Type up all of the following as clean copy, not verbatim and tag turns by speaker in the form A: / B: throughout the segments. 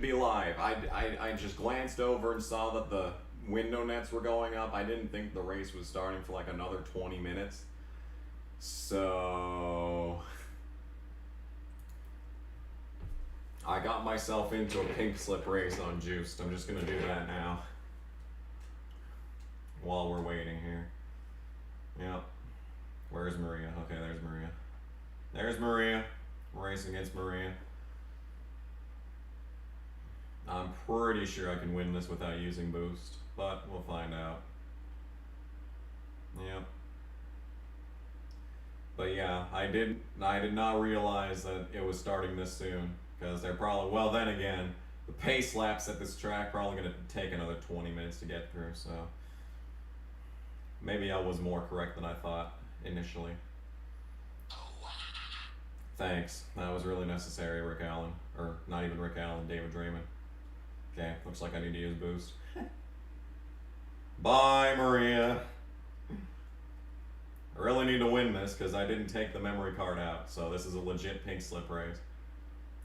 A: be live. I just glanced over and saw that the window nets were going up. I didn't think the race was starting for like another 20 minutes. So I got myself into a pink slip race on Juiced. I'm just gonna do that now while we're waiting here. Yep. Where's Maria? Okay, there's Maria. There's Maria. Race against Maria. I'm pretty sure I can win this without using boost, but we'll find out. Yep. But yeah, I did not realize that it was starting this soon, because they're probably, well then again, the pace laps at this track probably going to take another 20 minutes to get through, so maybe I was more correct than I thought initially. Thanks, that was really necessary, Rick Allen, or not even Rick Allen, David Draymond. Okay, looks like I need to use boost. Bye, Maria. I really need to win this because I didn't take the memory card out, so this is a legit pink slip race.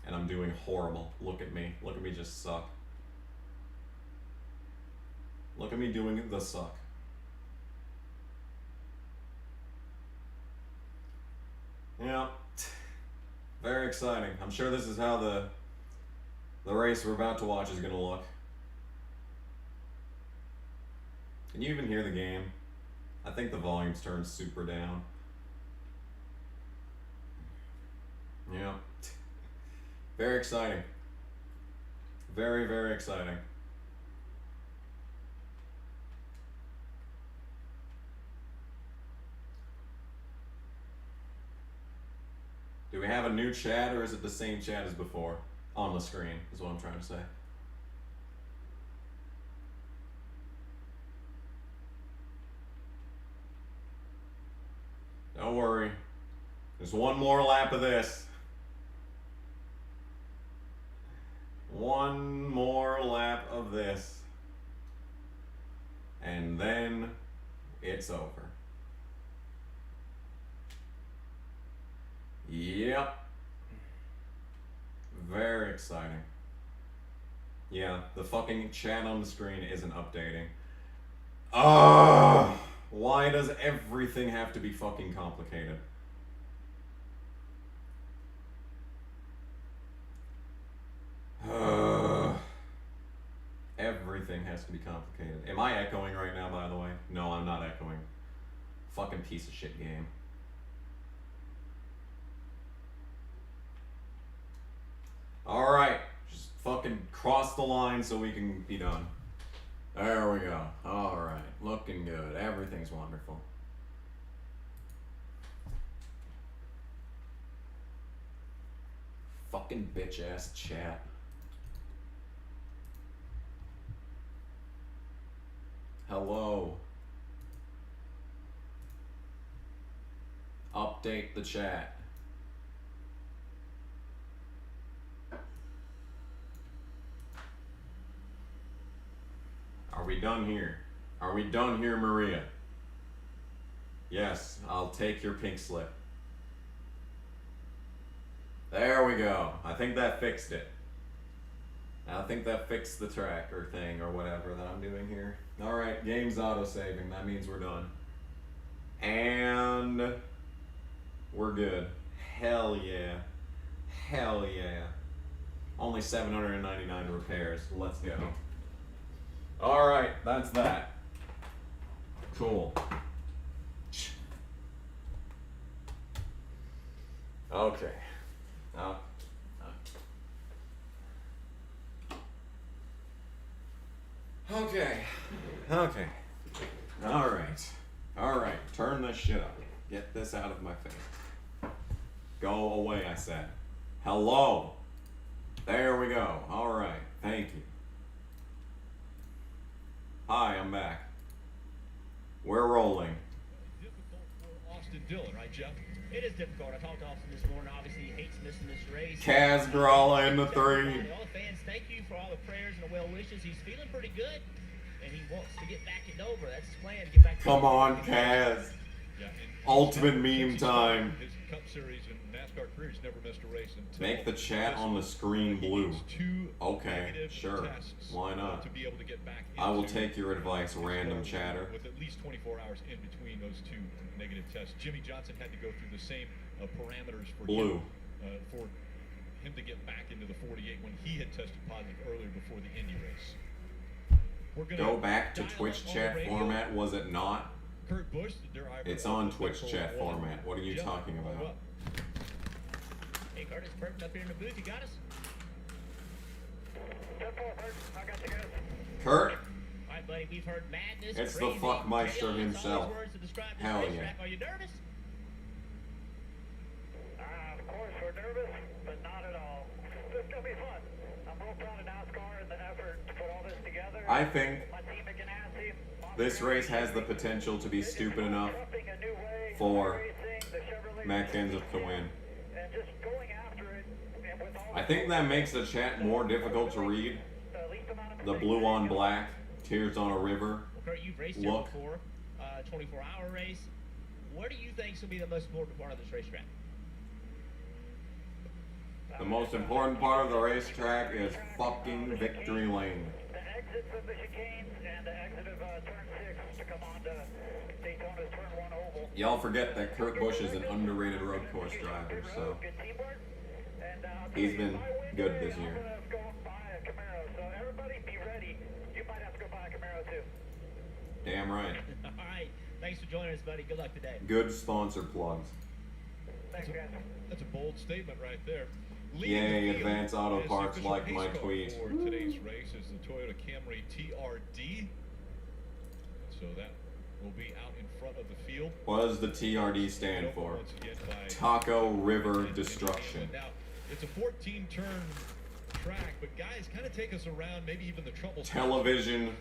A: And I'm doing horrible. Look at me. Look at me just suck. Look at me doing the suck. Yeah. Very exciting. I'm sure this is how the race we're about to watch is going to look. Can you even hear the game? I think the volume's turned super down. Yeah. Very exciting. Very, very exciting. Do we have a new chat, or is it the same chat as before? On the screen, is what I'm trying to say. Don't worry. There's one more lap of this. One more lap of this. And then it's over. Yep. Very exciting. Yeah, the fucking chat on the screen isn't updating. Why does everything have to be fucking complicated? Everything has to be complicated. Am I echoing right now, by the way? No, I'm not echoing. Fucking piece of shit game. Alright, just fucking cross the line so we can be done. There we go. Alright, looking good. Everything's wonderful. Fucking bitch ass chat. Hello. Update the chat. Are we done here? Are we done here, Maria? Yes, I'll take your pink slip. There we go. I think that fixed it. I think that fixed the track or thing or whatever that I'm doing here. Alright, game's auto-saving. That means we're done. And we're good. Hell yeah. Hell yeah. Only 799 repairs. Let's go. Alright, that's that. Cool. Okay. Okay. Okay. Alright. Alright. Turn this shit up. Get this out of my face. Go away, I said. Hello. There we go. Alright. Thank you. Hi, I'm back. We're rolling.
B: Difficult for Austin Dillon, right, Jeff? It is difficult. I talked to Austin this morning. Obviously, he hates missing this race.
A: Kaz Gralla in the 3.
B: All the fans, thank you for all the prayers and the well wishes. He's feeling pretty good, and he wants to get back in Dover. That's his plan, to get back.
A: Come on, Kaz.
C: Yeah, and
A: Ultimate meme time.
C: His Cup Series and NASCAR career, he's never missed a race until
A: Make the chat on the screen
C: he
A: blue.
C: needs 2
A: Okay,
C: negative
A: sure.
C: tests,
A: Why not?
C: to be able to get back
A: I will
C: into
A: take your advice,
C: his
A: random
C: car
A: chatter.
C: with at least 24 hours in between those 2 negative tests. Jimmy Johnson had to go through the same parameters for
A: Blue.
C: him to get back into the 48 when he had tested positive earlier before the Indy race. We're gonna
A: Go back to
C: dial
A: Twitch
C: up on
A: chat
C: radio.
A: format, was it not?
C: Kurt Busch, the driver
A: It's
C: of
A: on
C: the
A: Twitch
C: Formula
A: chat
C: One.
A: format. What are you
C: Jeff,
A: talking about?
C: what?
B: Hey, Curtis, Burton up here in the booth. You got us?
A: Kurt?
B: All right, buddy. We've heard madness.
A: It's the
B: crazy,
A: Fuckmeister
B: chaos, all these
A: himself.
B: words to describe this
A: Hell
B: racetrack.
A: yeah.
B: Are you nervous?
D: Of course, we're nervous, but not at all. It's going to be fun. I'm real proud of NASCAR and the effort to put all this together.
A: I think
D: My team at Ganassi,
A: this race has the potential to be stupid enough
D: developing a new way
A: for
D: racing, the Chevrolet
A: Matt Kenseth to win.
D: and just going after it and with all
A: I think that makes the chat more difficult to read.
D: the least amount of
A: The blue on black, tears on a river.
B: Well, Kurt, you've raced here
A: Look.
B: before. 24-hour race. What do you think will be the most important part of this racetrack?
A: The most important part of the racetrack is fucking victory lane.
D: the exits of the chicanes and the exit of turn 6 to come on to Daytona's turn 1 oval.
A: Y'all forget that Kurt Busch is an underrated road course driver, so
D: Good teamwork. And
A: he's been good this year.
D: I'm going to go buy a Camaro, so everybody be ready. You might have to go buy a Camaro too.
A: Damn right.
B: All right. Thanks for joining us, buddy. Good luck today.
A: Good sponsor plugs.
D: Thanks, guys.
C: That's a bold statement right there.
A: Yay,
C: Leading the field
A: Advance Auto
C: as the
A: Parts
C: official
A: like
C: pace
A: my
C: car
A: tweet.
C: For today's race is the Toyota Camry TRD. So that will be out in front of the field.
A: What does the TRD stand for?
C: Once again by
A: Taco River Destruction.
C: Now, it's a 14-turn track, but guys, kind of take us around, maybe even the trouble.
A: Television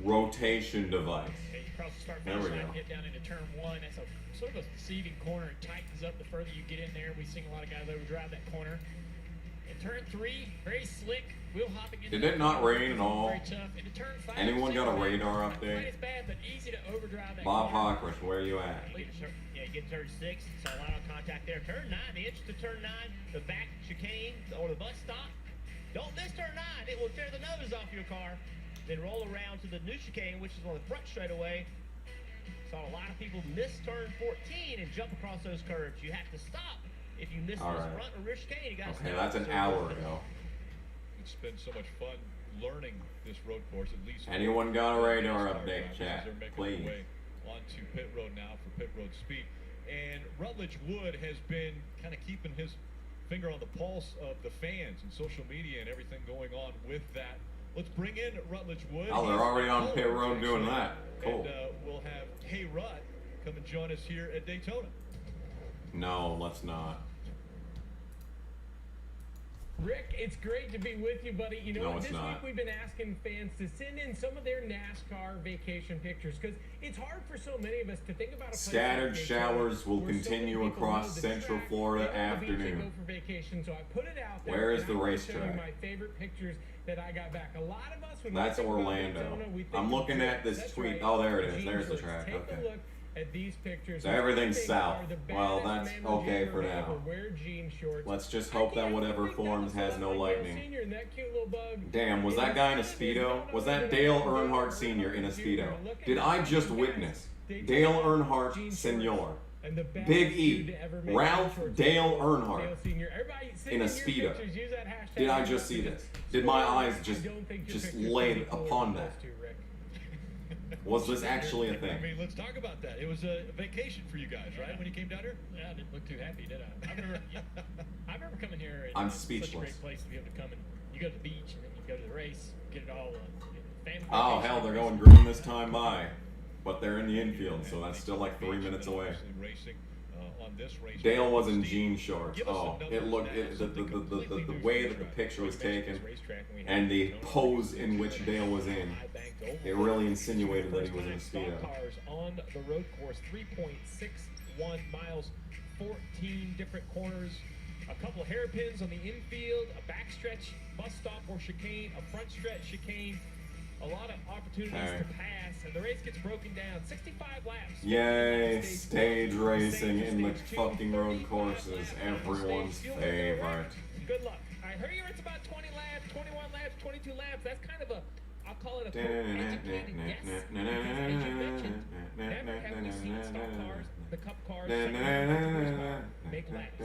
A: rotation device.
E: Okay, you cross the start
A: There we
E: finish line,
A: go.
E: get down into turn 1. That's a sort of a deceiving corner. It tightens up the further you get in there. We've seen a lot of guys overdrive that corner. In turn 3, very slick, wheel hopping.
A: Did it not rain at all?
E: Very tough. Into turn 5,
A: Anyone got a radar
E: not quite
A: update?
E: as bad, but easy to overdrive that
A: Bob
E: corner.
A: Hockrush, where you at?
B: Yeah, you get turn 6, so a lot of contact there. Turn 9, the entrance to turn 9, the back chicane or the bus stop. Don't miss turn 9, it will tear the nose off your car. Then roll around to the new chicane, which is on the front straightaway. Saw a lot of people miss turn 14 and jump across those curves. You have to stop. If you miss
A: All
B: this
A: right.
B: front or rear chicane, you got to
A: Okay,
B: stop.
A: that's an
B: So-
A: hour ago.
C: It's been so much fun learning this road course, at least.
A: Anyone got a radar
C: NASCAR
A: update,
C: drivers
A: chat,
C: as they're making
A: please.
C: their way onto pit road now for pit road speed. And Rutledge Wood has been kind of keeping his finger on the pulse of the fans and social media and everything going on with that. Let's bring in Rutledge Wood.
A: Oh, they're
C: He's
A: already on
C: home,
A: pit road doing
C: actually.
A: that. Cool.
C: And we'll have Hey Rut come and join us here at Daytona.
A: No, let's not.
F: Rick, it's great to be with you, buddy. You know
A: No,
F: what?
A: it's
F: This
A: not.
F: week we've been asking fans to send in some of their NASCAR vacation pictures because it's hard for so many of us to think about a place
A: Scattered
F: like
A: showers
F: Daytona
A: will
F: where so many
A: continue
F: people
A: across
F: know the
A: Central
F: track,
A: Florida
F: they know the beach, they
A: afternoon.
F: go for vacation, so I put it out there.
A: Where is
F: and
A: the
F: I wanna show you
A: racetrack?
F: my favorite pictures that I got back. A lot of us, when
A: That's
F: we think about
A: Orlando.
F: Daytona, we think
A: I'm
F: of
A: looking
F: Jeep.
A: at this
F: That's
A: tweet.
F: right.
A: Oh, there it is.
F: Jeep
A: There's the
F: shorts.
A: track.
F: Take
A: Okay.
F: a look at these pictures.
A: So everything's
F: What I think
A: south.
F: are the
A: Well,
F: baddest
A: that's
F: men in
A: okay
F: Jeep
A: for
F: or
A: now.
F: whatever wear jean shorts.
A: Let's just
F: I
A: hope that
F: can't
A: whatever
F: think
A: forms
F: of
A: has no
F: Dale
A: lightning.
F: Senior and that cute little bug.
A: Damn, was that guy in a Speedo? Was that Dale Earnhardt Sr. in a Speedo? Did I just witness Dale Earnhardt Sr.,
F: And the best
A: Big
F: dude
A: E,
F: to ever make
A: Ralph
F: jean shorts.
A: Dale
F: Dale
A: Earnhardt
F: Senior. Everybody send
A: in a
F: your
A: Speedo?
F: pictures. Use that hashtag.
A: Did I just see this? Did my eyes just
F: I don't think your
A: just
F: pictures
A: lay
F: can be cooler
A: upon
F: than
A: that?
F: those two, Rick.
A: Was this actually a
C: I
A: thing?
C: mean, let's talk about that. It was a vacation for you guys, right? When you came down here?
E: Yeah, I didn't look too happy, did I? I remember coming here. And
A: I'm
E: it's such a
A: speechless.
E: great place to be able to come and you go to the beach and then you go to the race, get it all. Family
A: Oh
E: vacation,
A: hell, they're going
E: racing.
A: green this time by, but they're in the infield, so that's still like 3 minutes away.
C: Racing, on this race.
A: Dale was in jean shorts.
C: Give us
A: Oh,
C: another
A: it looked
C: stat, something
A: the
C: completely new
A: way
C: for
A: that the
C: track.
A: picture was taken
E: Racetrack and we
A: and
E: have
A: the
E: Daytona.
A: pose in which Dale was in. It really insinuated that he was in a
B: Stock
A: Speedo.
B: cars on the road course, 3.61 miles, 14 different corners, a couple of hairpins on the infield, a backstretch bus stop or chicane, a front stretch chicane,
E: a lot of opportunities to pass, and the race gets broken down. 65 laps.
A: Yay, stage racing in the fucking road courses, everyone's favorite.
E: Good luck. All right, hurry, it's about 20 laps, 21 laps, 22 laps. That's kind of a, I'll call it a educated guess. Because as you mentioned, never have we seen stock cars, the cup cars, big laps.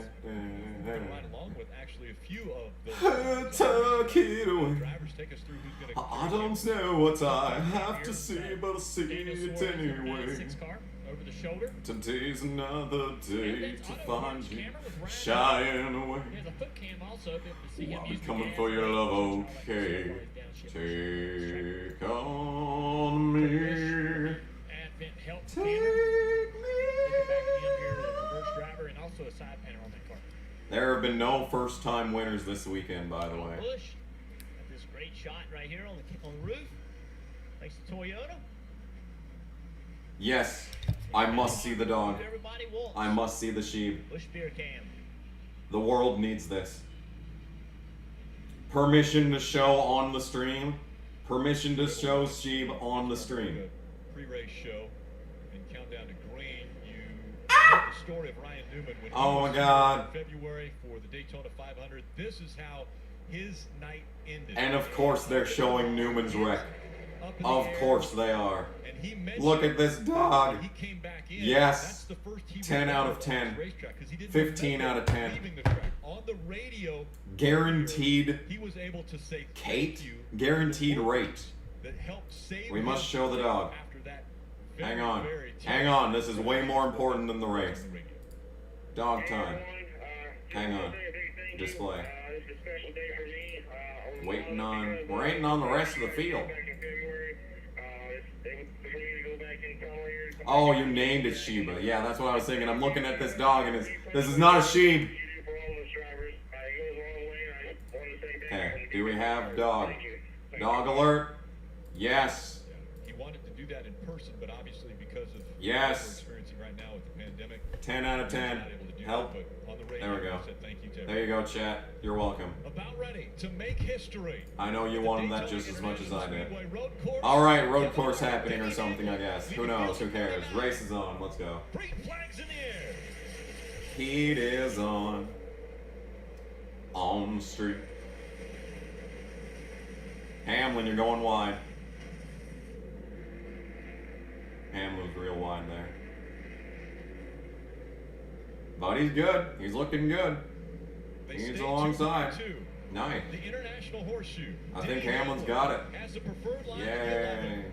C: Right along with actually a few of those.
A: Tuck it away.
C: Drivers take us through who's going to.
A: I don't know what I have to see, but I'll see
E: Daniel
A: it
E: Suarez in the
A: anyway.
E: 96 car over the shoulder.
A: Today's another day to find you
E: Camera was right.
A: shying away.
E: He has a foot cam also, but to see him
A: I'll be
E: use the
A: coming
E: gas
A: for your
E: brake,
A: love,
E: which I like to see
A: okay?
E: while he's downshift.
A: Take on me.
E: Advent help
A: Take
E: camera.
A: me.
E: Look back at him here with a reverse driver and also a side panel on that car.
A: There have been no first-time winners this weekend, by the way.
B: Busch got this great shot right here on the roof. Thanks to Toyota.
A: Yes, I must see the dog.
B: Everybody wants.
A: I must see the sheep.
B: Busch beer can.
A: The world needs this. Permission to show on the stream. Permission to show sheep on the stream.
C: Pre-race show and countdown to green. You heard the story of Ryan Newman when he
A: Oh
C: was
A: my God.
C: in February for the Daytona 500. This is how his night ended.
A: And of course they're showing Newman's wreck.
C: Up in the
A: Of
C: air.
A: course they are.
C: And he mentioned
A: Look at this dog.
C: when he came back in.
A: Yes.
C: That's the first he
A: 10
C: was
A: out
C: ever
A: of
C: on
A: 10.
C: this racetrack, 'cause he didn't
A: 15
C: remember
A: out of 10.
C: leaving the track. On the radio,
A: Guaranteed
C: he was able to say
A: Kate.
C: thank you
A: Guaranteed
C: to the
A: rate.
C: workers that helped save
A: We must
C: his
A: show the
C: life
A: dog.
C: after that
A: Hang
C: very,
A: on.
C: very
A: Hang on. This is way more important than the race.
C: on the radio.
A: Dog time. Hang on. Display.
D: This is a special day for me.
A: Waiting on. We're waiting on the rest of the field.
D: Back in February. For me to go back in color.
A: Oh, you named it Sheba. Yeah, that's what I was thinking. I'm looking at this dog and this is not a sheep.
D: For all those drivers. It goes a long way. I want to say thank
A: Okay,
D: you.
A: do we have dog?
D: Thank you.
A: Dog alert. Yes.
C: He wanted to do that in person, but obviously because of
A: Yes.
C: what we're experiencing right now with the pandemic,
A: 10 out of
C: he's
A: 10.
C: not able to do
A: Help.
C: that. But on the radio,
A: There we go.
C: he said thank you to
A: There you go, chat. You're welcome.
C: About ready to make history.
A: I know you
C: The
A: wanted that
C: Daytona
A: just as much as I did.
C: Speedway road course.
A: All right, road course happening or something, I guess. Who knows? Who cares? Race is on. Let's go.
C: Green flags in the air.
A: Heat is on. On the street. Hamlin, you're going wide. Hamlin's real wide there. But he's good. He's looking good.
C: They
A: He's
C: stay
A: alongside.
C: 2-2.
A: Nice.
C: The International Horseshoe.
A: I think
C: Denny
A: Hamlin's
C: Hamlin
A: got it.
C: Has the preferred line of the
A: Yay.
C: 11.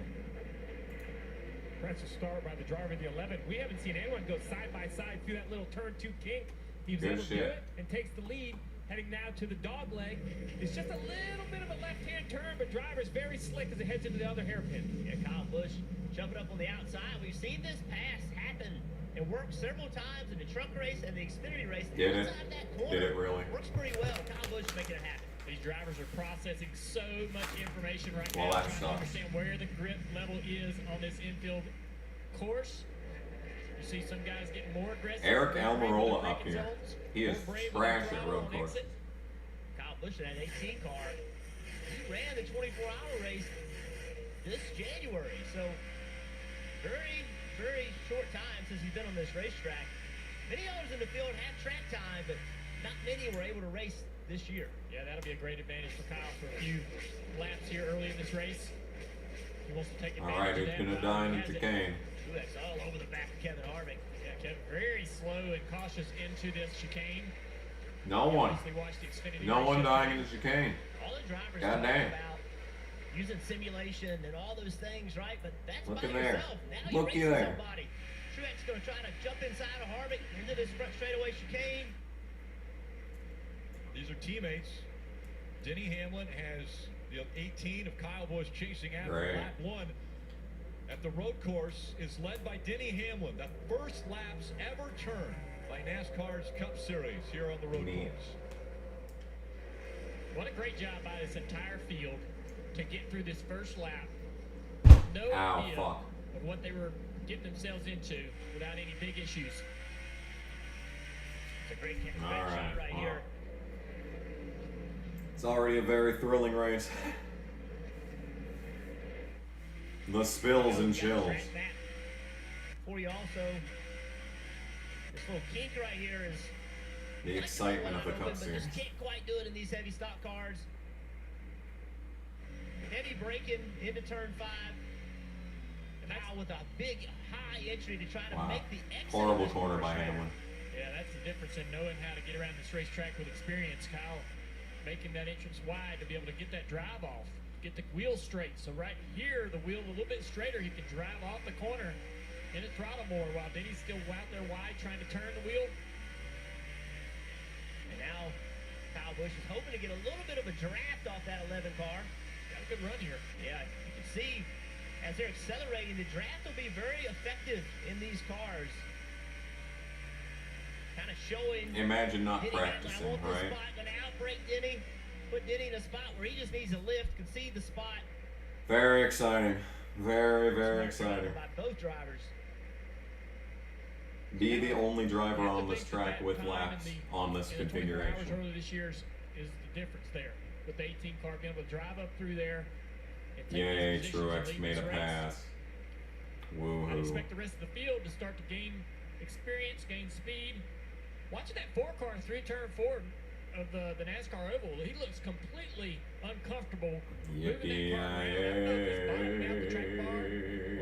E: Impressive start by the driver of the 11. We haven't seen anyone go side by side through that little turn 2 kink. He was
A: Good
E: able to do
A: shit.
E: it and takes the lead, heading now to the dog leg. It's just a little bit of a left-hand turn, but driver's very slick as it heads into the other hairpin.
B: Yeah, Kyle Busch jumping up on the outside. We've seen this pass happen and work several times in the truck race and the Xfinity race.
A: Did it?
B: Inside that corner,
A: Did it really?
B: Works pretty well. Kyle Busch making it happen.
E: These drivers are processing so much information right
A: Well,
E: now,
A: that
E: trying to
A: sucks.
E: understand where the grip level is on this infield course. You see some guys getting more aggressive.
A: Eric
E: more brave
A: Almirola
E: with the
A: up
E: braking
A: here.
E: zones,
A: He is
E: more brave with the
A: trash at
E: throttle
A: road
E: on
A: course.
E: exit.
B: Kyle Busch in that 18 car. He ran the 24-hour race this January. So very, very short time since he's been on this racetrack. Many others in the field have track time, but not many were able to race this year.
E: Yeah, that'll be a great advantage for Kyle for a few laps here early in this race. He wants to take advantage
A: All right,
E: of
A: it's
E: that.
A: been a
E: Kyle
A: dying
E: has it.
A: chicane.
B: Ooh, that's all over the back of Kevin Harvick.
E: Yeah, Kevin, very slow and cautious into this chicane.
A: No one.
E: Obviously watched the Xfinity
A: No
E: race
A: one
E: yesterday.
A: dying in the chicane.
B: All the drivers
A: God
B: talk
A: damn.
B: about using simulation and all those things, right? But that's
A: Look
B: by
A: at there.
B: yourself. Now
A: Look
B: you're
A: at
B: racing
A: there.
B: somebody. Truex going to try to jump inside of Harvick into this front straightaway chicane.
C: These are teammates. Denny Hamlin has the 18 of Kyle Busch chasing after
A: Great.
C: lap 1 at the road course is led by Denny Hamlin. The first laps ever turned by NASCAR's Cup Series here on the road
A: Neat.
C: course.
E: What a great job by this entire field to get through this first lap. No
A: Ow,
E: idea
A: fuck.
E: of what they were getting themselves into without any big issues.
B: It's a great
A: All
B: shot
A: right,
B: right
A: wow.
B: here.
A: It's already a very thrilling race. The spills and chills.
B: For you also, this little kink right here is
A: The excitement of the
B: but
A: cutscene.
B: just can't quite do it in these heavy stock cars. Heavy braking into turn 5. Now with a big high entry to try to
A: Wow.
B: make the exit.
A: Horrible corner by Hamlin.
E: Yeah, that's the difference in knowing how to get around this racetrack with experience. Kyle making that entrance wide to be able to get that drive off, get the wheel straight. So right here, the wheel a little bit straighter, he can drive off the corner and it throttle more while Denny's still out there wide trying to turn the wheel.
B: And now Kyle Busch is hoping to get a little bit of a draft off that 11 car.
E: Got a good run here.
B: Yeah, you can see as they're accelerating, the draft will be very effective in these cars. Kind of showing.
A: Imagine not
B: Denny,
A: practicing,
B: I want this
A: right?
B: spot, gonna outbrake Denny, put Denny in a spot where he just needs a lift, concede the spot.
A: Very exciting. Very, very
B: Smart
A: exciting.
B: drive by both drivers.
A: Be the only driver on this track with laps on this
E: In the 24 hours
A: configuration.
E: earlier this year is the difference there with the 18 car being able to drive up through there. And take
A: Yay,
E: these positions and
A: Truex
E: lead
A: made a
E: this race.
A: pass.
E: I
A: Woohoo.
E: expect the rest of the field to start to gain experience, gain speed. Watching that 4 car 3-turn forward of the NASCAR oval, he looks completely uncomfortable moving that car around. I don't know if it's bottomed out the track bar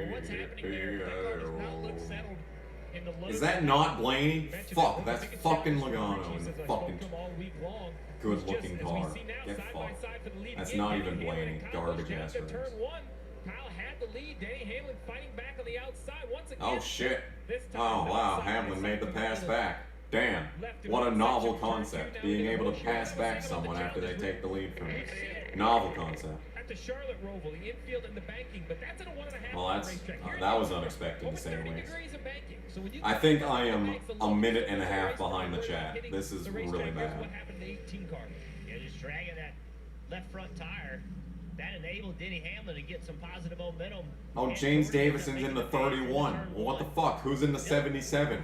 E: or what's happening there. That car does not look settled in the low.
A: Is that not Blaney?
E: Mentioned
A: Fuck,
E: that
A: that's
E: ticket
A: fucking
E: challenge
A: Logano
E: strategy
A: in the
E: since I spoke
A: fucking
E: to him all week long.
A: good
E: It's just,
A: looking
E: as we
A: car.
E: see now,
A: Get
E: side by
A: fucked.
E: side for the lead
A: That's
E: again,
A: not
E: Denny
A: even
E: Hamlin
A: Blaney.
E: and Kyle Busch
A: Garbage ass
E: down to
A: race.
E: turn 1. Kyle had the lead. Denny Hamlin fighting back on the outside once again.
A: Oh shit.
E: This time,
A: Oh
E: no
A: wow,
E: side by
A: Hamlin made the
E: side
A: pass
E: to
A: back. Damn.
E: left in
A: What a
E: one
A: novel
E: section, turn 2
A: concept.
E: down
A: Being
E: into
A: able
E: the
A: to
E: bush.
A: pass
E: We'll
A: back
E: see him on the
A: someone after they
E: challenge
A: take the lead from you.
E: We've seen it
A: Novel concept.
E: at the Charlotte Roval, the infield and the banking, but that's at a 1.5
A: Well,
E: mile
A: that's
E: racetrack. Here
A: that
E: it
A: was
E: is.
A: unexpected
E: Over
A: to say the
E: 30
A: least.
E: degrees of banking. So when you
A: I
E: get
A: think
E: the
A: I am
E: banks, the
A: a
E: low
A: minute
E: speed
A: and a
E: of
A: half
E: race
A: behind the
E: car,
A: chat.
E: hitting
A: This is
E: the
A: really
E: racetrack. Here's
A: bad.
E: what happened to the 18 car.
B: Yeah, just dragging that left front tire. That enabled Denny Hamlin to get some positive momentum.
A: Oh,
B: And
A: James
B: Jordan
A: Davison's
B: making
A: in the
B: the pace into
A: 31.
B: turn
A: Well, what the
B: 1.
A: fuck? Who's in the 77?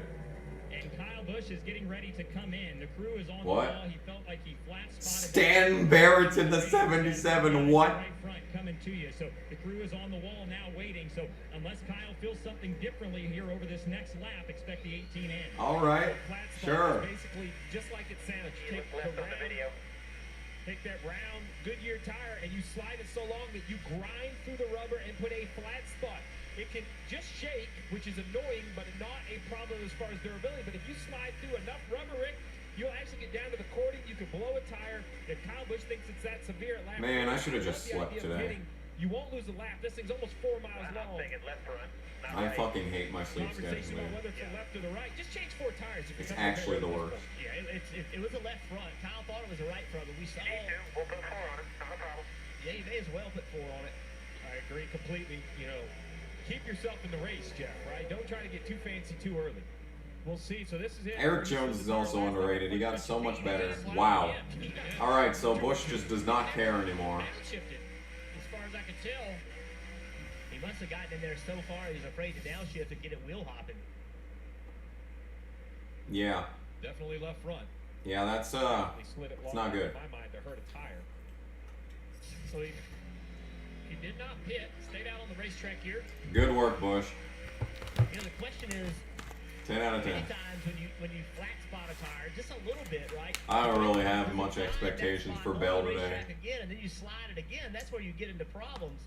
E: And Kyle Busch is getting ready to come in. The crew is on
A: What?
E: the wall. He felt like he flat spotted.
A: Stan Barrett's in the 77. What?
E: Right front coming to you. So the crew is on the wall now waiting. So unless Kyle feels something differently here over this next lap, expect the 18 in.
A: All right.
E: Flat spot
A: Sure.
E: is basically just like it sounds. You
D: Look
E: take
D: left
E: the
D: on the
E: round,
D: video.
E: take that round Goodyear tire and you slide it so long that you grind through the rubber and put a flat spot. It can just shake, which is annoying, but not a problem as far as durability. But if you slide through enough rubber, Rick, you'll actually get down to the cording. You can blow a tire. If Kyle Busch thinks it's that severe at lap
A: Man, I
E: 4,
A: should have just
E: the
A: slept
E: idea of
A: today.
E: hitting, you won't lose a lap. This thing's almost 4 miles
D: I'm
E: long.
D: thinking left front. Not
A: I
D: right.
A: fucking hate my sleep
E: Conversation
A: schedule,
E: about
A: man.
E: whether it's the left or the right. Just change 4 tires. If
A: It's
E: you're coming
A: actually the
E: very
A: worst.
B: Yeah, it was a left front. Kyle thought it was a right front, but we saw.
D: Me too. We'll put 4 on it. Not a problem.
B: Yeah, you may as well put 4 on it.
E: I agree completely. You know, keep yourself in the race, Jeff, right? Don't try to get too fancy too early. We'll see. So this is it.
A: Eric Jones is also underrated. He got so much better. Wow. All right, so Bush just does not care anymore.
E: Downshifted.
B: As far as I can tell, he must have gotten in there so far he was afraid to downshift and get it wheel hopping.
A: Yeah.
C: Definitely left front.
A: Yeah, that's
E: They slid it
A: it's
E: long
A: not
E: enough,
A: good.
E: in my mind, to hurt a tire. So he did not pit. Stayed out on the racetrack here.
A: Good work, Bush.
B: You know, the question is,
A: 10 out of 10.
B: many times when you flat spot a tire, just a little bit, right?
A: I don't really have
B: You
A: much
B: slide that
A: expectations
B: spot
A: for
B: on
A: Bell
B: the
A: today.
B: racetrack Again, and then you slide it again. That's where you get into problems.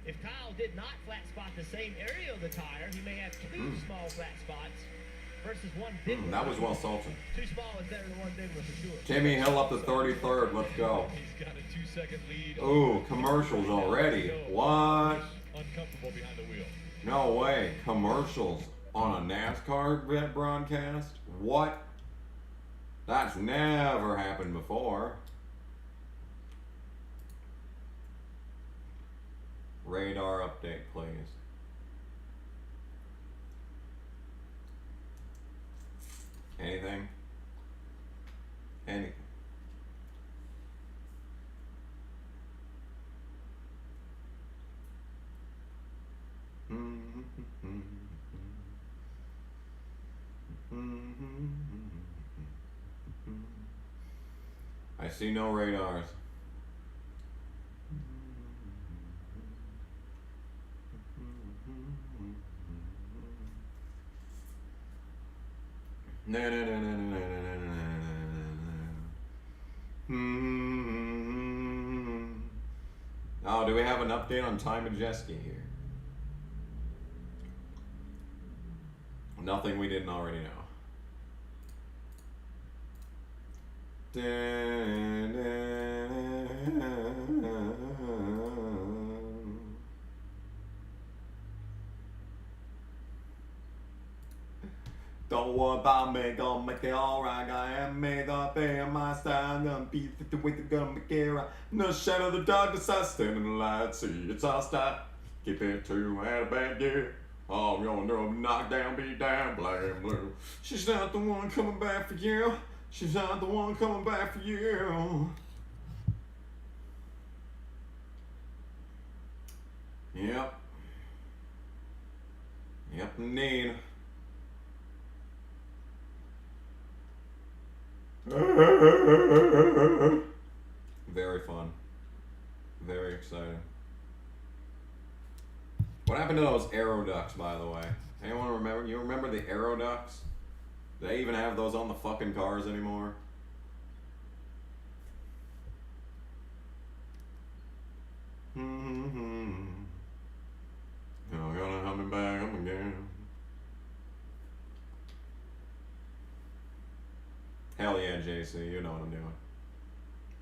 B: If Kyle did not flat spot the same area of the tire, he may have 2 small flat spots versus 1 big one.
A: That was well salted.
B: 2 small is better than 1 big one for sure.
A: Timmy Hill up to 33rd. Let's go.
C: He's got a 2-second lead.
A: Ooh, commercials already. What?
C: Uncomfortable behind the wheel.
A: No way. Commercials on a NASCAR broadcast? What? That's never happened before. Radar update, please. Anything? Anything. I see no radars. No, no, no, no, no, no, no, no, no. Oh, do we have an update on Ty Majeski here? Nothing we didn't already know. Don't worry about me, gonna make it alright. I am made up in my style, gonna be the way they're gonna make it right. No shadow of the darkness, I stand in the light. See, it's all stop. Keep it true, had a bad year. Oh, you know, knock down, beat down, blame blue. She's not the one coming back for you. She's not the one coming back for you. Yep. Yep, indeed. Very fun. Very exciting. What happened to those aeroducts, by the way? Anyone remember? You remember the aeroducts? Do they even have those on the fucking cars anymore? You're gonna have me back up again. Hell yeah, JC, you know what I'm doing.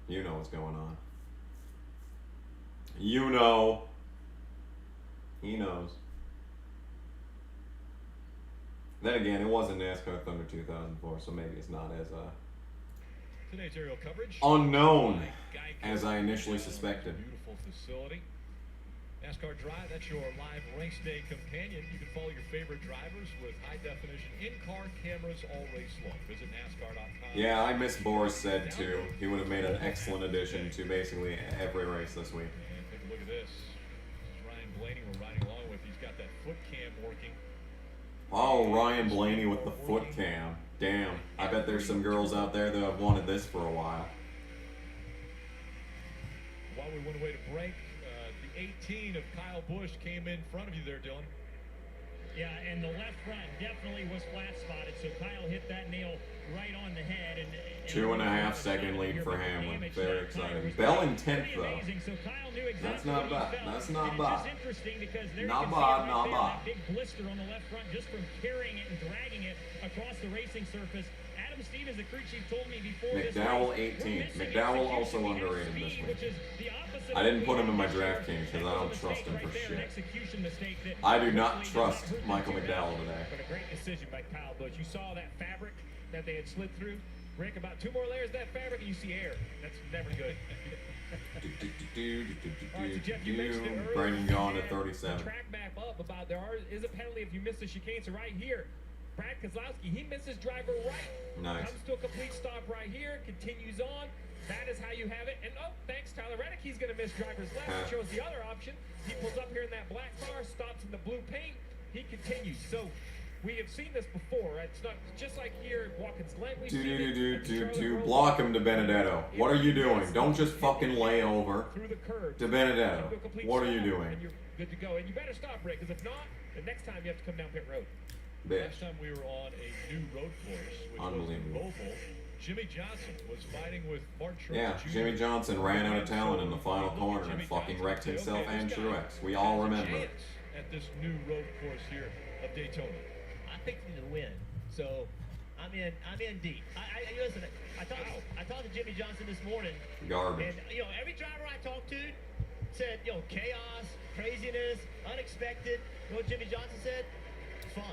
A: You know what's going on. You know. He knows. Then again, it wasn't NASCAR Thunder 2004, so maybe it's not as
C: Today's aerial coverage
A: unknown as I initially suspected.
C: Beautiful facility. NASCAR Drive, that's your live race day companion. You can follow your favorite drivers with high-definition in-car cameras all race long. Visit NASCAR.com.
A: Yeah, I miss Boris said too. He would have made an excellent addition to basically every race this week.
C: And take a look at this. This is Ryan Blaney we're riding along with. He's got that foot cam working.
A: Oh, Ryan Blaney with the foot cam. Damn, I bet there's some girls out there that have wanted this for a while.
C: While we went away to break, the 18 of Kyle Busch came in front of you there, Dylan.
B: Yeah, and the left front definitely was flat spotted, so Kyle hit that nail right on the head. And
A: 2.5 second lead for Hamlin. Very exciting. Bell in 10th though.
B: So Kyle knew exactly
A: That's not bad. That's not bad.
B: It's interesting because there
A: Not
B: you can
A: bad,
B: see it
A: not
B: right there,
A: bad.
B: that big blister on the left front just from carrying it and dragging it across the racing surface. Adam Stevens, the crew chief, told me before
A: McDowell
B: this race,
A: 18th. McDowell also underrated this week. I didn't put him in my DraftKings because I don't trust him for shit. I do not trust Michael McDowell today.
E: But a great decision by Kyle Busch. You saw that fabric that they had slid through. Rick, about 2 more layers of that fabric and you see air. That's never good.
A: Brandon going to
E: The
A: 37.
E: track map up about is a penalty if you miss the chicane. So right here, Brad Keselowski, he misses driver right.
A: Nice.
E: Comes to a complete stop right here, continues on. That is how you have it. And oh, thanks, Tyler Reddick. He's going to miss driver's left. Shows the other option. He pulls up here in that black car, stops in the blue paint. He continues. So we have seen this before. Right? It's not just like here at Watkins Glen. We've seen it.
A: Block him, to Benedetto. What are you doing? Don't just fucking lay over.
E: Through the curve.
A: To Benedetto. What are you doing?
E: And you're good to go. And you better stop, Rick, because if not, the next time you have to come down pit road.
C: Last time we were on a new road course, which was in Roval, Jimmy Johnson was fighting with Mark Truex.
A: Yeah, Jimmy Johnson ran out of talent in the final corner and fucking wrecked himself and Truex. We all remember.
C: At this new road course here of Daytona.
B: I picked him to win, so I'm in deep. Listen. I talked to Jimmy Johnson this morning.
A: Garbage.
B: And every driver I talked to said chaos, craziness, unexpected. You know what Jimmy Johnson said? Fun.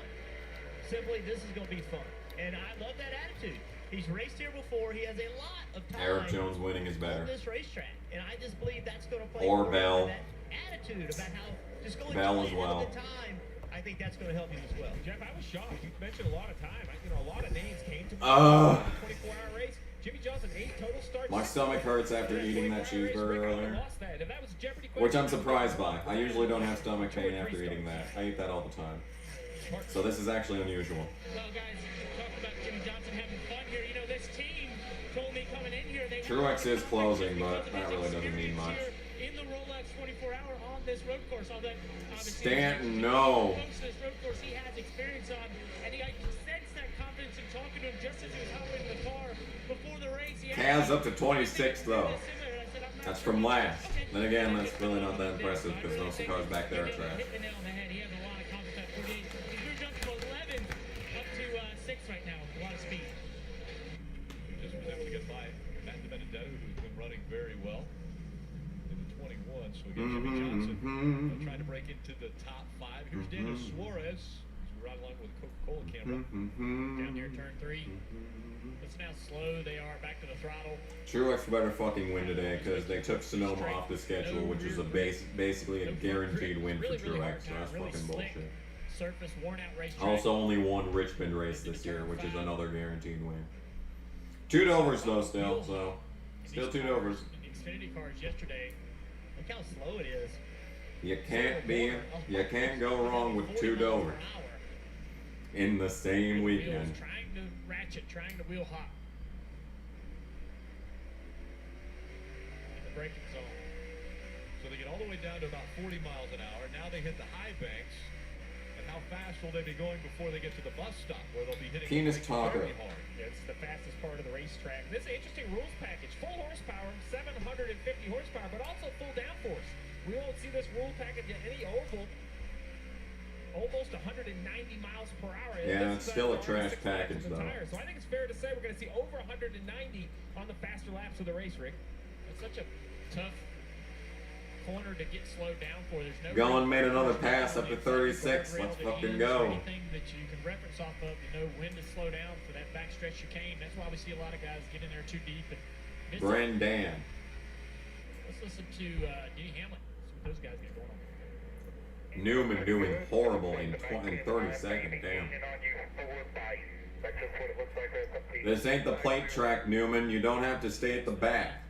B: Simply, this is going to be fun, and I love that attitude. He's raced here before. He has a lot of time.
A: Eric Jones winning is better.
B: On this racetrack, and I just believe that's going to play.
A: Or Bell.
B: That attitude about how just going
A: Bell as well.
B: the time. I think that's going to help you as well.
E: Jeff, I was shocked. You mentioned a lot of time. A lot of names came to me. 24-hour race. Jimmy Johnson, 8 total starts.
A: My stomach hurts after eating that cheeseburger earlier,
E: That
A: which I'm surprised by. I usually don't have stomach pain after eating that. I eat that all the time. So this is actually unusual.
E: Well, guys, talk about Jimmy Johnson having fun here. This team told me coming in here they
A: Truex is closing, but that really doesn't mean much.
E: in the Rolex
B: first 24-hour on this road course. Although obviously
A: Stanton, no.
B: This road course he has experience on, and I could sense that confidence in talking to him just as he was hopping in the car before the race.
A: Kaz up to 26 though. That's from last. Then again, that's really not that impressive because most of the cars back there are trash.
B: Hit the nail on the head. He has a lot of confidence at 48. He's moved up to 11, up to 6 right now. A lot of speed.
C: Just was able to get by Matt DiBenedetto, who's been running very well in the 21. So again, Jimmy Johnson trying to break into the top 5. Here's Daniel Suarez. He's right along with the Coca-Cola camera.
B: Down near turn 3. It's now slow. They are back to the throttle.
A: Truex better fucking win today because they took Sonoma off the schedule, which is a basically a guaranteed win for Truex. So that's fucking bullshit.
B: Surface worn out racetrack.
A: Also, only one Richmond race this year, which is another guaranteed win. 2 Dovers though, still. So still 2 Dovers.
B: The Xfinity cars yesterday. Look how slow it is.
A: You can't go wrong with 2 Dovers in the same weekend.
B: Trying to ratchet, trying to wheel hop. In the braking zone.
C: So they get all the way down to about 40 miles an hour. Now they hit the high banks. And how fast will they be going before they get to the bus stop where they'll be hitting
A: Penis
C: the brakes
A: talker.
C: very hard?
B: It's the fastest part of the racetrack. This is an interesting rules package. Full horsepower, 750 horsepower, but also full downforce. We won't see this rule package at any oval. Almost 190 miles per hour.
A: Yeah, it's still a trash package though.
B: So I think it's fair to say we're going to see over 190 on the faster laps of the race, Rick. It's such a tough corner to get slowed down for. There's no
A: Gullen made another pass up to 36. Let's fucking go.
B: Anything that you can reference off of, you know when to slow down for that backstretch chicane. That's why we see a lot of guys get in there too deep. And
A: Brendan.
B: let's listen to Denny Hamlin. See what those guys get going on.
A: Newman doing horrible in 30 seconds. Damn. This ain't the plate track, Newman. You don't have to stay at the back.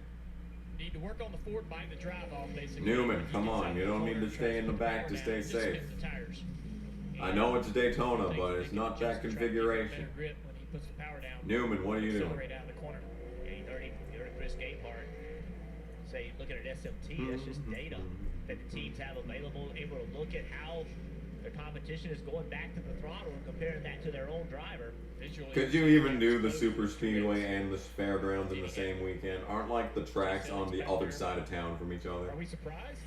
B: Need to work on the forward bike, the drive off, basically.
A: Newman, come on. You don't need to stay in the back to stay safe. I know it's Daytona, but it's not that configuration. Newman, what are you doing?
B: Accelerate out of the corner. 80-30, you're at Chris Gayhart. Say, looking at SMT, that's just data that the teams have available, able to look at how the competition is going back to the throttle and comparing that to their own driver. Visually,
A: Could you even do the Super Speedway and the fairgrounds in the same weekend? Aren't like the tracks on the other side of town from each other?
F: Are we surprised?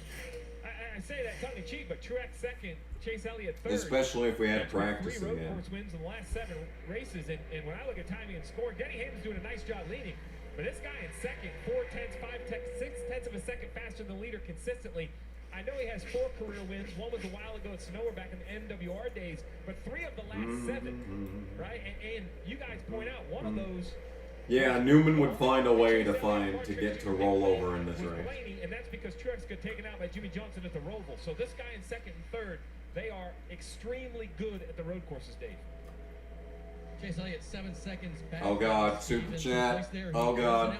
F: I say that tongue in cheek, but Truex second, Chase Elliott third.
A: Especially if we had practice
F: 3 road
A: again.
F: course wins in the last 7 races, and when I look at timing and scoring, Denny Hamlin's doing a nice job leading. But this guy in second, 4 tenths, 5 tenths, 6 tenths of a second faster than the leader consistently. I know he has 4 career wins. One was a while ago at Sonoma back in the NWR days, but 3 of the last 7, right? And you guys point out one of those.
A: Yeah, Newman would find a way to get to roll over in this race.
F: And that's because Truex got taken out by Jimmy Johnson at the Roval. So this guy in second and third, they are extremely good at the road courses, Dave.
G: Chase Elliott 7 seconds back.
A: Oh God, super chat. Oh God.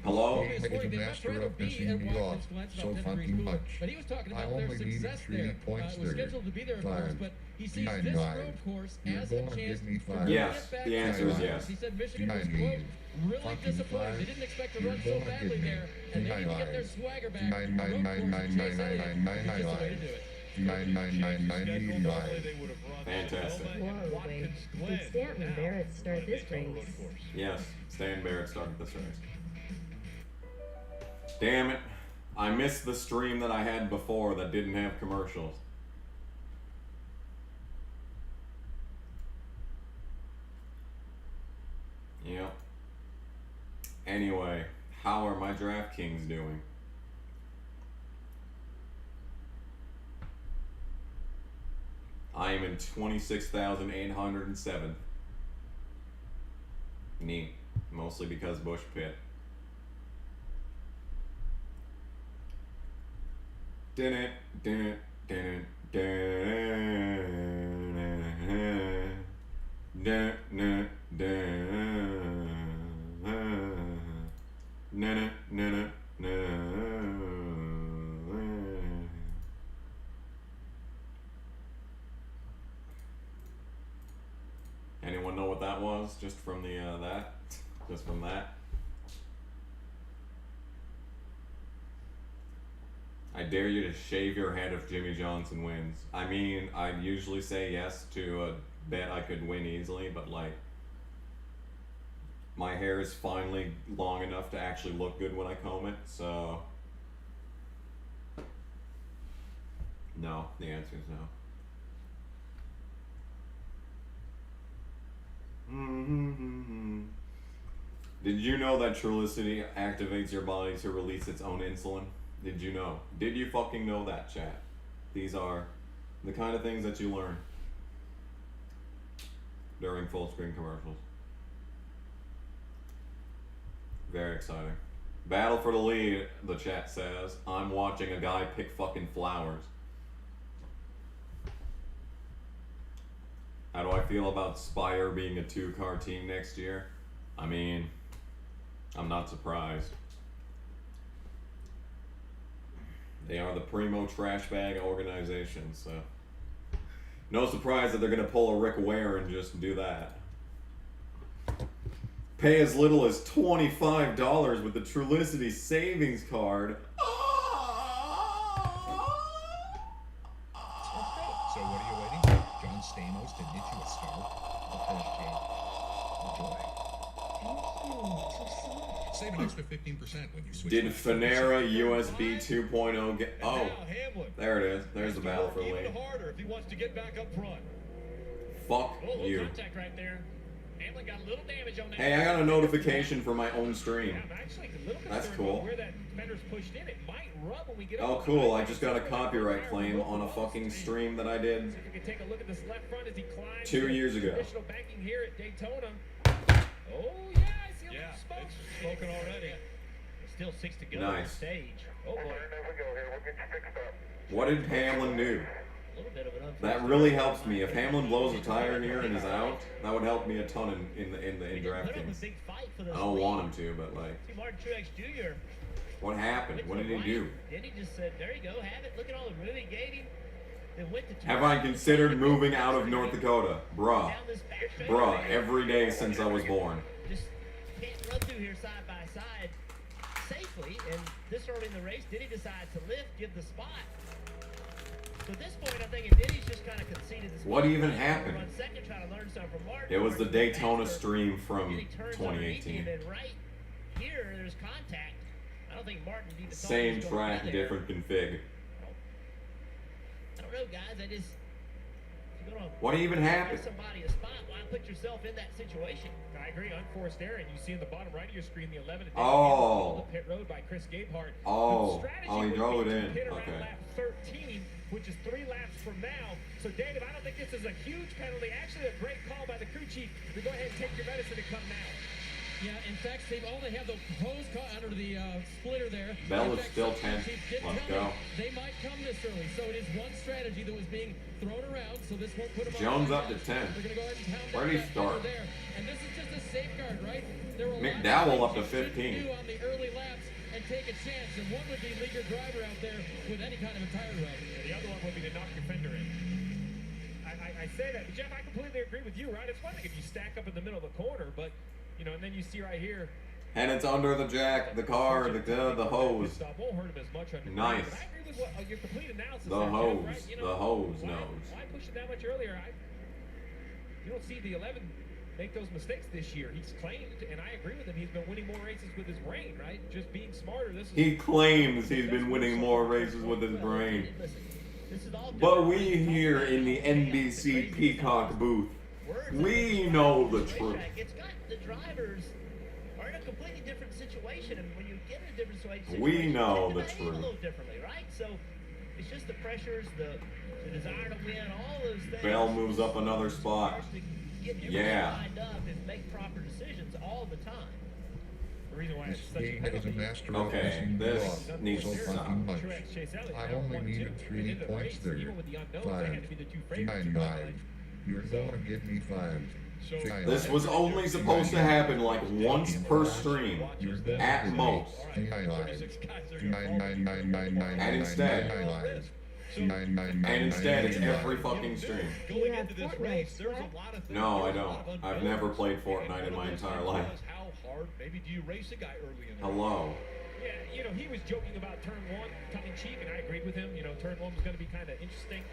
A: Hello?
G: Making the master of pissing me off so fucking much.
E: But he was talking about
G: I
E: their
G: only needed
E: success
G: 3
E: there.
G: points
E: Was
G: there.
E: scheduled to be there, of course, but he sees
G: Nine,
E: this
G: nine.
E: road course
G: You're
E: as a
G: gonna
E: chance
G: give me
E: to
G: 5.
E: bring
A: Yes,
E: it back
A: the
E: to
A: answer is
E: the
A: yes.
E: He said Michigan was,
G: Nine,
E: quote, really
G: fucking
E: disappointed.
G: 5.
E: They didn't expect to
G: You're
E: run so
G: gonna
E: badly
G: give me
E: there, and they
G: nine,
E: need to get their
G: nine.
E: swagger back.
G: Nine,
E: The road
G: nine,
E: course
G: nine,
E: is
G: nine,
E: Chase
G: nine,
E: Elliott.
G: nine, nine,
E: It's just the way to
G: nine.
E: do it.
G: 99999.
A: Fantastic.
H: Whoa, wait. Did Stanton Barrett start this race?
A: Yes, Stan Barrett started this race. Damn it. I missed the stream that I had before that didn't have commercials. Yep. Anyway, how are my DraftKings doing? I am in 26,807. Neat. Mostly because Bush Pit. Dun it, dun it, dun it, dun it, dun Anyone know what that was? Just from the that? Just from that? I dare you to shave your head if Jimmy Johnson wins. I mean, I'd usually say yes to a bet I could win easily, but like, my hair is finally long enough to actually look good when I comb it, so no, the answer is no. Did you know that Trulicity activates your body to release its own insulin? Did you know? Did you fucking know that, chat? These are the kind of things that you learn during full screen commercials. Very exciting. Battle for the lead, the chat says. I'm watching a guy pick fucking flowers. How do I feel about Spire being a 2-car team next year? I mean, I'm not surprised. They are the primo trash bag organization, so no surprise that they're gonna pull a Rick Ware and just do that. Pay as little as $25 with the Trulicity savings card.
G: So what are you waiting for? John Stamos to knit you a scarf? Enjoy. Save an extra 15% when you switch.
A: Did Finera USB 2.0 get... Oh,
C: Now Hamlin
A: there it is. There's the battle for the
C: even
A: lead.
C: harder if he wants to get back up front.
A: Fuck
F: Oh,
A: you.
F: contact right there. Hamlin got a little damage on that.
A: Hey, I got a notification for my own stream.
F: Yeah, I'm actually a little
A: That's
F: concerned
A: cool.
F: about where that fender's pushed in. It might rub when we get
A: Oh,
F: up
A: cool.
F: on
A: I just got a copyright claim on a fucking stream that I did
F: So if you can take a look at this left front as he climbs
A: 2 years ago.
F: Traditional banking here at Daytona. Oh yeah, I see a
C: Yeah,
F: little smoke.
C: it's smoking already.
B: Still 6 to go on the
A: Nice.
B: stage. Oh boy.
D: There we go here. We'll get you fixed up.
A: What did Hamlin do?
B: A little bit of an unforced
A: That really helps me. If Hamlin blows a tire here and is out, that would help me a ton in
B: He did put up a
A: DraftKings.
B: big fight for this
A: I don't
B: lead.
A: want him to, but like,
B: See Martin Truex Jr.
A: what happened?
B: went
A: What
B: to
A: did
B: the
A: he do?
B: right, Then he just said, there you go, have it. Look at all the room he gave him. Then went to
A: Have I considered moving out of North Dakota? Bruh.
B: Down this back straight.
A: Bruh, every day since I was born.
B: Just can't run through here side by side safely. And this early in the race, Denny decides to lift, give the spot. So at this point, I think if Denny's just kind of conceded the spot.
A: What even
B: Run
A: happened?
B: second, try to learn something from Martin.
A: It was the
B: Martin
A: Daytona
B: faster.
A: stream from
B: Denny turns underneath him,
A: 2018.
B: and right here, there's contact. I don't think Martin even thought he
A: Same
B: was gonna
A: track,
B: be there.
A: different config.
B: I don't know, guys. I just. If you're gonna
A: What even
B: give
A: happened?
B: somebody a spot, why put yourself in that situation?
F: I agree, unforced error, and you see in the bottom right of your screen the 11
A: Oh.
F: the pit road by Chris Gabehart.
A: Oh.
F: The strategy
A: Oh, he
F: would
A: drove
F: be
A: it
F: to
A: in.
F: pit around
A: Okay.
F: lap 13, which is 3 laps from now. So, David, I don't think this is a huge penalty. Actually, a great call by the crew chief to go ahead and take your medicine and come now.
I: Yeah, in fact, Steve, all they have the hose caught under the splitter there.
A: Bell
I: In
A: is
I: fact,
A: still
I: some
A: 10.
I: chiefs did
A: Let's
I: tell
A: go.
I: me They might come this early, so it is one strategy that was being thrown around. So this won't put them
A: Jones
I: on
A: up to 10.
I: They're going to go ahead and pound
A: Where
I: down
A: did he
I: that
A: start?
I: fender there. And this is just a safeguard, right? There were a lot of
A: McDowell
I: things
A: up to
I: you shouldn't
A: 15.
I: do on the early laps and take a chance, and one would be leave your driver out there with any kind of a tire rub.
F: And the other one would be to knock your fender in. I say that, but Jeff, I completely agree with you, right? It's one thing if you stack up in the middle of the corner, but, you know, and then you see right here.
A: And it's under the jack, the car, the hose.
F: Stop won't hurt him as much under
A: Nice.
F: But I agree with what your complete analysis.
A: The
F: there, Jeff,
A: hose.
F: right? You
A: The
F: know,
A: hose
F: why,
A: knows.
F: Why push it that much earlier? You don't see the 11 make those mistakes this year. He's claimed, and I agree with him, he's been winning more races with his brain, right? Just being smarter. This is
A: He claims he's been winning more races with his brain.
B: Listen, this is all
A: But
B: different.
A: we here in the NBC Peacock booth, we know the truth.
B: It's got the drivers are in a completely different situation, and when you get in a different situation,
A: We know
B: you
A: the
B: tend to behave
A: truth.
B: a little differently, right? So it's just the pressures, the desire to win, all those things.
A: Bell moves up another spot.
B: Starts to get everything
A: Yeah.
B: lined up and make proper decisions all the time.
F: the reason why
G: This
F: it's such a
G: game is a
F: penalty.
G: master
A: Okay,
G: of missing
A: this
G: blood.
A: needs
G: So
A: to stop.
G: fucking much.
F: Truex, Chase Elliott,
G: I
F: now
G: only
F: 1-2.
G: needed
F: And
G: 3
F: in the
G: points
F: race,
G: there.
F: even with the unknowns, they had to be the two favorites.
G: Nine,
F: to win,
G: nine. You're going to give me 5.
C: So
A: This was only supposed to happen like once per stream, at most. And instead, it's every fucking stream.
C: Going into this race, there's a lot of things.
A: No, I
C: there's a
A: don't.
C: lot of
A: I've
C: unknowns.
A: never played
C: And
A: Fortnite in
C: one
A: my
C: of those
A: entire
C: things
A: life.
C: was how hard maybe do you race a guy early in the race?
A: Hello.
F: Yeah, you know, he was joking about turn one, tongue-in-cheek, and I agreed with him. You know, turn one was going to be kind of interesting.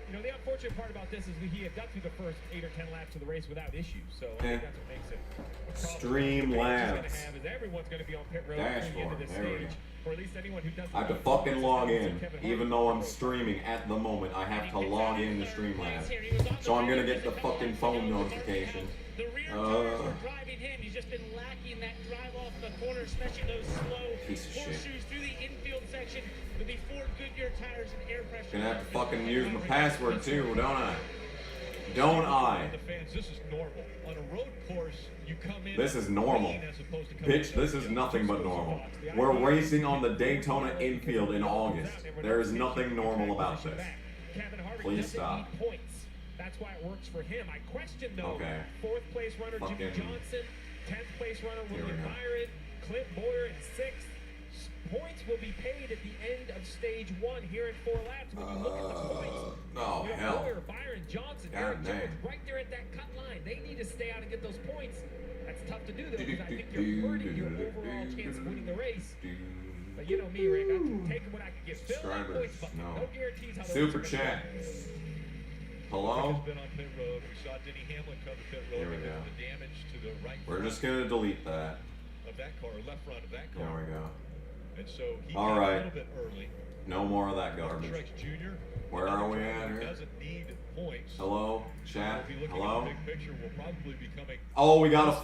F: You know, the unfortunate part about this is he had got through the first 8 or 10 laps of the race without issues, so I think that's what makes it a problem.
A: Streamlabs.
F: Everyone's going to be on pit road at the end of this stage, or at least anyone who doesn't.
A: I have to fucking log in, even though I'm streaming at the moment. I have to log in to Streamlabs, so I'm gonna get the fucking phone notification.
B: The rear tires are driving him. He's just been lacking that drive off the corner, especially those slow horseshoes through the infield section with the Ford Goodyear tires and air pressure.
A: Gonna have to fucking use my password too, don't I? Don't I?
C: The fans, this is normal. On a road course, you come in.
A: This is normal. Bitch, this is nothing but normal. We're racing on the Daytona infield in August. There is nothing normal about this. Please stop.
F: That's why it works for him. I question though. Fourth place runner Jimmy Johnson, 10th place runner William Byron, Clint Boyer in 6th. Points will be paid at the end of stage 1 here in 4 laps. When you look at the points,
A: oh hell.
F: Boyer, Byron, Johnson, Eric Jones, right there at that cut line. They need to stay out and get those points. That's tough to do though, because I think you're hurting your overall chance of winning the race. But you know me, Rick. I'm taking what I can get. Fill that points bucket. No guarantees how
A: Super chat. Hello?
C: Been on pit road. We saw Denny Hamlin come to pit road.
A: Here we go.
C: The damage to the right.
A: We're just gonna delete that.
C: Of that car, or left front of that car.
A: There we go.
C: And so he
A: all
C: got
A: right.
C: a little bit early.
A: No more of that garbage.
C: Jr.
A: Where are we at here?
C: Doesn't need points.
A: Hello, chat.
C: Hello. At the big picture, will probably be coming.
A: Oh, we got a 5.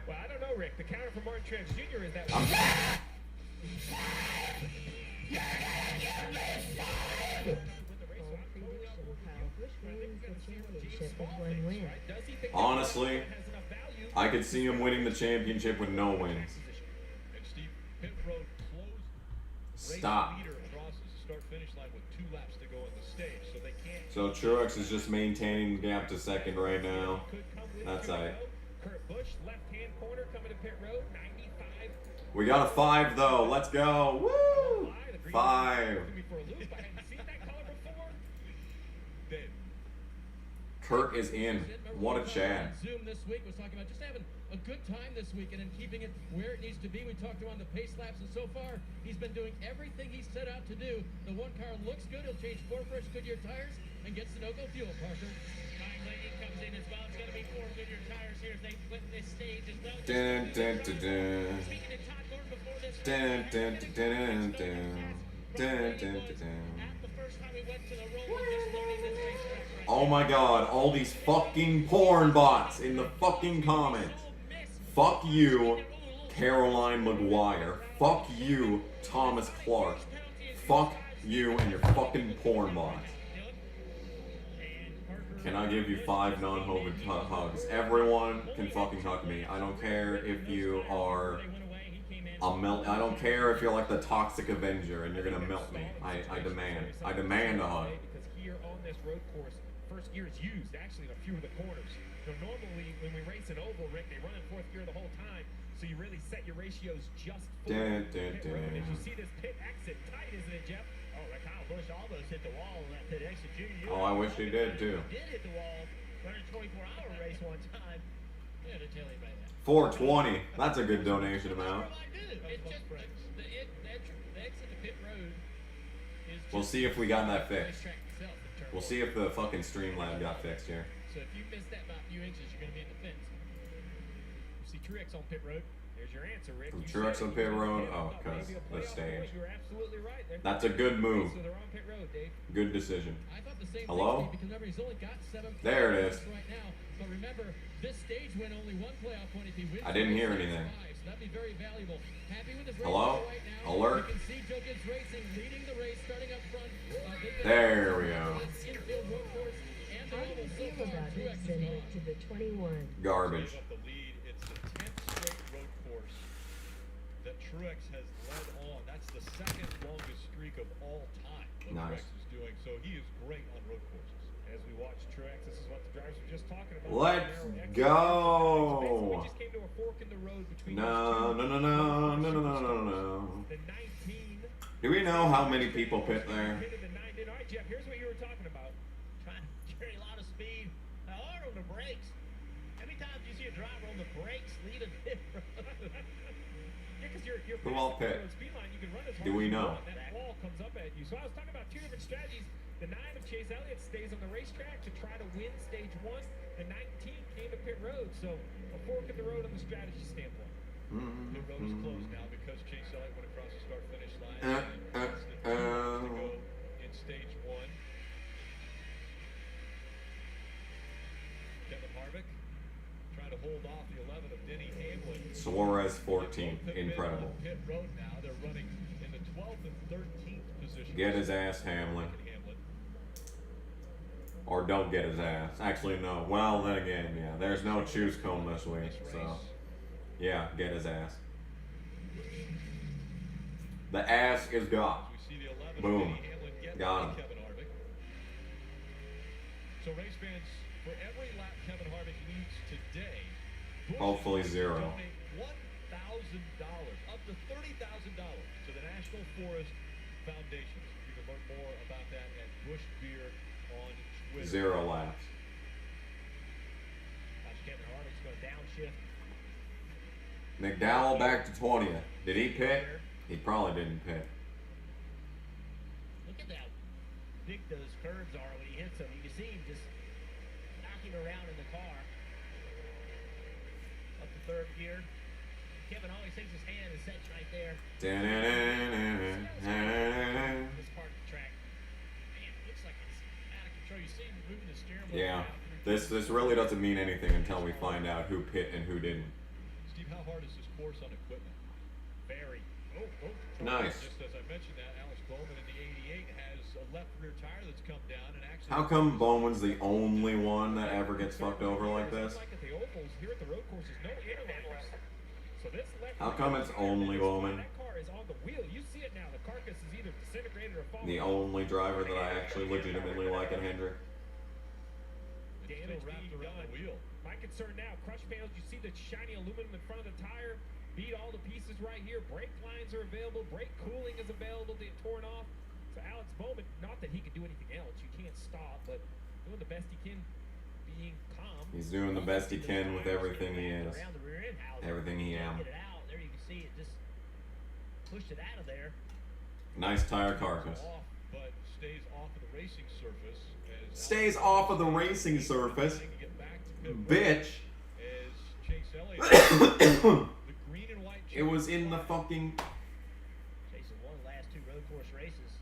F: Well, I don't know, Rick. The counter for Martin Truex Jr. is that.
A: Honestly, I could see him winning the championship with no wins. Stop. So Truex is just maintaining the gap to second right now. That's it. We got a 5 though. Let's go. Woo! 5. Kurt is in. What a Chad.
I: Zoom this week was talking about just having a good time this weekend and keeping it where it needs to be. We talked to him on the pace laps, and so far he's been doing everything he set out to do. The one car looks good. He'll change 4 fresh Goodyear tires and get Sunoco fuel, Parker.
B: Mike Leahy comes in as well. It's going to be 4 Goodyear tires here as they flip this stage as well.
A: Dun, dun, dun, dun.
B: Speaking to Todd Gordon before this
A: Dun, dun, dun, dun, dun. Dun, dun, dun, dun.
B: the first time we went to the roll, just learning this racetrack.
A: Oh my god, all these fucking porn bots in the fucking comments. Fuck you, Caroline McGuire. Fuck you, Thomas Clark. Fuck you and your fucking porn bots. Can I give you 5 non-COVID hugs? Everyone can fucking hug me. I don't care if you are a melt. I don't care if you're like the Toxic Avenger and you're gonna melt me. I demand a hug.
F: Because here on this road course, first gear is used actually in a few of the corners. So normally when we race an oval, Rick, they run in 4th gear the whole time, so you really set your ratios just for pit road. As you see this pit exit tight, isn't it, Jeff?
B: Oh, Kyle Busch almost hit the wall in that pit exit.
A: Oh, I wish he did too.
B: Did hit the wall, running a 24-hour race one time. Yeah, to tell you about that.
A: 420. That's a good donation amount.
I: It's just the exit to pit road is just
A: We'll see if we got that
I: the
A: fixed.
I: racetrack itself in turn
A: We'll
I: one.
A: see if the fucking Streamlab got fixed here.
I: So if you miss that by a few inches, you're going to be in the fence.
F: You see Truex on pit road. There's your answer, Rick. You
A: Truex
F: said
A: on
F: he
A: pit
F: was gonna
A: road?
F: hit.
A: Oh,
F: Thought
A: 'cause
F: maybe a
A: the
F: playoff
A: stage.
F: point. You're absolutely right.
A: That's a good move.
F: So they're on pit road, Dave.
A: Good decision.
I: I thought the same
A: Hello?
I: thing, Steve, because remember, he's only got 7
A: There it
I: playoff
A: is.
I: points right now. But remember, this stage win only 1 playoff point. If he wins,
A: I didn't
I: the
A: hear
I: race,
A: anything.
I: it's 5, so that'd be very valuable. Happy with his race
A: Hello?
I: right now.
A: Alert.
I: You can see Joe Gibbs Racing leading the race, starting up front.
A: There we go.
I: Infield road course and the
H: How do
I: oval
H: you
I: so
H: feel
I: far.
H: about
I: Truex is
H: Dixon
I: gone.
H: to the 21?
A: Garbage.
C: Gave up the lead. It's the 10th straight road course that Truex has led on. That's the 2nd longest streak of all time. What
A: Nice.
C: Truex is doing. So he is great on road courses.
F: As we watch Truex, this is what the drivers were just talking about.
A: Let's
F: Narrow exit.
A: go.
F: We just came to a fork in the road between
A: No, no, no, no, no, no, no, no, no.
F: the 19.
A: Do we know how many people pit there?
F: Pitted the 19. All right, Jeff, here's what you were talking about.
B: Trying to carry a lot of speed. Hard on the brakes. How many times do you see a driver on the brakes lead a pit road? You're
F: because you're
A: Who all
F: past the
A: pit?
F: speed line, you can run as hard
A: Do we
F: as you
A: know?
F: want, and that wall comes up at you. So I was talking about two different strategies. The 9 of Chase Elliott stays on the racetrack to try to win stage 1. The 19 came to pit road, so a fork in the road on the strategy standpoint.
C: Pit road is closed now because Chase Elliott went across the start-finish line and it's the 2 to go in stage 1. Kevin Harvick trying to hold off the 11 of Denny Hamlin.
A: Suarez 14th. Incredible.
C: Pit road now. They're running in the 12th and 13th position.
A: Get his ass, Hamlin. Or don't get his ass. Actually, no. Well, then again, yeah. There's no choose cone this week, so yeah, get his ass. The ass is got. Boom. Got him.
C: So race fans, for every lap Kevin Harvick leads today,
A: Hopefully 0.
C: donate $1,000, up to $30,000 to the National Forest Foundation. You can learn more about that at Bush Beer on Twitter.
A: 0 laps.
B: Kevin Harvick's going to downshift.
A: McDowell back to 20th. Did he pit? He probably didn't pit.
B: Look at how big those curves are when he hits them. You can see him just knocking around in the car. Up to 3rd gear. Kevin always takes his hand and sets right there. This part of the track. Man, it looks like it's out of control. You see him moving the steering wheel.
A: Yeah. This really doesn't mean anything until we find out who pit and who didn't.
C: Steve, how hard is this course on equipment?
B: Very.
A: Nice.
C: Just as I mentioned that, Alex Bowman in the 88 has a left rear tire that's come down and actually.
A: How come Bowman's the only one that ever gets fucked over like this?
F: Like at the ovals, here at the road courses, no interlapers. So this left
A: How come it's only Bowman?
F: That car is on the wheel. You see it now. The carcass is either disintegrated or falling.
A: The only driver that I actually legitimately like in Hendrick.
F: Damage
C: wrapped
F: being
C: around
F: done.
C: the wheel.
F: My concern now, crush panels, you see the shiny aluminum in front of the tire. Beat all the pieces right here. Brake lines are available. Brake cooling is available. They're torn off. So Alex Bowman, not that he can do anything else. You can't stop, but doing the best he can, being calm.
A: He's doing the best he can with everything he is.
B: Around the rear end housing.
A: Everything he am.
B: Get it out. There you can see it just pushed it out of there.
A: Nice tire carcass.
C: Off, but stays off of the racing surface.
A: Stays off of the racing surface. Bitch.
C: As Chase Elliott, the green and white
A: It was in the fucking.
B: Jason won the last 2 road course races.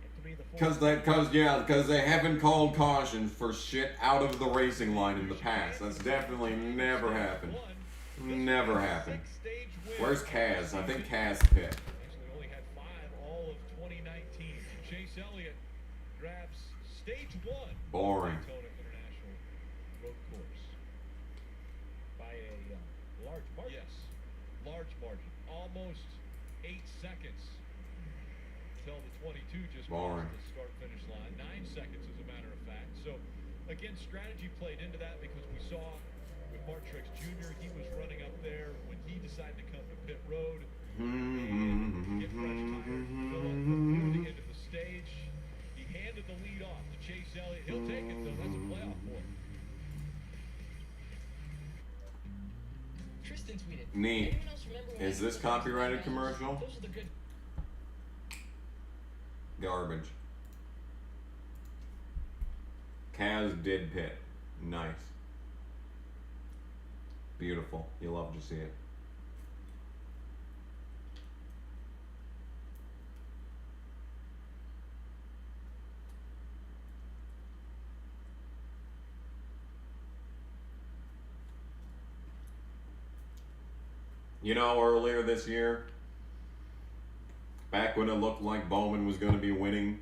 B: And 3 of the 4.
A: Because they haven't called caution for shit out of the racing line in the past. That's definitely never happened. Never happened. Where's Kaz? I think Kaz pit.
C: Actually only had 5 all of 2019. Chase Elliott grabs stage 1.
A: Boring.
C: Daytona International Road Course.
F: By a large margin.
C: Yes, large margin. Almost 8 seconds until the 22 just
A: Boring.
C: crossed the start-finish line. 9 seconds, as a matter of fact. So, again, strategy played into that because we saw with Mark Truex Jr., he was running up there when he decided to come to pit road and get fresh tires, fill up before the end of the stage. He handed the lead off to Chase Elliott. He'll take it, though. That's a playoff point.
I: Tristan tweeted.
A: Neat.
I: Anyone else remember when
A: Is this copyrighted commercial?
I: Those are the good.
A: Garbage. Kaz did pit. Nice. Beautiful. You love to see it. You know, earlier this year, back when it looked like Bowman was going to be winning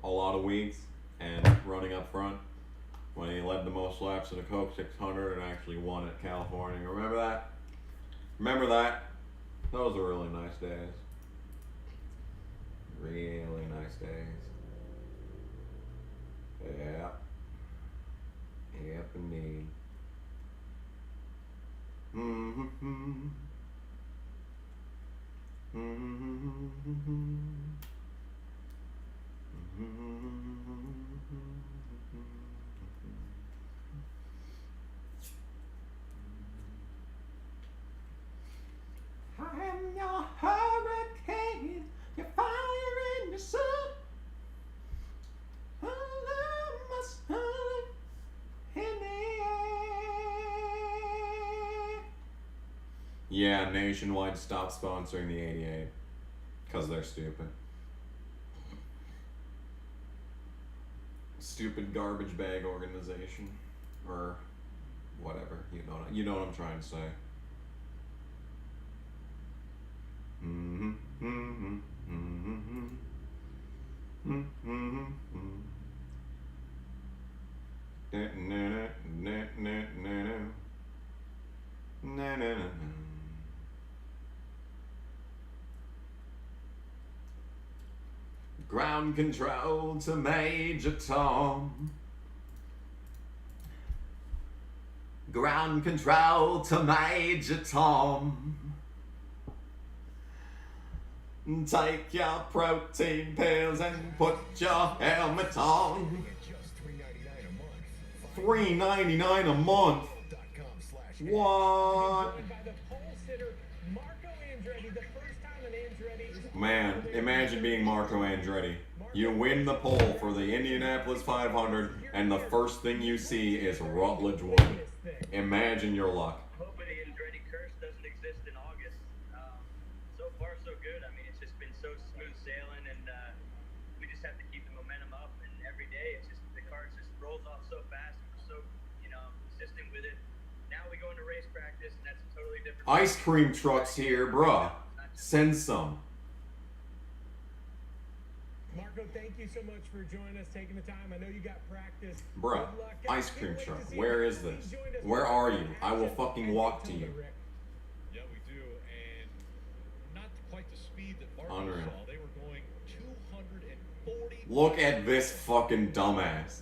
A: a lot of weeks and running up front, when he led the most laps in the Coke 600 and actually won at California. Remember that? Remember that? Those were really nice days. Really nice days. Yeah. Yep, indeed. Yeah, Nationwide stopped sponsoring the 88 because they're stupid. Stupid garbage bag organization, or whatever. You know what I'm trying to say. Ground control to Major Tom. Ground control to Major Tom. Take your protein pills and put your helmet on. $3.99 a month. What? Man, imagine being Marco Andretti. You win the poll for the Indianapolis 500, and the first thing you see is Rutledge Wood. Imagine your luck.
J: Hoping the Andretti curse doesn't exist in August. So far, so good. I mean, it's just been so smooth sailing, and we just have to keep the momentum up. And every day, it's just the car just rolls off so fast. We're so, consistent with it. Now we go into race practice, and that's a totally different.
A: Ice cream trucks here, bruh. Send some.
F: Marco, thank you so much for joining us, taking the time. I know you got practice.
A: Bruh, ice cream truck. Where is this? Where are you? I will fucking walk to you.
C: Yeah, we do, and not quite the speed that Marco
A: Unreal.
C: saw. They were going 240.
A: Look at this fucking dumbass.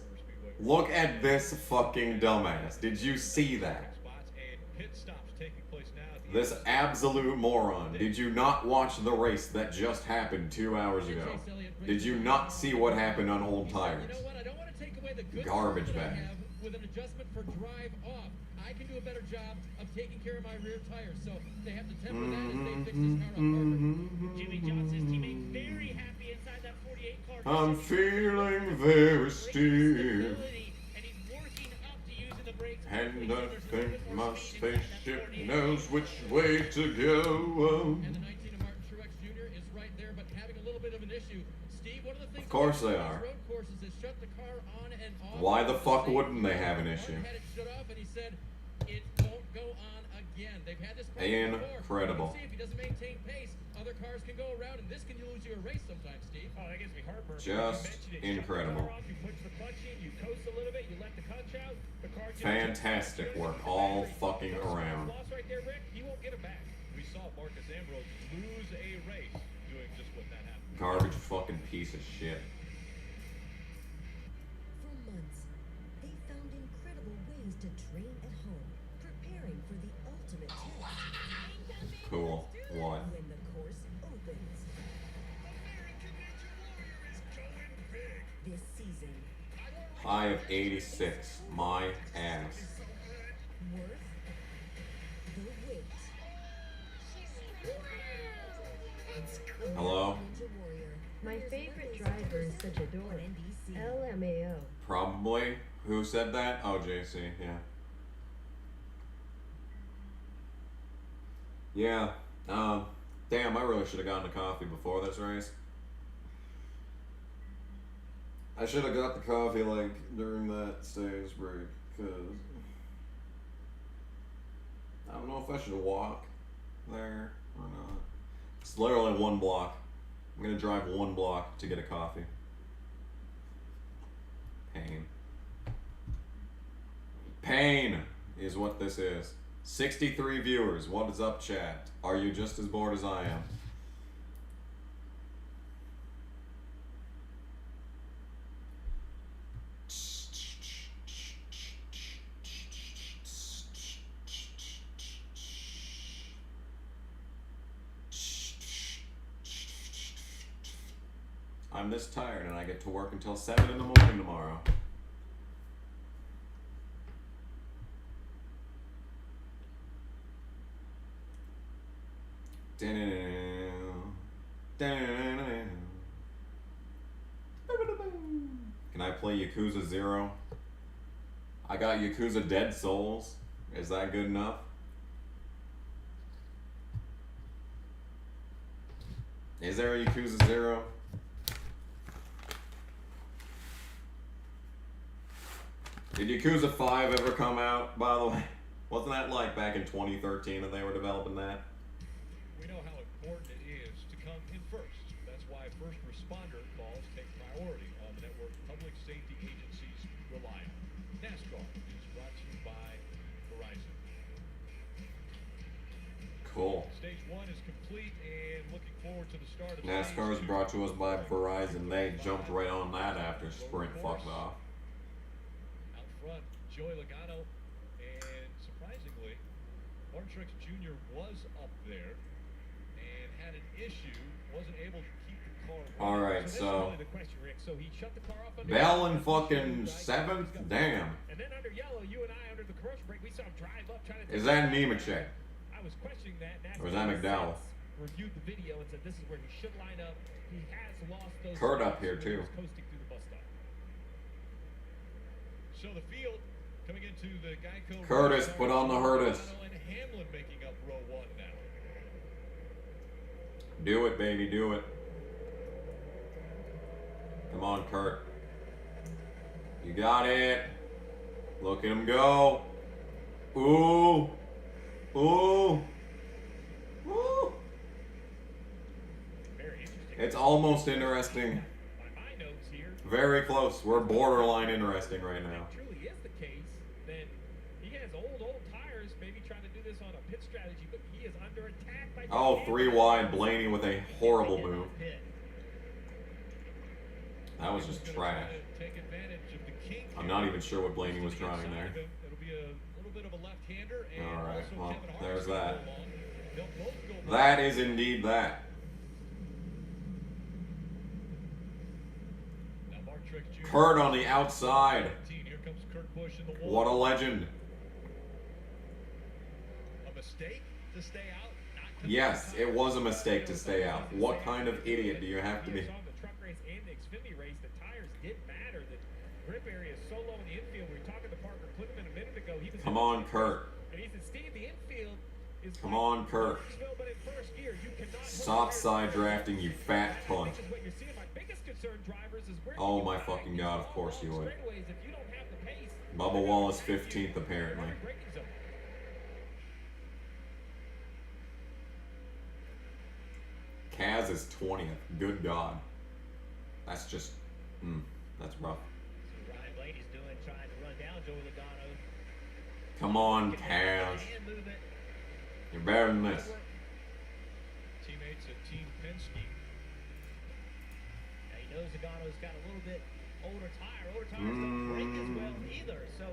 A: Look at this fucking dumbass. Did you see that?
C: And pit stops taking place now.
A: This absolute moron. Did you not watch the race that just happened 2 hours ago? Did you not see what happened on old tires?
I: You know what? I don't want to take away the good
A: Garbage
I: that I
A: bag.
I: have with an adjustment for drive off. I can do a better job of taking care of my rear tires, so they have to temper that as they fix this car up further.
B: Jimmy Johnson's teammate very happy inside that 48 car.
A: I'm feeling very still. And I think my spaceship knows which way to go.
I: And the 19 of Martin Truex Jr. is right there, but having a little bit of an issue. Steve, one of the things
A: Of course they are.
I: road courses is shut the car on and off.
A: Why the fuck wouldn't they have an issue?
I: Martin had it shut off, and he said it won't go on again. They've had this problem before.
A: Incredible.
I: See, if he doesn't maintain pace, other cars can go around, and this can lose you a race sometimes, Steve.
F: Oh, that gives me heartburn.
A: Just incredible.
F: You push the clutch in, you coast a little bit, you let the clutch out, the car just
A: Fantastic work all fucking around.
F: lost right there, Rick. He won't get it back.
C: We saw Marcus Ambrose lose a race doing just what that happened.
A: Garbage fucking piece of shit.
K: For months, they found incredible ways to train at home, preparing for the ultimate test.
A: Cool. What?
K: When the course opens. This season,
A: High of 86. My ass.
K: worth the wait.
A: Hello?
K: Ninja Warrior.
H: My favorite driver is such a dork.
K: NBC.
H: LMAO.
A: Probably. Who said that? Oh, JC. Yeah. Yeah. Damn, I really should have gotten a coffee before this race. I should have got the coffee, like, during that stage break, because I don't know if I should walk there or not. It's literally one block. I'm gonna drive one block to get a coffee. Pain. Pain is what this is. 63 viewers. What is up, chat? Are you just as bored as I am? I'm this tired and I get to work until 7 in the morning tomorrow. Can I play Yakuza 0? I got Yakuza Dead Souls. Is that good enough? Is there a Yakuza 0? Did Yakuza 5 ever come out, by the way? Wasn't that like back in 2013 that they were developing that?
C: We know how important it is to come in first. That's why first responder calls take priority on the network public safety agencies rely on. NASCAR is brought to you by Verizon.
A: Cool.
C: Stage 1 is complete and looking forward to the start of
A: NASCAR is brought to us by Verizon. They jumped right on that after Sprint fucked off.
C: Out front, Joey Logano, and surprisingly, Martin Truex Jr. was up there and had an issue, wasn't able to keep the car running.
A: All right,
F: That's
A: so
F: really the question, Rick. So he shut the car off under
A: Bell in
F: yellow,
A: fucking
F: right?
A: 7th? Damn.
F: And then under yellow, you and I under the commercial break, we saw him drive up trying to.
A: Is that Nemechek?
F: I was questioning that.
A: Or is that McDowell?
F: Reviewed the video and said this is where he should line up. He has lost those.
A: Kurt up
F: spots
A: here,
F: when he
A: too.
F: was coasting through the bus stop.
C: So the field coming into the Geico.
A: Curtis, put on the Hurtis.
C: And Hamlin making up row 1 now.
A: Do it, baby, do it. Come on, Kurt. You got it. Look at him go. Ooh. Ooh. Ooh.
F: Very interesting.
A: It's almost interesting.
F: By my notes here,
A: Very close. We're borderline interesting right now.
F: if that truly is the case, then he has old tires, maybe trying to do this on a pit strategy, but he is under attack by.
A: Oh, 3 wide. Blaney with a horrible move. That was just trash.
C: Take advantage of the kink.
A: I'm not even sure what Blaney was trying there.
C: It'll be a little bit of a left-hander, and
A: All right,
C: also
A: well,
C: Kevin Harvick's
A: there's
C: gonna
A: that.
C: go along. They'll both go back.
A: That is indeed that.
C: Now Mark Truex Jr.
A: Kurt on the outside.
C: Here comes Kurt Busch in the wall.
A: What a legend.
C: A mistake to stay out. Not to
A: Yes, it was a mistake to stay out. What kind of idiot do you have to be?
F: On the truck race and the Xfinity race, the tires did matter. The grip area is so low in the infield. We were talking to Parker Kligerman a minute ago. He was
A: Come on, Kurt.
F: And he said, Steve, the infield is
A: Come on, Kurt.
F: but in first gear, you cannot
A: Stop side drafting, you fat cunt.
F: This is what you're seeing. My biggest concern, drivers, is where
A: Oh
F: you
A: my
F: ride
A: fucking
F: these
A: god, of
F: long,
A: course you
F: long
A: would.
F: straightaways. If you don't have the pace,
A: Bubba Wallace 15th apparently.
F: braking zone.
A: Kaz is 20th. Good god. That's just, that's rough.
B: So Ryan Blaney's doing, trying to run down Joey Logano.
A: Come on, Kaz. You're better than this.
C: Teammates at Team Penske.
B: Now he knows Logano's got a little bit older tire. Older tires don't break as well either. So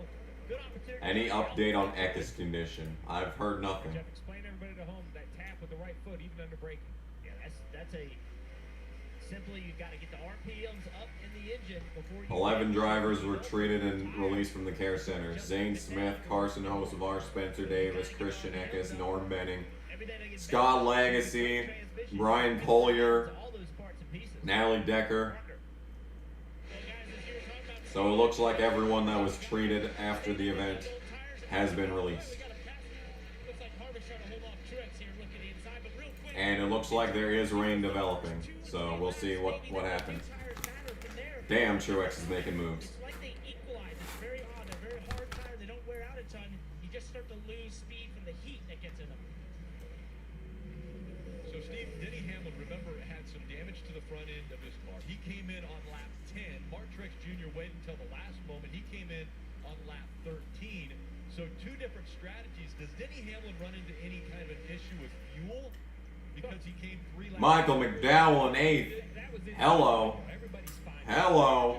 B: good opportunity.
A: Any update on Eckes condition? I've heard nothing.
F: Jeff, explain to everybody at home that tap with the right foot, even under braking.
B: Yeah, that's a simply you've got to get the RPMs up in the engine before you.
A: 11 drivers were treated and released from the care center. Zane Smith, Carson Hocevar, Spencer Davis, Christian Eckes, Norm Benning, Scott Legacy, Brian Collier, Natalie Decker. So it looks like everyone that was treated after the event has been released. And it looks like there is rain developing. So we'll see what happens. Damn, Truex is making moves.
B: It's like they equalize. It's very odd. They're very hard tire. They don't wear out a ton. You just start to lose speed from the heat that gets in them.
C: So Steve, Denny Hamlin, remember, had some damage to the front end of his car. He came in on lap 10. Mark Truex Jr. waited until the last moment. He came in on lap 13. So 2 different strategies. Does Denny Hamlin run into any kind of an issue with fuel? Because he came 3 laps.
A: Michael McDowell in 8th. Hello. Hello.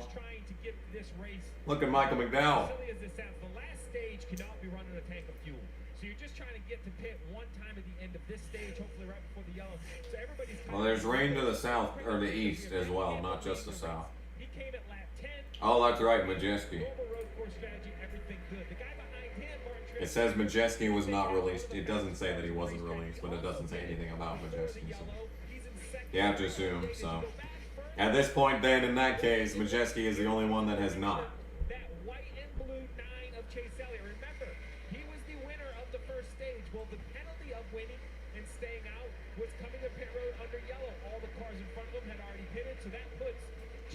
A: Look at Michael McDowell.
F: Silly as this sounds, the last stage cannot be running a tank of fuel. So you're just trying to get to pit one time at the end of this stage, hopefully right before the yellow. So everybody's.
A: Well, there's rain to the south, or the east as well, not just the south.
F: He came at lap 10.
A: Oh, that's right, Majeski.
F: Normal road course strategy, everything good. The guy behind him, Martin Truex.
A: It says Majeski was not released. It doesn't say that he wasn't released, but it doesn't say anything about Majeski. So you have to assume. So at this point, then in that case, Majeski is the only one that has not.
F: That white and blue 9 of Chase Elliott. Remember, he was the winner of the first stage. Well, the penalty of winning and staying out was coming to pit road under yellow. All the cars in front of him had already pitted, so that puts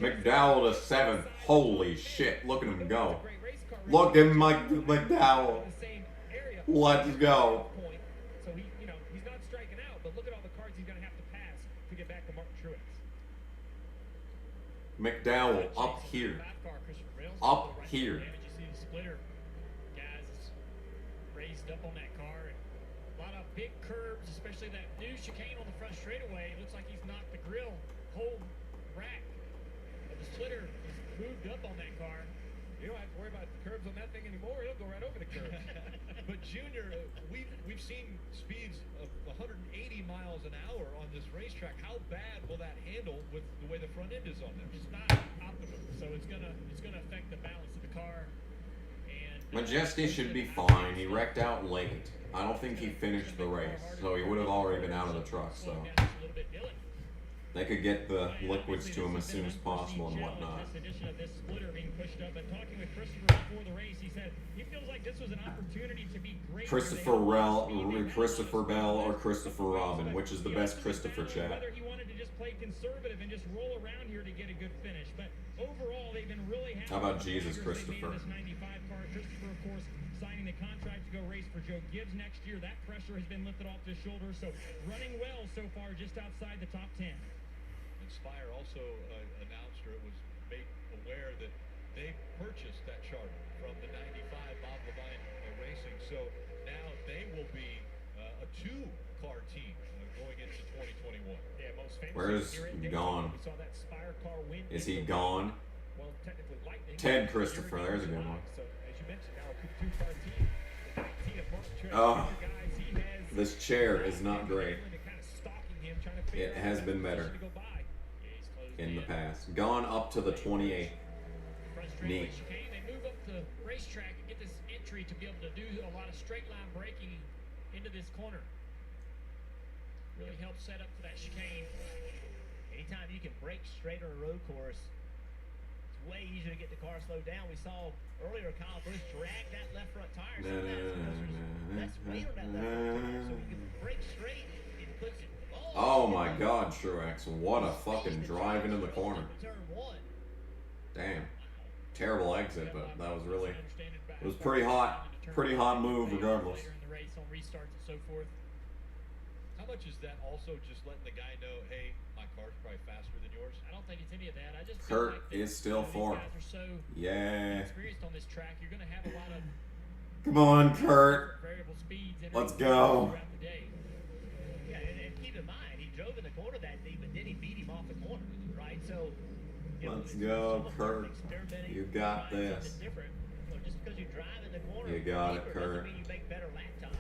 A: McDowell to 7th. Holy shit! Look at him go. Look at Mike McDowell. Let's go.
F: So he, you know, he's not striking out, but look at all the cards he's gonna have to pass to get back to Mark Truex.
A: McDowell up here. Up here.
B: Did you see the splitter? Guys raised up on that car. And a lot of big curves, especially that new chicane on the front straightaway. It looks like he's knocked the grill whole rack. But the splitter is moved up on that car.
F: You don't have to worry about the curbs on that thing anymore. It'll go right over the curb.
C: But Junior, we've seen speeds of 180 miles an hour on this racetrack. How bad will that handle with the way the front end is on there?
B: It's not optimum, so it's gonna affect the balance of the car. And
A: Majesty should be fine. He wrecked out late. I don't think he finished the race, so he would have already been out of the truck. So they could get the liquids to him as soon as possible and whatnot.
B: This edition of this splitter being pushed up, and talking with Christopher before the race, he said he feels like this was an opportunity to be great.
A: Christopher Bell, or Christopher Robin, which is the best Christopher, Chad?
B: Whether he wanted to just play conservative and just roll around here to get a good finish, but overall they've been really happy.
A: How about Jesus, Christopher?
B: This 95 car, Christopher, of course, signing the contract to go race for Joe Gibbs next year. That pressure has been lifted off his shoulders, so running well so far, just outside the top 10.
C: Spire also announced, or it was made aware, that they purchased that charter from the 95 Bob Levine Racing. So now they will be a two-car team going into 2021.
B: Yeah, most famous.
A: Where's gone?
B: We saw that Spire car win.
A: Is he gone?
B: Well, technically Lightning.
A: Ted Christopher, there's a good one.
B: So as you mentioned, now a two-car team. The team of Mark Truex,
A: Oh,
B: guys, he has
A: this chair is not great.
B: kind of stalking him, trying to figure
A: It
B: out
A: has
B: what
A: been better
B: position to go by.
A: in the past. Gone up to the 28th. Neat.
B: They move up the racetrack and get this entry to be able to do a lot of straight line braking into this corner. Really helps set up for that chicane. Anytime you can brake straight on a road course, it's way easier to get the car slowed down. We saw earlier Kyle Busch drag that left front tire. That's weight on that left front tire. So you can brake straight, it puts it.
A: Oh my God, Truex! What a fucking drive into the corner. Damn, terrible exit, but that was really, it was pretty hot move regardless.
C: How much is that also just letting the guy know, hey, my car's probably faster than yours?
B: I don't think it's any of that. I just
A: Kurt
B: feel like
A: is still fourth.
B: so
A: Yeah.
B: experienced on this track, you're gonna have a lot of
A: Come on, Kurt.
B: variable speeds.
A: Let's go.
B: Throughout the day. Yeah, and keep in mind, he drove in the corner that deep, but then he beat him off the corner, right? So.
A: Let's go, Kurt. You got this.
B: Different. So just because you drive in the corner,
A: You got it,
B: deeper
A: Kurt.
B: doesn't mean you make better lap time.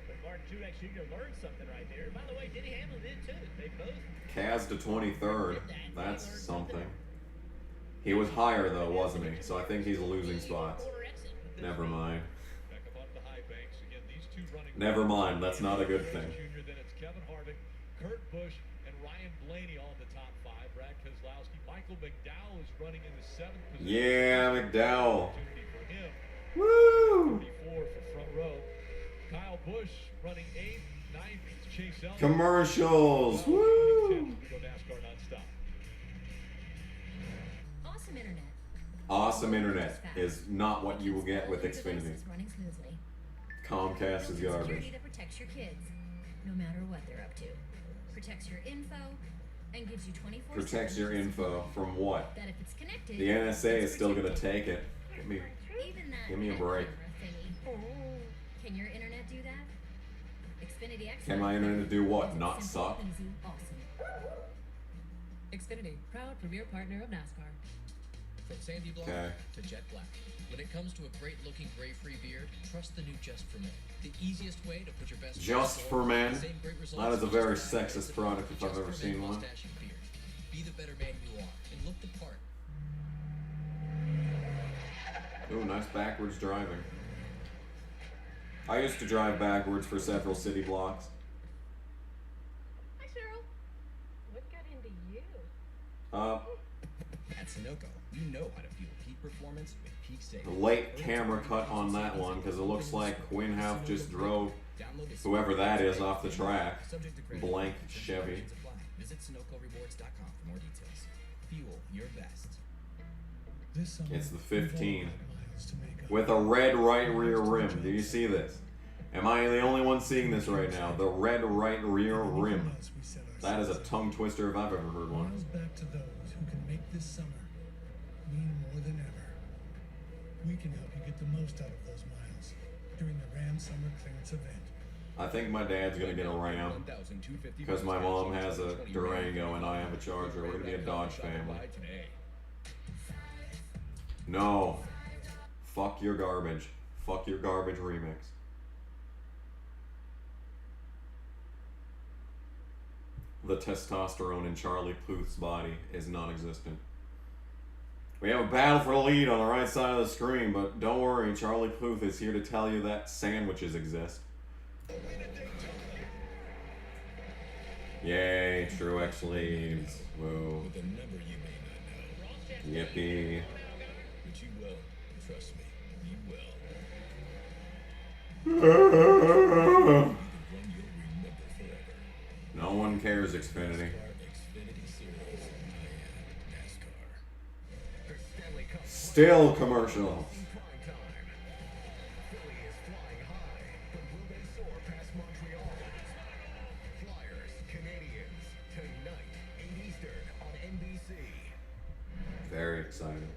B: But Mark Truex Jr. learned something right there. By the way, Denny Hamlin did too. They both.
A: Kaz to 23rd. That's something. He was higher though, wasn't he? So I think he's losing spots. Never mind.
C: Back up onto the high banks. Again, these two running.
A: Never mind. That's not a good thing.
C: Jr., then it's Kevin Harvick, Kurt Busch, and Ryan Blaney all in the top 5. Brad Keselowski, Michael McDowell is running in the 7th position.
A: Yeah, McDowell.
C: Opportunity for him.
A: Woo!
C: 34 for front row. Kyle Busch running 8th, 9th. Chase Elliott.
A: Commercials. Woo!
C: We go NASCAR nonstop.
K: Awesome internet.
A: Awesome internet is not what you will get with Xfinity.
K: Devices running smoothly.
A: Comcast is garbage.
K: Security that protects your kids, no matter what they're up to. Protects your info and gives you 24/7
A: Protects your info from what?
K: that if it's connected,
A: The NSA is
K: it's
A: still gonna
K: protected.
A: take it.
K: Even that
A: Give me a break.
K: camera thingy. Can your internet do that? Xfinity X.
A: Can my internet do what? Not suck?
K: Easy, awesome.
L: Xfinity, proud premier partner of NASCAR.
I: From sandy blonde
A: Okay.
I: to jet black. When it comes to a great-looking gray-free beard, trust the new Just for Men. The easiest way to put your best
A: Just
I: foot
A: for
I: forward,
A: men?
I: the same great results
A: That is a
I: as
A: very
I: Just for Men.
A: sexist product if I've
I: Just
A: ever
I: for
A: seen
I: Men
A: one.
I: mustache and beard. Be the better man you are and look the part.
A: Ooh, nice backwards driving. I used to drive backwards for several city blocks.
H: Hi, Cheryl. What got into you?
I: At
M: Sunoco, you know how to fuel peak performance with peak savings.
A: Late camera cut on that one because it looks like Quinn Half just drove whoever that is off the track. Blank Chevy.
M: Visit SunocoRewards.com for more details. Fuel your best.
A: It's the 15 with a red right rear rim. Do you see this? Am I the only one seeing this right now? The red right rear rim. That is a tongue twister if I've ever heard one.
N: Miles back to those who can make this summer mean more than ever. We can help you get the most out of those miles during the Ram Summer Clearance event.
A: I think my dad's gonna get a Ram because my mom has a Durango and I have a Charger. We're gonna be a Dodge family. No. Fuck your garbage. Fuck your garbage remix. The testosterone in Charlie Puth's body is non-existent. We have a battle for the lead on the right side of the screen, but don't worry, Charlie Puth is here to tell you that sandwiches exist. Yay, Truex leads. Woo. Yippee.
G: But you will. Trust me. You will.
A: No one cares, Xfinity. Still commercial. Very exciting.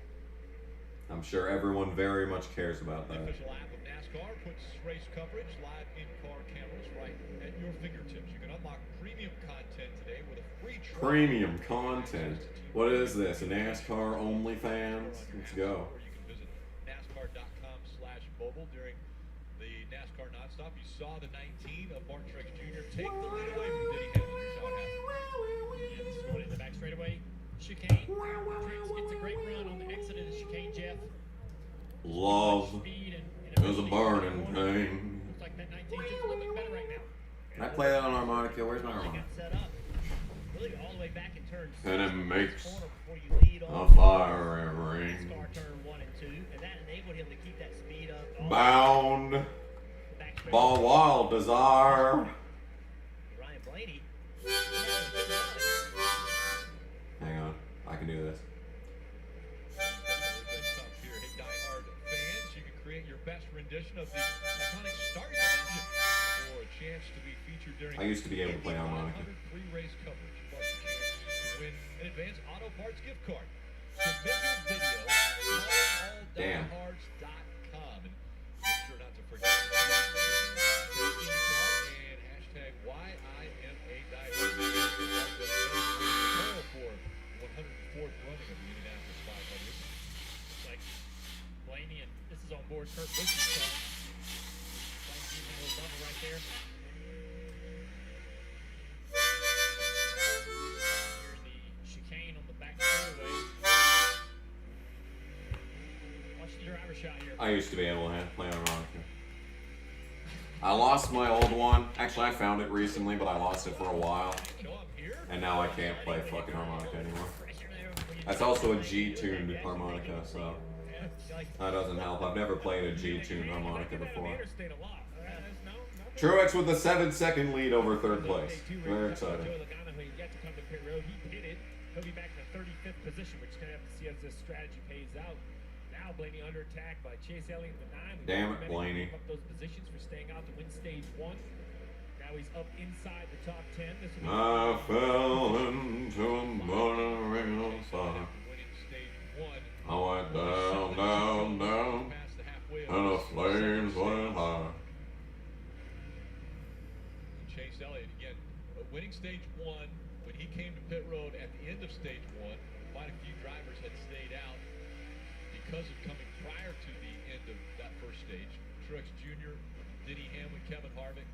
A: I'm sure everyone very much cares about that.
C: The official app of NASCAR puts race coverage live in-car cameras right at your fingertips. You can unlock premium content today with a free trial.
A: Premium content. What is this? A NASCAR OnlyFans? Let's go.
C: Or you can visit NASCAR.com/mobile during the NASCAR Nonstop. You saw the 19 of Mark Truex Jr. take the lead away from Denny Hamlin. You saw it happen.
E: Yeah, this is going in the back straightaway. Chicane. Truex gets a great run on the exit of the chicane, Jeff.
A: Love is a burning thing.
E: Looks like that 19 is just a little bit better right now.
A: Can I play that on harmonica? Where's my harmonica?
B: Really all the way back in turn
A: And it makes
B: before you lead
A: a
B: on
A: fire ring.
B: NASCAR turn 1 and 2, and that enabled him to keep that speed up.
A: Bound by wild desire.
B: Ryan Blaney.
A: Hang on, I can do this.
C: Hey, diehard fans, you can create your best rendition of the iconic Start Your Engine for a chance to be featured during
A: I used to be able to play harmonica.
C: free race coverage, plus a chance to win an advanced auto parts gift card. Submit your video at callingalldiehards.com and make sure not to forget to and hashtag YIMADiehard for 104th running of the Indianapolis 500.
E: Like Blaney, and this is on board Kurt Busch's car. Blaney using a little bubble right there. Here's the chicane on the back straightaway. Watch the driver shot here.
A: I used to be able to play harmonica. I lost my old one. Actually, I found it recently, but I lost it for a while. And now I can't play fucking harmonica anymore. That's also a G-tuned harmonica, so that doesn't help. I've never played a G-tuned harmonica before. Truex with a 7-second lead over third place. Very exciting.
E: He'll be back in the 35th position, which going to have to see as this strategy pays out. Now Blaney under attack by Chase Elliott in the 9.
A: Damn it, Blaney.
E: Up those positions for staying out to win stage 1. Now he's up inside the top 10. This will be
A: I fell into a burning ring of fire. I went down, down, down, and the flames went high.
C: Chase Elliott again, winning stage 1. When he came to pit road at the end of stage 1, quite a few drivers had stayed out because of coming prior to the end of that first stage. Truex Jr., Denny Hamlin, Kevin Harvick,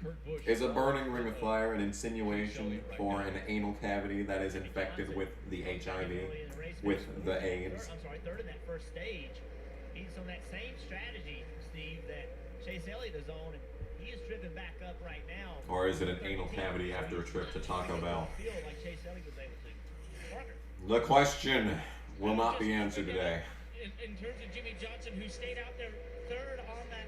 C: Kurt Busch.
A: Is a burning ring of fire an insinuation for an anal cavity that is infected with the HIV, with the AIDS?
B: I'm sorry, third in that first stage. He's on that same strategy, Steve, that Chase Elliott is on, and he is tripping back up right now.
A: Or is it an anal cavity after a trip to Taco Bell?
B: Feel like Chase Elliott was able to. Parker.
A: The question will not be answered today.
B: In terms of Jimmy Johnson, who stayed out there third on that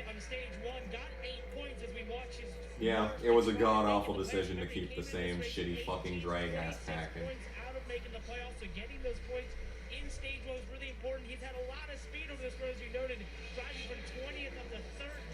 B: on stage one, got 8 points as we watch his.
A: Yeah, it was a god-awful decision to keep the same shitty fucking drag-ass packing.
B: Out of making the playoffs, so getting those points in stage one was really important. He's had a lot of speed over this road, as you noted, driving from 20th up to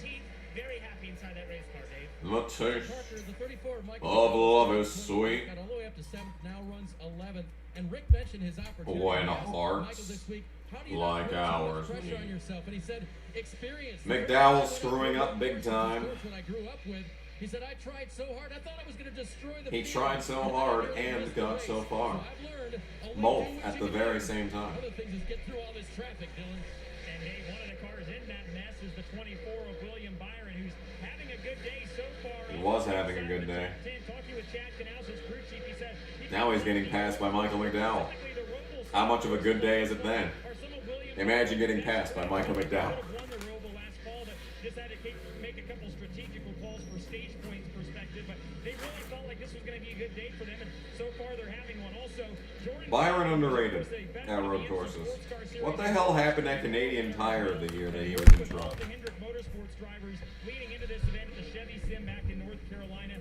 B: 13th. Very happy inside that race car, Dave.
A: The taste
I: Parker, the 34, Michael
A: of love is sweet.
I: Got all the way up to 7th, now runs 11th. And Rick mentioned his opportunity.
A: When
I: Michael
A: hearts
I: this week, how do you
A: like
I: not put
A: ours.
I: pressure on yourself? And he said, experience.
A: McDowell screwing up big time.
I: When I grew up with, he said, I tried so hard, I thought I was going to destroy the
A: He
I: field.
A: tried so hard and got so far. Both at the very same time.
I: Other things is get through all this traffic, Dylan.
B: And Dave, one of the cars in that mess is the 24 of William Byron, who's having a good day so far.
A: He was having a good day. Now he's getting passed by Michael McDowell. How much of a good day is it then? Imagine getting passed by Michael McDowell.
B: Just had to make a couple strategical calls for stage points perspective, but they really felt like this was going to be a good day for them, and so far they're having one. Also,
A: Byron underrated at road courses. What the hell happened at Canadian Tire the year that he was in trouble?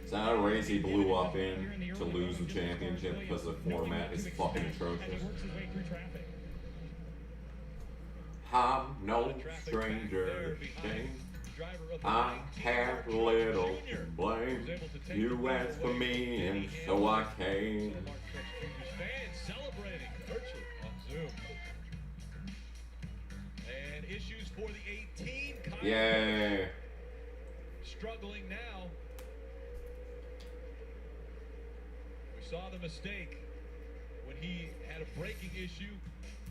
A: Is that a race he blew up in to lose the championship because the format is fucking atrocious? I'm no stranger, Shane. I have little to blame. You asked for me, and so I came.
C: Fans celebrating virtually on Zoom. And issues for the 18.
A: Yay.
C: Struggling now. We saw the mistake when he had a braking issue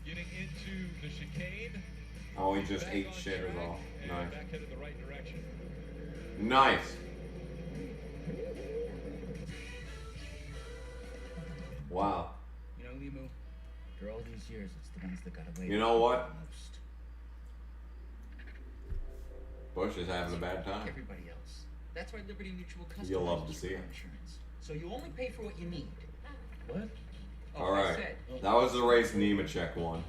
C: getting into the chicane.
A: Oh, he just ate shitters off. Nice.
C: Back headed the right direction.
A: Nice. Wow.
M: You know, Limu, after all these years, it's the ones that got away.
A: You know what? Bush is having a bad time.
M: Everybody else. That's why Liberty Mutual customizes
A: You'll love to see
M: your
A: it.
M: insurance. So you only pay for what you need.
I: What?
A: All right. That was the race Nemechek won.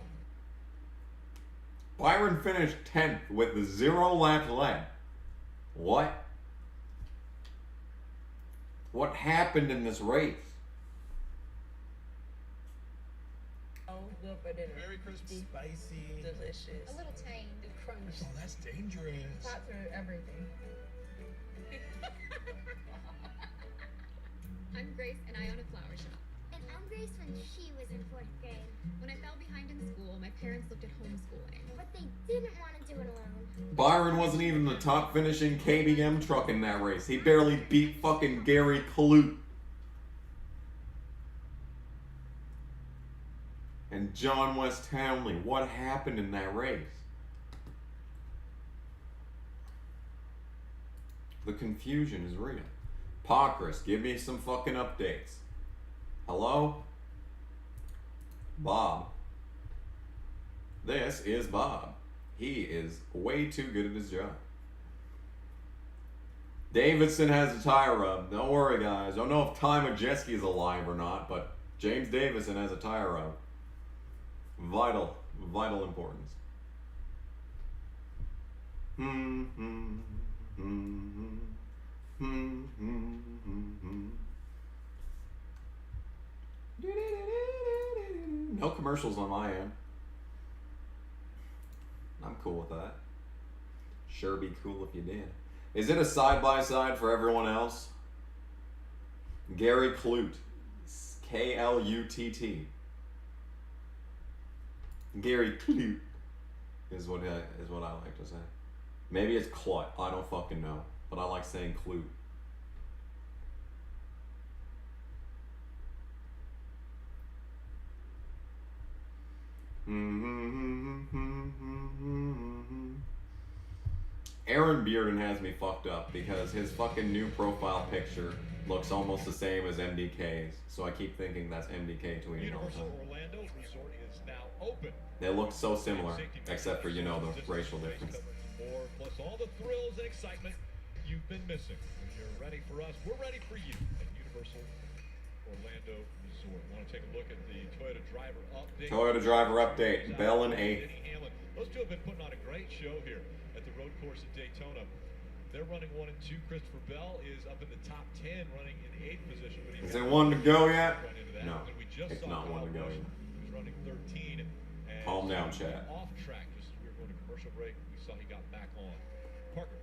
A: Byron finished 10th with 0 laps left. What? What happened in this race?
O: Oh, good for dinner.
N: Very crispy, spicy,
O: Delicious.
P: A little tang.
O: Crunch.
N: Oh, that's dangerous.
O: Top for everything.
P: I'm Grace, and I own a flower shop.
Q: And I'm Grace when she was in 4th grade.
P: When I fell behind in school, my parents looked at homeschooling.
Q: But they didn't want to do it alone.
A: Byron wasn't even the top finishing KBM truck in that race. He barely beat fucking Gary Clute. And John West Townley. What happened in that race? The confusion is real. Pocris, give me some fucking updates. Hello? Bob. This is Bob. He is way too good at his job. Davidson has a tire rub. Don't worry, guys. Don't know if Ty Majeski is alive or not, but James Davison has a tire rub. Vital importance. No commercials on my end. I'm cool with that. Sure be cool if you did. Is it a side-by-side for everyone else? Gary Clute. K-L-U-T-T. Gary Clute is what I like to say. Maybe it's Clut. I don't fucking know. But I like saying Clute. Aaron Bearden has me fucked up because his fucking new profile picture looks almost the same as MDK's. So I keep thinking that's MDK tweeting all the time.
C: Universal Orlando Resort is now open.
A: They look so similar, except for, you know, the racial difference.
C: More, plus all the thrills and excitement you've been missing. When you're ready for us, we're ready for you at Universal Orlando Resort. Want to take a look at the Toyota driver update?
A: Toyota driver update. Bell and 8th.
C: Those two have been putting on a great show here at the road course at Daytona. They're running 1 and 2. Christopher Bell is up in the top 10, running in 8th position. But
A: Is it 1 to go yet? No,
C: and we just
A: it's
C: saw
A: not 1 to go
C: Busch,
A: yet.
C: who's running 13.
A: Calm down, chat.
C: Off track, just as we were going to commercial break, we saw he got back on. Parker.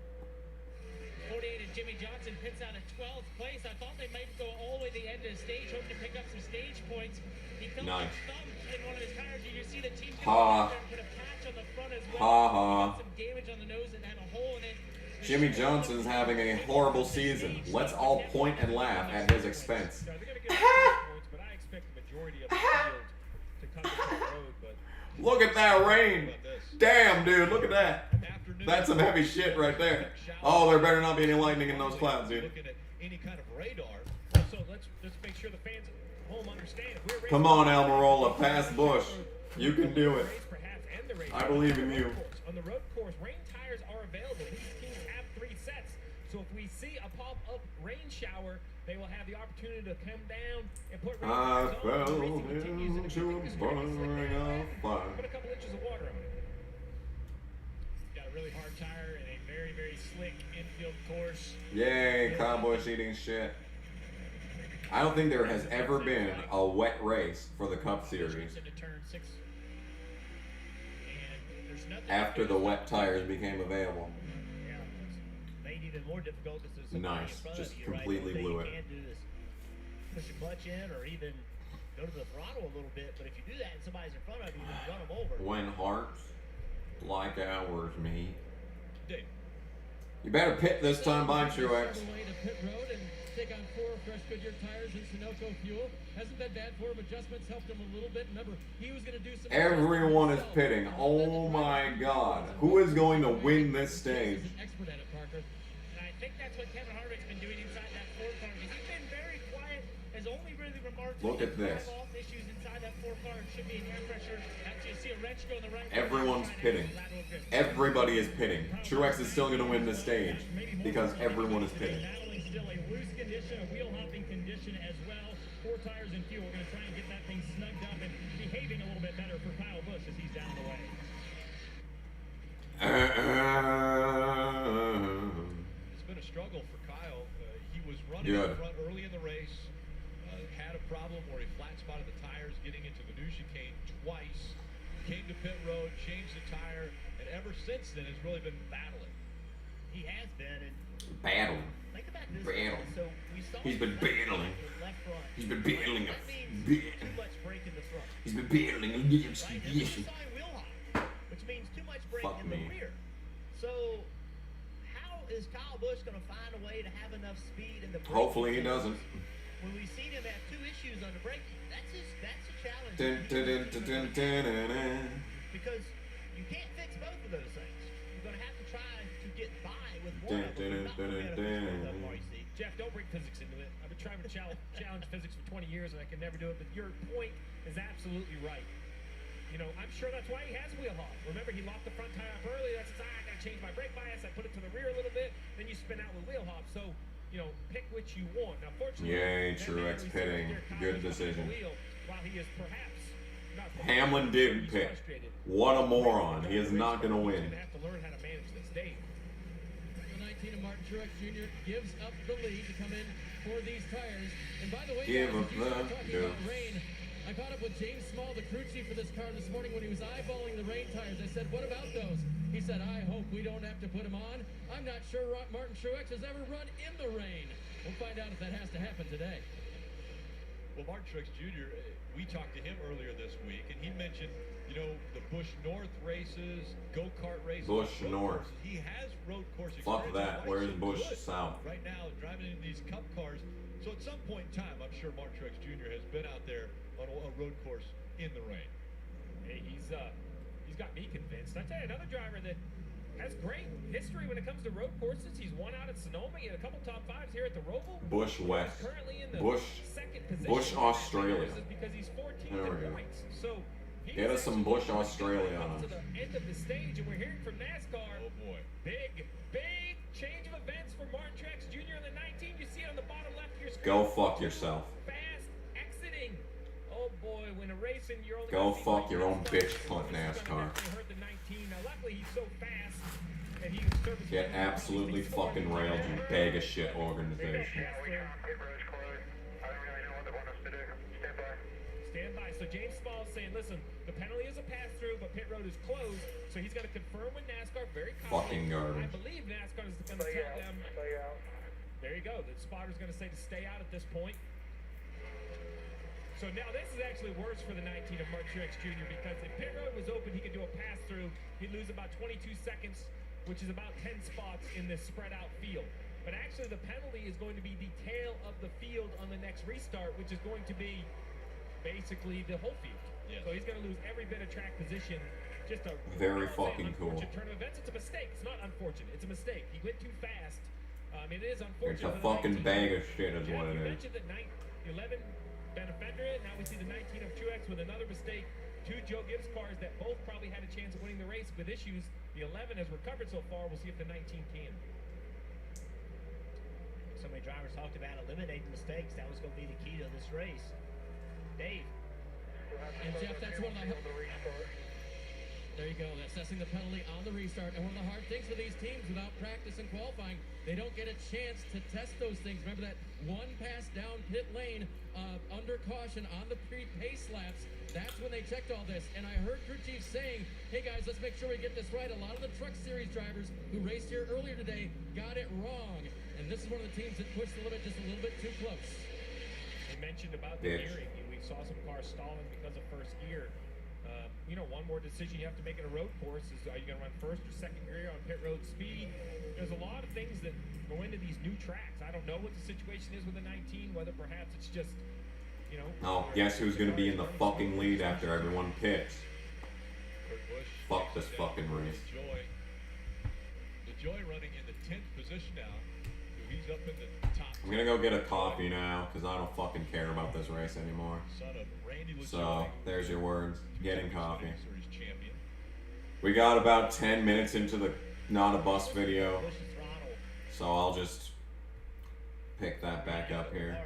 E: 48 and Jimmy Johnson pins out at 12th place. I thought they might go all the way to the end of the stage, hoping to pick up some stage points. He felt
A: Nice.
E: his thumb in one of his tires. You see the team
A: Ha.
E: put a patch on the front as well.
A: Ha ha.
E: He got some damage on the nose and had a hole in it.
A: Jimmy Johnson's having a horrible season. Let's all point and laugh at his expense.
F: They're going to get points, but I expect the majority of the field to come to the road. But
A: Look at that rain. Damn, dude, look at that. That's some heavy shit right there. Oh, there better not be any lightning in those clouds, dude.
C: Looking at any kind of radar.
F: so let's make sure the fans at home understand. If we're
A: Come on, Almirola, pass Bush. You can do it. I believe in you.
F: On the road course, rain tires are available. These teams have 3 sets. So if we see a pop-up rain shower, they will have the opportunity to come down and put rain
A: I
F: tires
A: fell
F: on. The racing continues, and if you think this
A: into a
F: rain is slick
A: burning
F: down,
A: fire.
F: put a couple inches of water on it.
E: Got a really hard tire and a very, very slick infield course.
A: Yay, Kyle Busch eating shit. I don't think there has ever been a wet race for the Cup Series after the wet tires became available.
B: Yeah, it's made even more difficult because there's somebody
A: Nice,
B: in front
A: just
B: of you,
A: completely
B: right? The
A: blew
B: only
A: it.
B: thing you can do is push your clutch in or even go to the throttle a little bit. But if you do that and somebody's in front of you, you can run them over.
A: When hearts like ours meet.
C: Dave.
A: You better pit this time by Truex.
I: Way to pit road and take on 4 fresh Goodyear tires and Sunoco fuel. Hasn't been bad for him. Adjustments helped him a little bit. Remember, he was going to do some.
A: Everyone is pitting. Oh my God. Who is going to win this stage?
I: Expert at it, Parker.
E: And I think that's what Kevin Harvick's been doing inside that 4 car. He's been very quiet. Has only really remarked
A: Look at this.
E: off issues inside that 4 car. It should be an air pressure. Actually, you see a wrench go in the right.
A: Everyone's pitting. Everybody is pitting. Truex is still going to win the stage because everyone is pitting.
F: Battling still a loose condition, a wheel hopping condition as well. 4 tires and fuel. We're going to try and get that thing snugged up and behaving a little bit better for Kyle Busch as he's down the way.
C: It's been a struggle for Kyle. He was running
A: Good.
C: in front early in the race. Had a problem where he flat spotted the tires getting into the new chicane twice. Came to pit road, changed the tire, and ever since then has really been battling.
B: He has been. And
A: Battling.
B: think about this.
A: Battling.
B: So we saw
A: He's been battling.
B: left front.
A: He's been battling.
B: That means too much brake in the front.
A: He's been battling against
B: Right?
A: the
B: And we
A: issue.
B: saw a wheel hop, which means too much brake
A: Fuck
B: in the
A: me.
B: rear. So how is Kyle Busch going to find a way to have enough speed in the braking
A: Hopefully he doesn't.
B: When we've seen him have 2 issues on the braking, that's a challenge.
A: Dun, dun, dun, dun, dun, dun, dun, dun.
B: Because you can't fix both of those things. You're going to have to try to get by with one
A: Dun,
B: of them. You're not
A: dun,
B: going to
A: dun,
B: fix both of
A: dun.
B: them, RC.
F: Jeff, don't bring physics into it. I've been trying to challenge physics for 20 years and I can never do it, but your point is absolutely right. You know, I'm sure that's why he has wheel hop. Remember, he locked the front tire up early. That's I got to change my brake bias. I put it to the rear a little bit. Then you spin out with wheel hop. So, you know, pick which you want. Now, fortunately,
A: Yay,
F: that
A: Truex
F: man we see
A: pitting.
F: right there,
A: Good
F: Kyle's behind
A: decision.
F: the wheel, while he is perhaps not
A: Hamlin didn't
F: he's
A: pit.
F: frustrated.
A: What a moron. He is not going to
F: He's
A: win.
F: going to have to learn how to manage this. Dave.
I: The 19 of Martin Truex Jr. gives up the lead to come in for these tires. And by the way,
A: Give
I: guys,
A: up
I: if you start
A: the
I: talking about
A: deuce.
I: rain, I caught up with James Small, the crew chief for this car this morning when he was eyeballing the rain tires. I said, what about those? He said, I hope we don't have to put them on. I'm not sure Martin Truex has ever run in the rain. We'll find out if that has to happen today.
C: Well, Martin Truex Jr., we talked to him earlier this week, and he mentioned, you know, the Busch North races, go-kart races.
A: Busch
C: road
A: North.
C: courses. He has road course
A: Fuck
C: experience.
A: that.
C: His
A: Where's
C: wife's
A: Busch
C: good
A: South?
C: right now, driving in these Cup cars. So at some point in time, I'm sure Martin Truex Jr. has been out there on a road course in the rain.
F: Hey, he's got me convinced. I tell you, another driver that has great history when it comes to road courses. He's won out at Sonoma. He had a couple top 5s here at the Roval.
A: Busch West.
F: He's currently in the
A: Busch.
F: second position.
A: Busch Australia.
F: Because he's 14th
A: There we
F: in
A: go.
F: points. So he's
A: Get us some Busch
F: actually
A: Australia
F: up
A: on
F: to
A: us.
F: the end of the stage, and we're hearing from NASCAR.
C: Oh boy.
F: Big change of events for Martin Truex Jr. in the 19. You see it on the bottom left of your screen.
A: Go fuck yourself.
F: Fast in a race and you're only
A: Go
F: gonna see
A: fuck
F: one
A: your own
F: spot,
A: bitch,
F: so
A: cunt
F: this is
A: NASCAR.
F: gonna definitely hurt the 19. Now, luckily, he's so fast that he can service.
A: Get absolutely fucking railed, you bag of shit organization.
F: Stand by. So James Small is saying, listen, the penalty is a pass-through, but pit road is closed. So he's going to confirm with NASCAR very
A: Fucking
F: confidently.
A: garbage.
F: I believe NASCAR is going to tell them.
D: Stay out.
F: There you go. The spotter's going to say to stay out at this point. So now this is actually worse for the 19 of Mark Truex Jr. because if pit road was open, he could do a pass-through. He'd lose about 22 seconds, which is about 10 spots in this spread-out field. But actually, the penalty is going to be the tail of the field on the next restart, which is going to be basically the whole field. Yeah. So he's going to lose every bit of track position. Just a
A: very fucking cool.
F: Turn of events. It's a mistake. It's not unfortunate. It's a mistake. He went too fast. It is unfortunate.
A: It's a fucking bag of shit is what it is.
F: You mentioned that 11 Ben Offender. Now we see the 19 of Truex with another mistake. Two Joe Gibbs cars that both probably had a chance of winning the race with issues. The 11 has recovered so far. We'll see if the 19 can.
B: So many drivers talked about eliminating mistakes. That was going to be the key to this race. Dave.
I: And Jeff, that's one of the... There you go, assessing the penalty on the restart. And one of the hard things for these teams without practice and qualifying, they don't get a chance to test those things. Remember that one pass down pit lane under caution on the pre-pace laps. That's when they checked all this. And I heard crew chief saying, hey guys, let's make sure we get this right. A lot of the Truck Series drivers who raced here earlier today got it wrong. And this is one of the teams that pushed the limit just a little bit too close.
F: We mentioned about the gearing. We saw some cars stalling because of first gear. One more decision you have to make in a road course is, are you going to run first or second gear on pit road speed? There's a lot of things that go into these new tracks. I don't know what the situation is with the 19, whether perhaps it's just,
A: Oh, guess who's going to be in the fucking lead after everyone pits? Fuck this fucking race.
C: The Joy running in the 10th position now. He's up in the top.
A: I'm gonna go get a coffee now because I don't fucking care about this race anymore. So there's your words. Getting coffee. We got about 10 minutes into the not a bus video, so I'll just pick that back up here.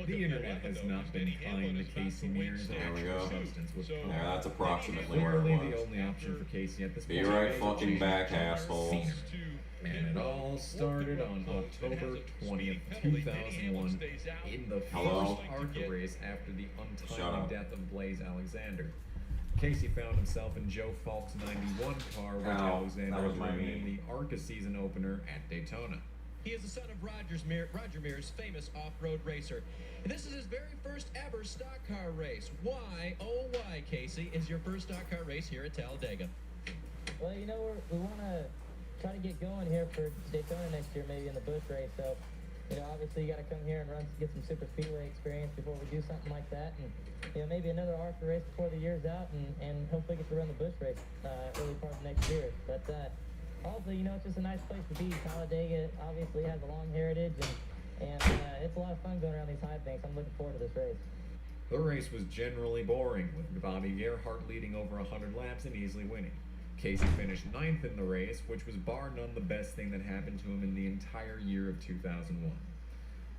R: The internet has not been kind to Casey Mears.
A: There we go.
R: There,
A: that's approximately where it
R: clearly
A: was.
R: the only option for Casey at this point.
A: Be right fucking back, assholes.
R: And it all started on October 20th, 2001 in the first ARCA race after the untimely death of Blaze Alexander. Casey found himself in Joe Falk's 91 car with Alexander winning the ARCA season opener at Daytona.
I: He is the son of Roger Mears, famous off-road racer. And this is his very first ever stock car race. Why, oh why, Casey, is your first stock car race here at Talladega?
S: Well, we want to try to get going here for Daytona next year, maybe in the Busch race. So, obviously you got to come here and get some super speedway experience before we do something like that. And, maybe another ARCA race before the year's out and hopefully get to run the Busch race early part of next year. But also, it's just a nice place to be. Talladega obviously has a long heritage and it's a lot of fun going around these high banks. I'm looking forward to this race.
R: The race was generally boring, with Bobby Gerhart leading over 100 laps and easily winning. Casey finished 9th in the race, which was bar none the best thing that happened to him in the entire year of 2001.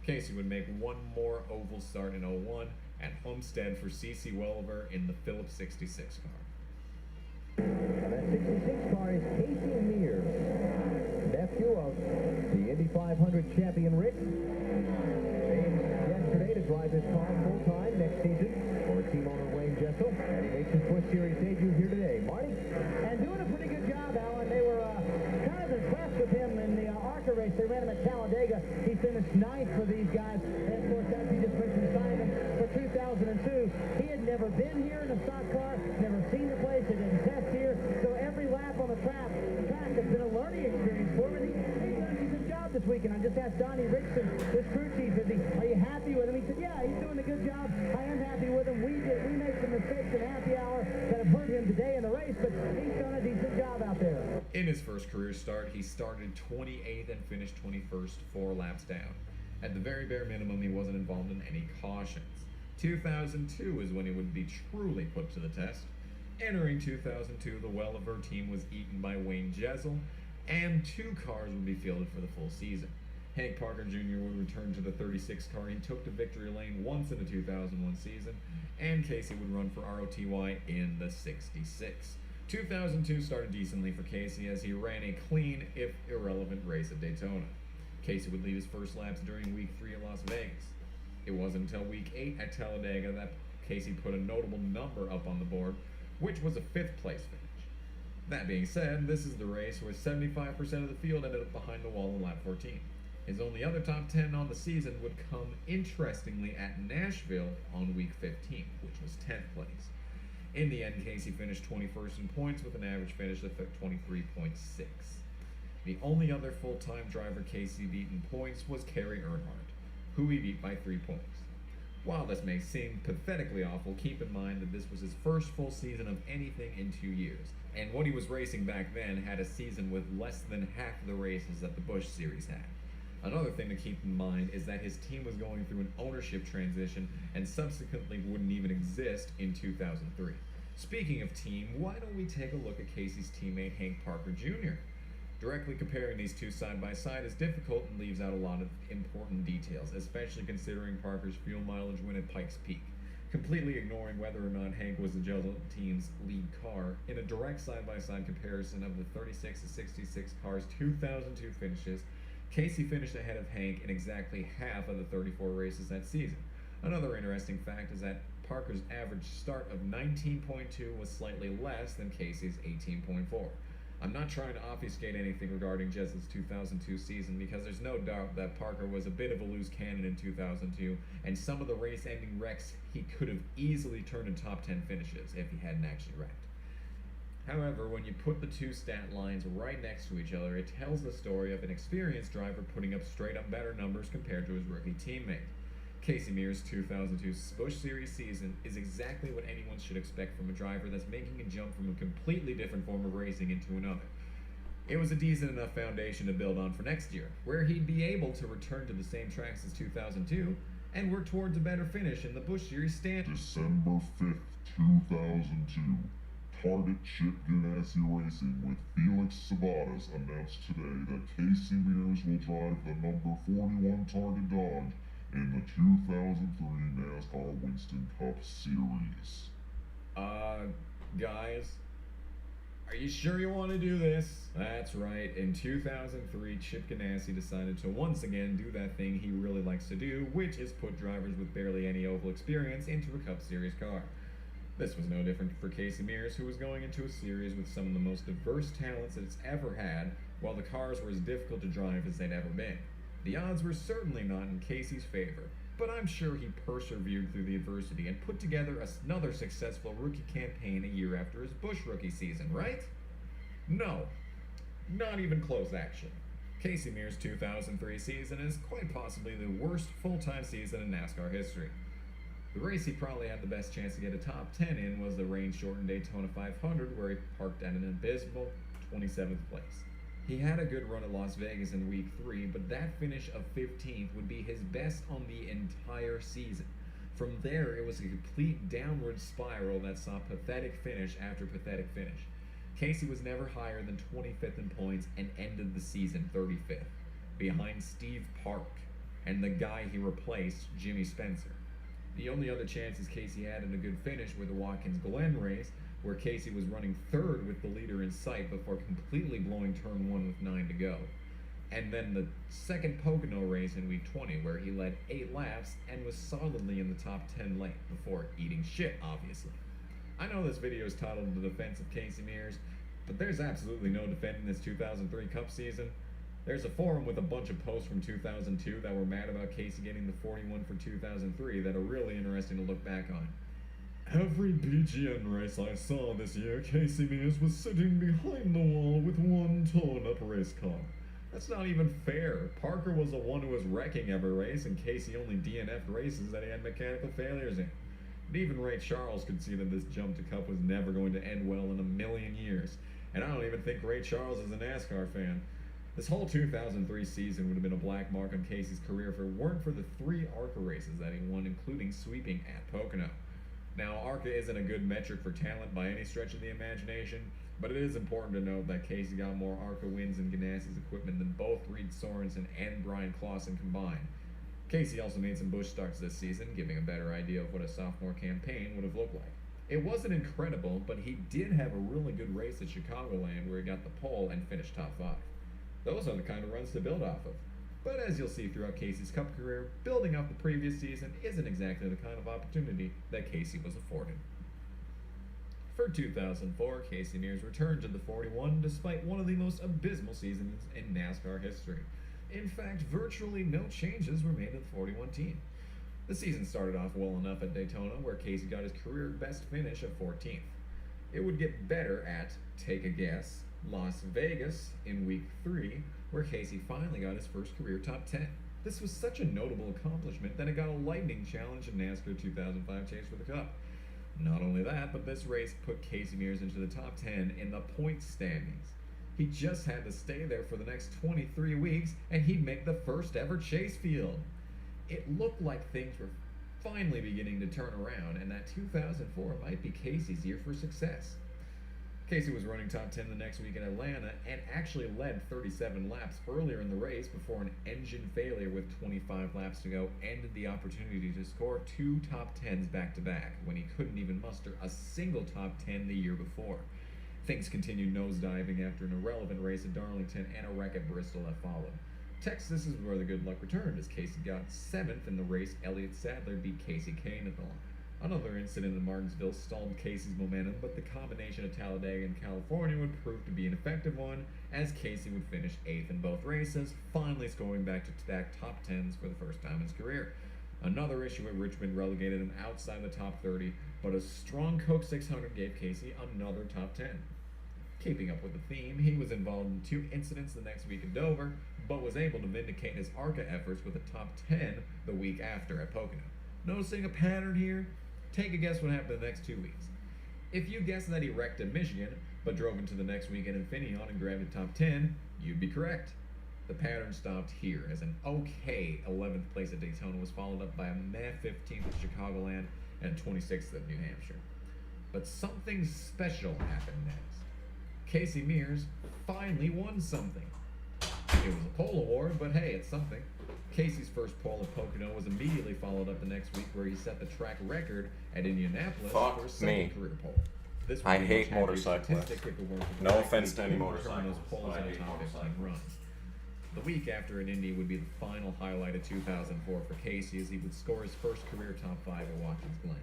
R: Casey would make one more oval start in 01 at Homestead for C.C. Welliver in the Phillips 66 car.
T: That 66 car is Casey Mears, nephew of the Indy 500 champion Rick. Came yesterday to drive his car full-time next season for team owner Wayne Jessel, and he makes his Busch Series debut here today. Marty?
U: And doing a pretty good job, Alan. They were kind of impressed with him in the ARCA race. They ran him at Talladega. He finished 9th for these guys. And, of course, as he just mentioned, signed him for 2002. He had never been here in a stock car, never seen the place. He didn't test here. So every lap on the track has been a learning experience for him. And he's done a decent job this weekend. I just asked Donnie Rickson, his crew chief, are you happy with him? He said, yeah, he's doing a good job. I am happy with him. We made some mistakes in happy hour that have hurt him today in the race, but he's done a decent job out there.
R: In his first career start, he started 28th and finished 21st, 4 laps down. At the very bare minimum, he wasn't involved in any cautions. 2002 is when he would be truly put to the test. Entering 2002, the Welliver team was eaten by Wayne Jessel, and 2 cars would be fielded for the full season. Hank Parker Jr. would return to the 36 car he took to victory lane once in the 2001 season, and Casey would run for ROTY in the 66. 2002 started decently for Casey as he ran a clean, if irrelevant, race at Daytona. Casey would lead his first laps during week 3 at Las Vegas. It wasn't until week 8 at Talladega that Casey put a notable number up on the board, which was a 5th place finish. That being said, this is the race where 75% of the field ended up behind the wall in lap 14. His only other top 10 on the season would come, interestingly, at Nashville on week 15, which was 10th place. In the end, Casey finished 21st in points with an average finish of 23.6. The only other full-time driver Casey beat in points was Kerry Earnhardt, who he beat by 3 points. While this may seem pathetically awful, keep in mind that this was his first full season of anything in 2 years, and what he was racing back then had a season with less than half the races that the Busch Series had. Another thing to keep in mind is that his team was going through an ownership transition and subsequently wouldn't even exist in 2003. Speaking of team, why don't we take a look at Casey's teammate Hank Parker Jr.? Directly comparing these two side by side is difficult and leaves out a lot of important details, especially considering Parker's fuel mileage win at Pikes Peak. Completely ignoring whether or not Hank was the Jello team's lead car, in a direct side-by-side comparison of the 36 to 66 cars' 2002 finishes, Casey finished ahead of Hank in exactly half of the 34 races that season. Another interesting fact is that Parker's average start of 19.2 was slightly less than Casey's 18.4. I'm not trying to obfuscate anything regarding Jez's 2002 season because there's no doubt that Parker was a bit of a loose cannon in 2002, and some of the race-ending wrecks he could have easily turned in top 10 finishes if he hadn't actually wrecked. However, when you put the two stat lines right next to each other, it tells the story of an experienced driver putting up straight-up better numbers compared to his rookie teammate. Casey Mears' 2002 Busch Series season is exactly what anyone should expect from a driver that's making a jump from a completely different form of racing into another. It was a decent enough foundation to build on for next year, where he'd be able to return to the same tracks as 2002 and work towards a better finish in the Busch Series standard.
J: December 5th, 2002. Target Chip Ganassi Racing with Felix Sabates announced today that Casey Mears will drive the number 41 Target Dodge in the 2003 NASCAR Winston Cup Series.
R: Guys, are you sure you want to do this? That's right, in 2003, Chip Ganassi decided to once again do that thing he really likes to do, which is put drivers with barely any oval experience into a Cup Series car. This was no different for Casey Mears, who was going into a series with some of the most diverse talents it's ever had, while the cars were as difficult to drive as they'd ever been. The odds were certainly not in Casey's favor, but I'm sure he persevered through the adversity and put together another successful rookie campaign a year after his Busch rookie season, right? No, not even close, actually. Casey Mears' 2003 season is quite possibly the worst full-time season in NASCAR history. The race he probably had the best chance to get a top 10 in was the rain-shortened Daytona 500, where he parked at an abysmal 27th place. He had a good run at Las Vegas in week 3, but that finish of 15th would be his best on the entire season. From there, it was a complete downward spiral that saw pathetic finish after pathetic finish. Casey was never higher than 25th in points and ended the season 35th, behind Steve Park and the guy he replaced, Jimmy Spencer. The only other chances Casey had in a good finish were the Watkins-Glen race, where Casey was running third with the leader in sight before completely blowing turn 1 with 9 to go. And then the second Pocono race in week 20, where he led 8 laps and was solidly in the top 10 lane before eating shit, obviously. I know this video is titled The Defense of Casey Mears, but there's absolutely no defending this 2003 Cup season. There's a forum with a bunch of posts from 2002 that were mad about Casey getting the 41 for 2003 that are really interesting to look back on. Every BGN race I saw this year, Casey Mears was sitting behind the wall with one torn-up race car. That's not even fair. Parker was the one who was wrecking every race, and Casey only DNF'd races that he had mechanical failures in. And even Ray Charles could see that this jump to Cup was never going to end well in a million years. And I don't even think Ray Charles is a NASCAR fan. This whole 2003 season would have been a black mark on Casey's career if it weren't for the 3 ARCA races that he won, including sweeping at Pocono. Now, ARCA isn't a good metric for talent by any stretch of the imagination, But it is important to note that Casey got more ARCA wins in Ganassi's equipment than both Reed Sorensen and Brian Clausen combined. Casey also made some Busch starts this season, giving a better idea of what a sophomore campaign would have looked like. It wasn't incredible, but he did have a really good race at Chicagoland where he got the pole and finished top 5. Those are the kind of runs to build off of. But as you'll see throughout Casey's Cup career, building off the previous season isn't exactly the kind of opportunity that Casey was afforded. For 2004, Casey Mears returned to the 41 despite one of the most abysmal seasons in NASCAR history. In fact, virtually no changes were made to the 41 team. The season started off well enough at Daytona, where Casey got his career best finish of 14th. It would get better at, take a guess, Las Vegas in week 3, where Casey finally got his first career top 10. This was such a notable accomplishment that it got a lightning challenge in NASCAR 2005 Chase for the Cup. Not only that, but this race put Casey Mears into the top 10 in the points standings. He just had to stay there for the next 23 weeks, and he'd make the first ever chase field. It looked like things were finally beginning to turn around, and that 2004 might be Casey's year for success. Casey was running top 10 the next week in Atlanta, and actually led 37 laps earlier in the race before an engine failure with 25 laps to go ended the opportunity to score 2 top 10s back-to-back, when he couldn't even muster a single top 10 the year before. Things continued nosediving after an irrelevant race at Darlington and a wreck at Bristol that followed. Texas is where the good luck returned, as Casey got 7th in the race. Elliott Sadler beat Casey Kane at the line. Another incident in Martinsville stalled Casey's momentum, but the combination of Talladega and California would prove to be an effective one, as Casey would finish 8th in both races, finally scoring back-to-back top 10s for the first time in his career. Another issue at Richmond relegated him outside the top 30, but a strong Coke 600 gave Casey another top 10. Keeping up with the theme, he was involved in 2 incidents the next week at Dover, but was able to vindicate his ARCA efforts with a top 10 the week after at Pocono. Noticing a pattern here? Take a guess what happened the next 2 weeks. If you guessed that he wrecked at Michigan, but drove into the next weekend in Infineon and grabbed a top 10, you'd be correct. The pattern stopped here, as an okay 11th place at Daytona was followed up by a meh 15th at Chicagoland and 26th at New Hampshire. But something special happened next. Casey Mears finally won something. It was a pole award, but hey, it's something. Casey's first pole at Pocono was immediately followed up the next week, where he set the track record at Indianapolis for his second career pole. This
A: I hate motorcyclists. No offense to any motorcyclists.
R: Poles in the top 15 runs. The week after at Indy would be the final highlight of 2004 for Casey, as he would score his first career top 5 at Watkins Glen.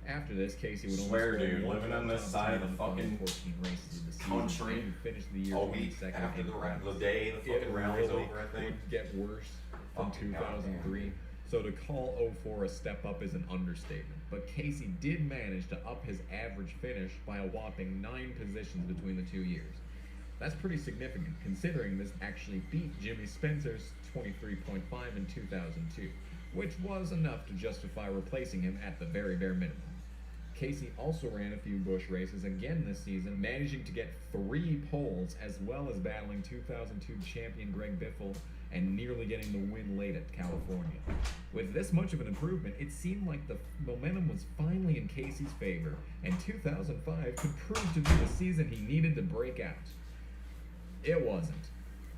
R: After this, Casey would only
A: swear,
R: score
A: dude,
R: one
A: living on this
R: top
A: side
R: 10
A: of the fucking
R: 14 races of the season,
A: country
R: and finished the year
A: a week
R: 22nd
A: after
R: in
A: the
R: points.
A: day the fucking rally's over, I think.
R: Would get worse from
A: Fucking
R: 2003. So to call 04 a step up is an understatement. But Casey did manage to up his average finish by a whopping 9 positions between the 2 years. That's pretty significant, considering this actually beat Jimmy Spencer's 23.5 in 2002, which was enough to justify replacing him at the very bare minimum. Casey also ran a few Busch races again this season, managing to get 3 poles, as well as battling 2002 champion Greg Biffle and nearly getting the win late at California. With this much of an improvement, it seemed like the momentum was finally in Casey's favor, and 2005 could prove to be the season he needed to break out. It wasn't.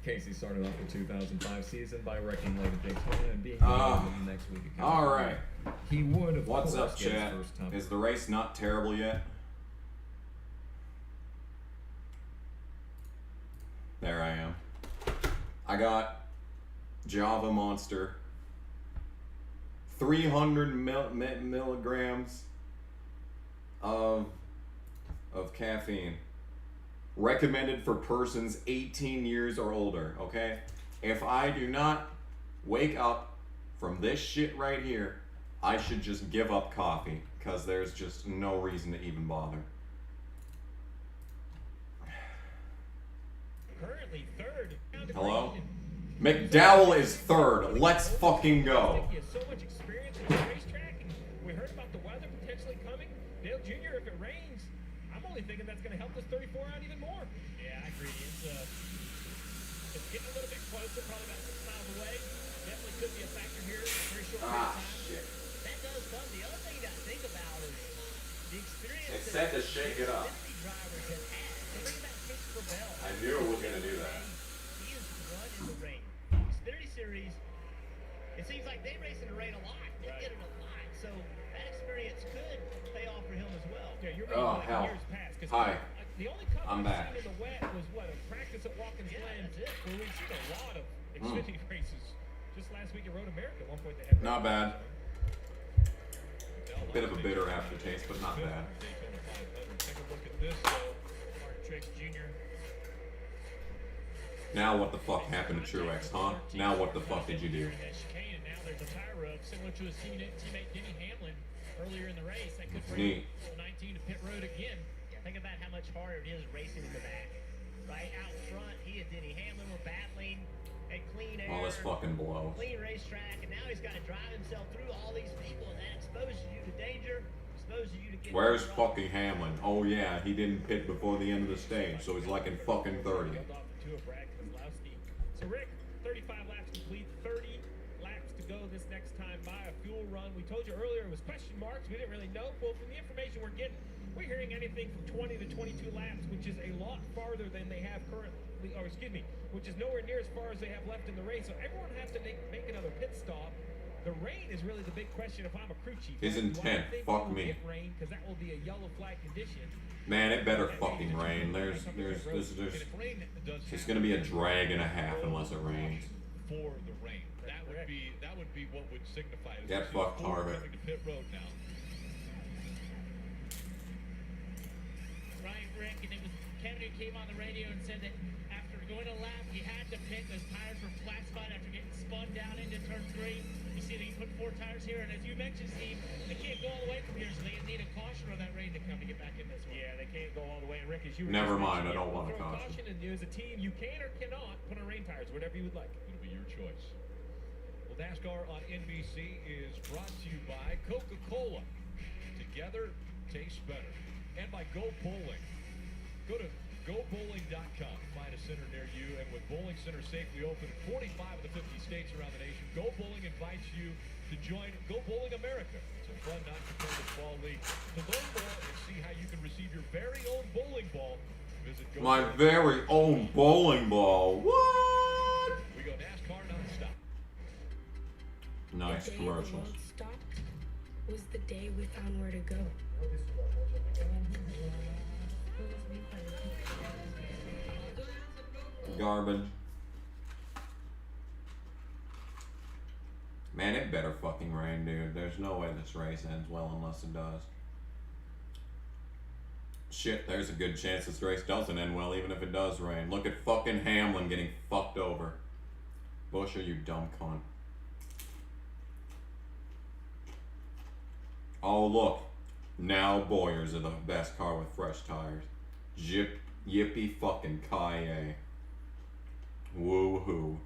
R: Casey started off the 2005 season by wrecking late at Daytona and being the next week at California.
A: Alright.
R: He would have
A: What's up, chat? Is the race not terrible yet? There I am. I got Java Monster, 300 milligrams of caffeine. Recommended for persons 18 years or older, okay? If I do not wake up from this shit right here, I should just give up coffee, because there's just no reason to even bother.
B: Currently third.
A: Hello? McDowell is third. Let's fucking go.
B: He has so much experience in the racetrack, and we heard about the weather potentially coming. Dale Jr., if it rains, I'm only thinking that's going to help this 34 out even more. Yeah, I agree. It's getting a little bit closer, probably about 6 miles away. Definitely could be a factor here in a very short period of time.
A: Shit.
B: That does come. The other thing you got to think about is the experience
A: It said to shake it up.
B: Drivers have had.
A: knew it was gonna do that.
B: He has run in the rain. Xfinity Series, it seems like they race in the rain a lot. They get it a lot. So that experience could pay off for him as well.
F: Yeah, you're
A: Oh,
F: right.
A: hell.
F: Years past, 'cause
A: Hi.
F: The only cup
A: I'm
F: I've
A: back.
F: seen in the wet was what, a practice at Watkins Glen, where we've seen a lot of Xfinity races. Just last week at Road America, at one point they had.
A: Not bad. A bit of a bitter aftertaste, but not bad.
C: Daytona 500. Take a look at this, though.
B: Martin Truex Jr.
A: Now what the fuck happened to Truex, huh? Now what the fuck did you do?
B: That chicane, and now there's a tire rub similar to his teammate Denny Hamlin earlier in the race. That could bring
A: Neat.
B: 19 to pit road again. Think about how much harder it is racing in the back. Right out front, he and Denny Hamlin were battling at clean air.
A: All this fucking blows.
B: Clean racetrack, and now he's got to drive himself through all these people, and that exposes you to danger, exposes you to get.
A: Where's fucking Hamlin? Oh yeah, he didn't pit before the end of the stage, so he's like in fucking 30th.
F: So Rick, 35 laps complete, 30 laps to go this next time by a fuel run. We told you earlier it was question marks. We didn't really know. Well, from the information we're getting, we're hearing anything from 20 to 22 laps, which is a lot farther than they have currently, or excuse me, which is nowhere near as far as they have left in the race. So everyone has to make another pit stop. The rain is really the big question if I'm a crew chief.
A: His intent, fuck me.
F: Rain, because that will be a yellow flag condition.
A: Man, it better fucking rain. There's it's gonna be a drag and a half unless it rains.
C: For the rain. That would be what would signify.
A: Get fucked, Harvick.
C: Coming to pit road now.
B: Right, Rick, and it was Kevin who came on the radio and said that after going a lap, he had to pit. Those tires were flat spot after getting spun down into turn 3. You see that he put 4 tires here, and as you mentioned, Steve, they can't go all the way from here, so they need a caution or that rain to come to get back in this one. Yeah, they can't go all the way. And Rick, as you were
A: Never
B: just
A: mind, I
B: mentioning,
A: don't want a
B: throw
A: caution.
F: And as a team, you can or cannot put on rain tires, whatever you would like.
C: It'll be your choice. Well, NASCAR on NBC is brought to you by Coca-Cola. Together, tastes better. And by Go Bowling. Go to GoBowling.com. Find a center near you. And with Bowling Center safely open in 45 of the 50 states around the nation, Go Bowling invites you to join Go Bowling America. It's a fun, non-competitive ball league. To learn more and see how you can receive your very own bowling ball, visit Go
A: My
C: Bowling.
A: very own bowling ball. What?
C: We go NASCAR non-stop.
A: Nice
K: The day
A: commercials.
K: the world stopped was the day we found where to go.
A: Garbage. Man, it better fucking rain, dude. There's no way this race ends well unless it does. Shit, there's a good chance this race doesn't end well even if it does rain. Look at fucking Hamlin getting fucked over. Busher, you dumb cunt. Oh, look. Now Boyers are the best car with fresh tires. Yippee fucking Kaye. Woohoo.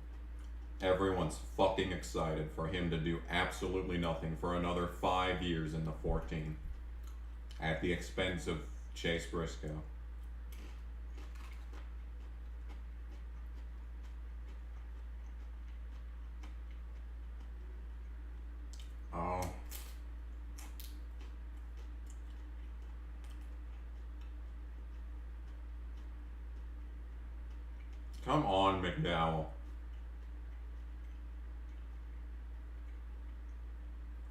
A: Everyone's fucking excited for him to do absolutely nothing for another 5 years in the 14. At the expense of Chase Briscoe. Oh. Come on, McDowell.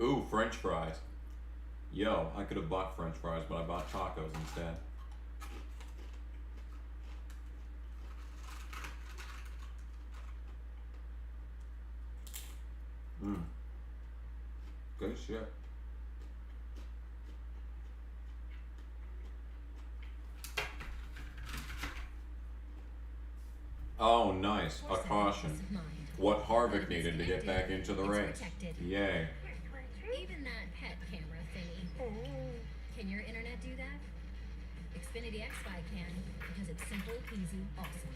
A: Ooh, French fries. Yo, I could have bought French fries, but I bought tacos instead. Good shit. Oh, nice. A caution. What Harvick needed to get back into the race. Yay.
L: Even that pet camera thingy. Can your internet do that? Xfinity XFi can, because it's simple, easy, awesome.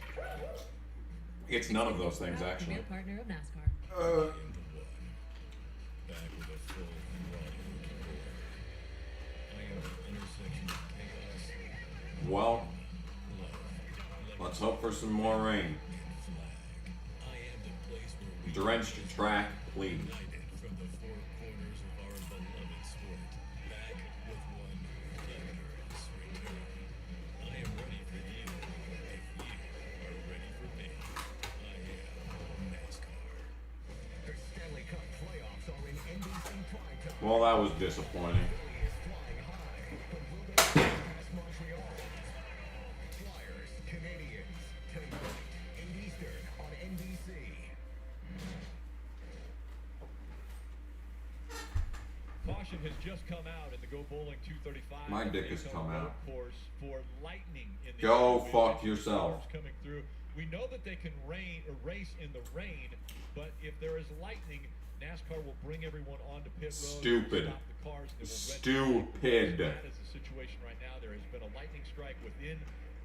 A: It's none of those things, actually.
L: Premier partner of NASCAR.
C: Back with a full
A: Well, let's hope for some more rain. Drenched track, please.
C: from the four corners of our beloved sport. Back with one thunderous return. I am ready for you if you are
A: Well, that was disappointing.
C: Caution has just come out in the Go Bowling 235.
A: My dick has come out.
C: Course for lightning in the
A: Go fuck yourself.
C: Coming through. We know that they can race in the rain, but if there is lightning, NASCAR will bring everyone onto pit road.
A: Stupid.
C: Stop the cars.
A: Stupid.
C: That is the situation right now. There has been a lightning strike within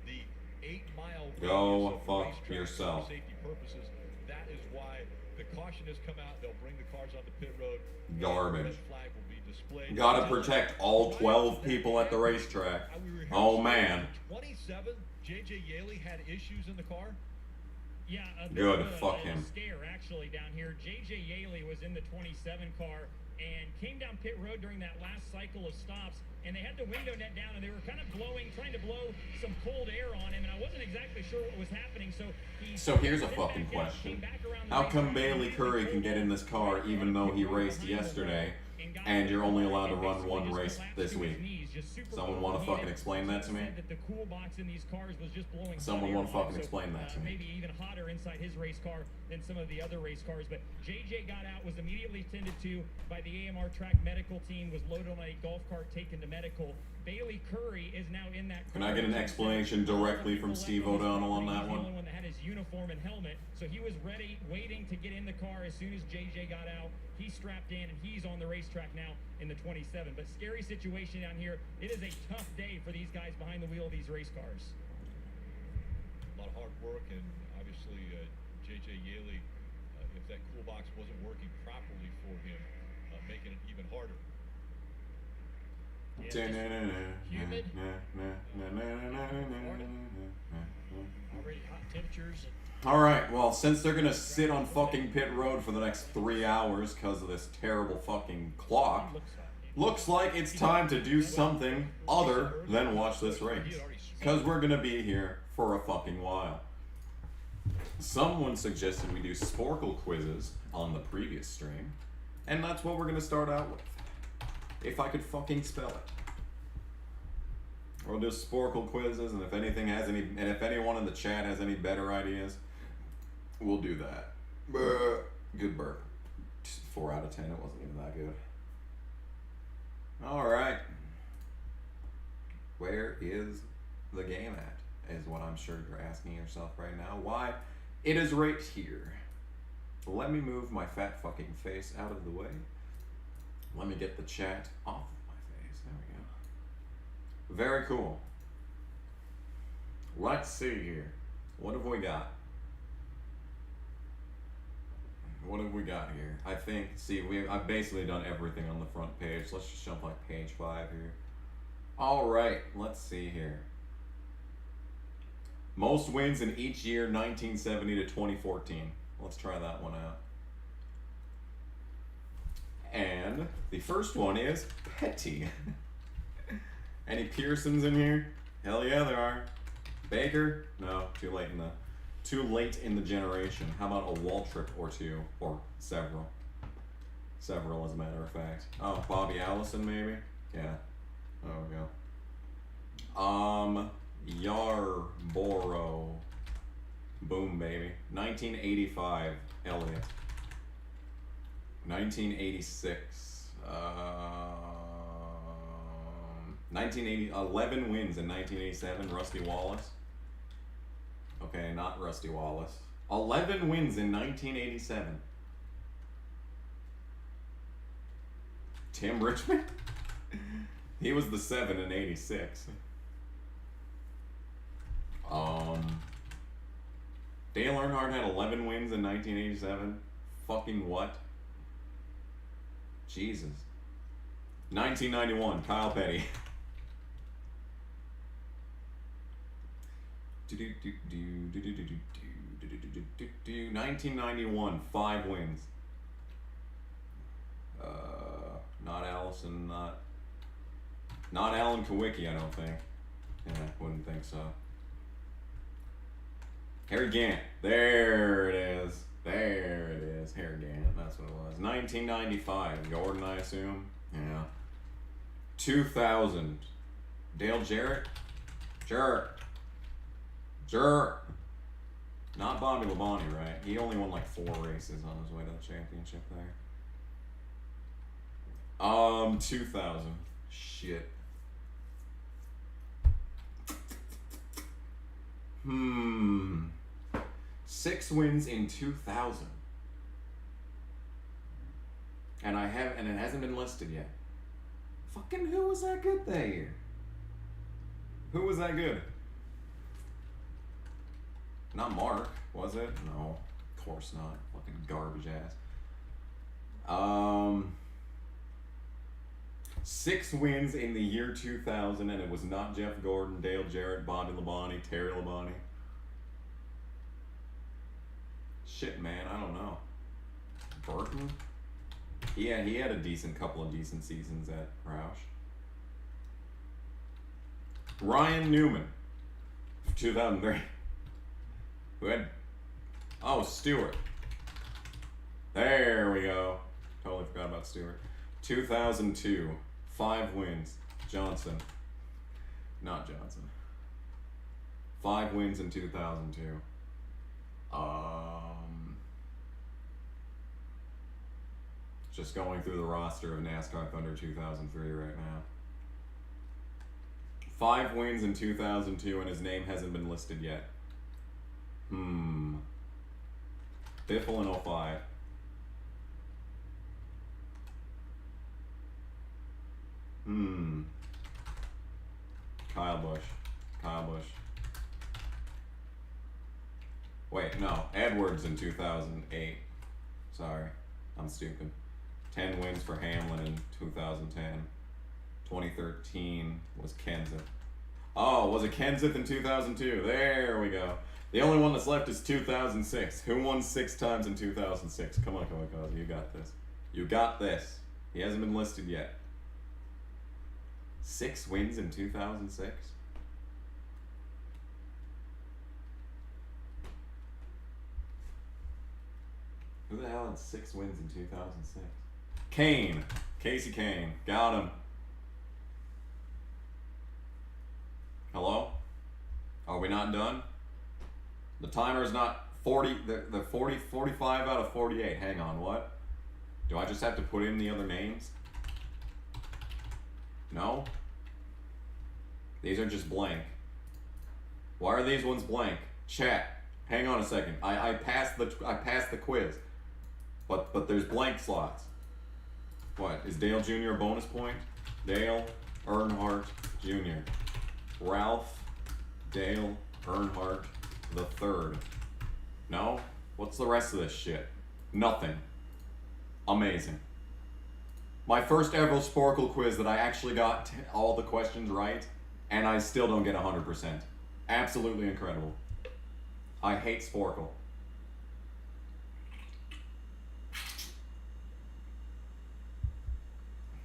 C: the 8-mile radius
A: Go
C: of the
A: fuck
C: racetrack
A: yourself.
C: for safety purposes. That is why the caution has come out. They'll bring the cars onto pit road.
A: Garbage.
C: The red flag will be displayed.
A: Gotta protect all 12 people at the racetrack. Oh man.
C: 27, JJ Yaley had issues in the car.
B: Yeah,
A: good. Fuck him.
B: Scare actually down here. JJ Yaley was in the 27 car and came down pit road during that last cycle of stops, and they had the window net down, and they were kind of trying to blow some cold air on him, and I wasn't exactly sure what was happening. So
A: here's a fucking question. How come Bailey Curry can get in this car even though he raced yesterday, and you're only allowed to run one race this week? Someone want to fucking explain that to me? Someone want to fucking explain that to me?
B: Maybe even hotter inside his race car than some of the other race cars. But JJ got out, was immediately tended to by the AMR track medical team, was loaded on a golf cart, taken to medical. Bailey Curry is now in that car.
A: Can I get an explanation directly from Steve O'Donnell on that one?
B: The only one that had his uniform and helmet, so he was ready, waiting to get in the car as soon as JJ got out. He's strapped in, and he's on the racetrack now in the 27. But scary situation down here. It is a tough day for these guys behind the wheel of these race cars.
C: A lot of hard work, and obviously JJ Yaley, if that cool box wasn't working properly for him, making it even harder.
B: Humid. Already hot temperatures.
A: Alright, well, since they're gonna sit on fucking pit road for the next 3 hours because of this terrible fucking clock, looks like it's time to do something other than watch this race. Because we're gonna be here for a fucking while. Someone suggested we do Sporkle quizzes on the previous stream, and that's what we're gonna start out with. If I could fucking spell it. We'll do Sporkle quizzes, and if if anyone in the chat has any better ideas, we'll do that. Good burp. 4 out of 10, it wasn't even that good. Alright. Where is the game at? Is what I'm sure you're asking yourself right now. Why? It is right here. Let me move my fat fucking face out of the way. Let me get the chat off of my face. There we go. Very cool. Let's see here. What have we got? What have we got here? I think, I've basically done everything on the front page. Let's just jump like page 5 here. Alright, let's see here. Most wins in each year, 1970 to 2014. Let's try that one out. And the first one is Petty. Any Pearsons in here? Hell yeah, there are. Baker? No, too late in the generation. How about a Waltrip or two, or several? Several, as a matter of fact. Oh, Bobby Allison, maybe? Yeah. There we go. Yarborough. Boom, baby. 1985, Elliott. 1986. 11 wins in 1987, Rusty Wallace. Okay, not Rusty Wallace. 11 wins in 1987. Tim Richmond? He was the 7 in 86. Dale Earnhardt had 11 wins in 1987. Fucking what? Jesus. 1991, Kyle Petty. 1991, 5 wins. Not Allison, not Alan Kawicki, I don't think. Yeah, wouldn't think so. Harry Gant. There it is. There it is. Harry Gant. That's what it was. 1995. Gordon, I assume. Yeah. 2000. Dale Jarrett? Jarrett. Not Bobby Labonte, right? He only won like 4 races on his way to the championship there. 2000. Shit. 6 wins in 2000. And it hasn't been listed yet. Fucking who was that good that year? Who was that good? Not Mark, was it? No, of course not. Fucking garbage ass. 6 wins in the year 2000, and it was not Jeff Gordon, Dale Jarrett, Bobby Labonte, Terry Labonte. Shit, man, I don't know. Burton? Yeah, he had a couple of decent seasons at Roush. Ryan Newman, 2003. Who had? Oh, Stewart. There we go. Totally forgot about Stewart. 2002, 5 wins. Johnson. Not Johnson. 5 wins in 2002. Just going through the roster of NASCAR Thunder 2003 right now. 5 wins in 2002, and his name hasn't been listed yet. Biffle in 05. Kyle Busch. Wait, no. Edwards in 2008. Sorry. I'm stupid. 10 wins for Hamlin in 2010. 2013 was Kenseth. Oh, was it Kenseth in 2002? There we go. The only one that's left is 2006. Who won 6 times in 2006? Come on, you got this. You got this. He hasn't been listed yet. 6 wins in 2006? Who the hell had 6 wins in 2006? Kane. Casey Kane. Got him. Hello? Are we not done? The timer is not 40, the 45 out of 48. Hang on, what? Do I just have to put in the other names? No? These are just blank. Why are these ones blank? Chat, hang on a second. I passed the quiz. But there's blank slots. What? Is Dale Jr. a bonus point? Dale Earnhardt Jr. Ralph Dale Earnhardt the third. No? What's the rest of this shit? Nothing. Amazing. My first ever Sporkle quiz that I actually got all the questions right, and I still don't get 100%. Absolutely incredible. I hate Sporkle.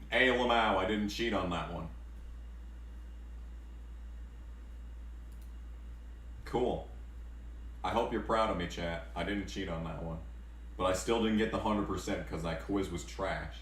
A: Hey, Lamau, I didn't cheat on that one. Cool. I hope you're proud of me, chat. I didn't cheat on that one. But I still didn't get the 100% because that quiz was trash.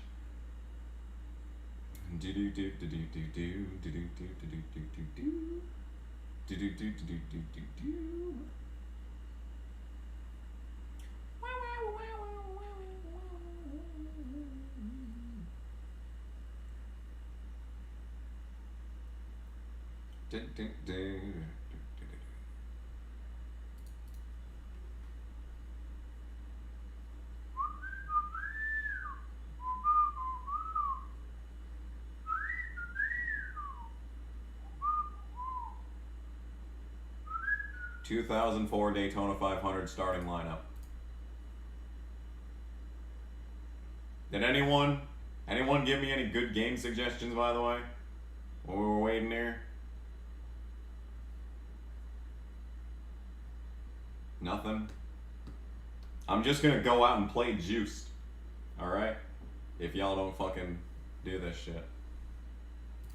A: 2004 Daytona 500 starting lineup. Did anyone give me any good game suggestions, by the way, while we were waiting here? Nothing. I'm just gonna go out and play Juiced. Alright? If y'all don't fucking do this shit.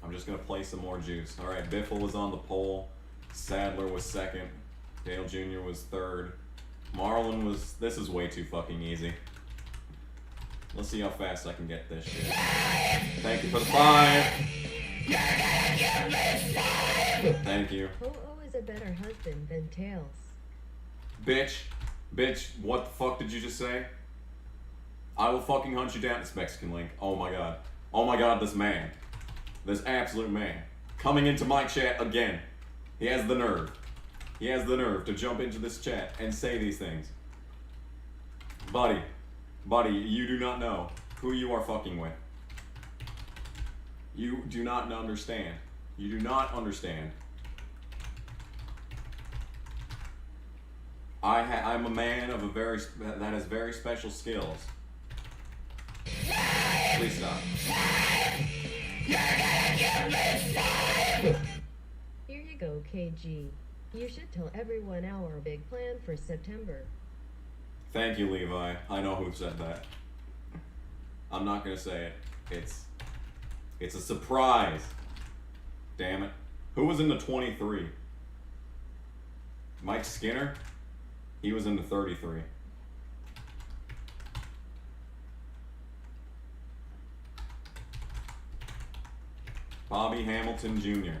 A: I'm just gonna play some more Juice. Alright, Biffle was on the pole. Sadler was second. Dale Jr. was third. Marlin was... This is way too fucking easy. Let's see how fast I can get this shit. Thank you for the 5. Thank you.
H: Ho-Oh is a better husband than Tails.
A: Bitch, what the fuck did you just say? I will fucking hunt you down, this Mexican Link. Oh my god. Oh my god, this man. This absolute man. Coming into my chat again. He has the nerve. He has the nerve to jump into this chat and say these things. Buddy, you do not know who you are fucking with. You do not understand. You do not understand. I'm a man of that has very special skills. Please stop.
H: Here you go, KG. You should tell everyone our big plan for September.
A: Thank you, Levi. I know who said that. I'm not gonna say it. It's a surprise. Damn it. Who was in the 23? Mike Skinner? He was in the 33. Bobby Hamilton Jr.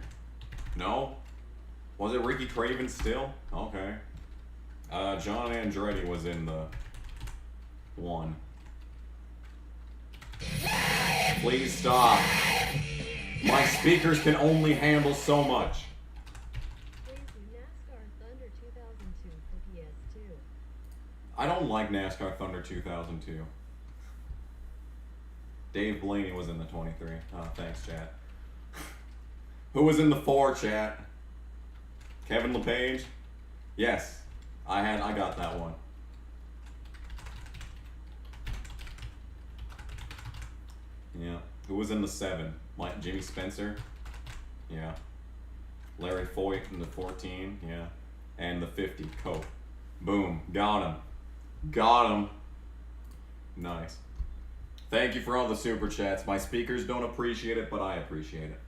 A: No? Was it Ricky Craven still? Okay. John Andretti was in the 1. Please stop. My speakers can only handle so much.
H: Please do NASCAR Thunder 2002 for PS2.
A: I don't like NASCAR Thunder 2002. Dave Blaney was in the 23. Oh, thanks, chat. Who was in the 4, chat? Kevin LePage? Yes, I got that one. Yeah. Who was in the 7? Like Jimmy Spencer? Yeah. Larry Foyt in the 14? Yeah. And the 50, Cope. Boom. Got him. Got him. Nice. Thank you for all the super chats. My speakers don't appreciate it, but I appreciate it.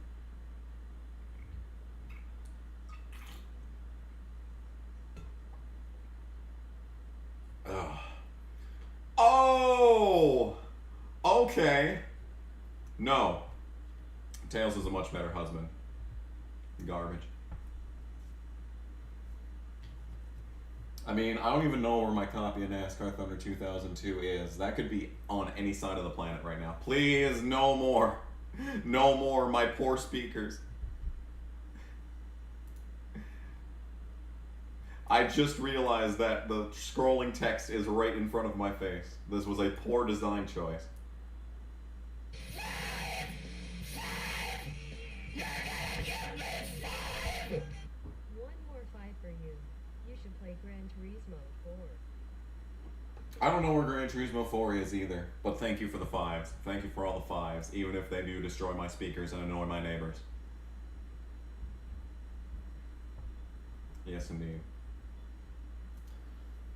A: Ugh. Oh! Okay. No. Tails is a much better husband. Garbage. I mean, I don't even know where my copy of NASCAR Thunder 2002 is. That could be on any side of the planet right now. Please, no more. No more, my poor speakers. I just realized that the scrolling text is right in front of my face. This was a poor design choice.
H: One more fight for you. You should play Gran Turismo 4.
A: I don't know where Gran Turismo 4 is either, but thank you for the 5s. Thank you for all the 5s, even if they do destroy my speakers and annoy my neighbors. Yes, indeed.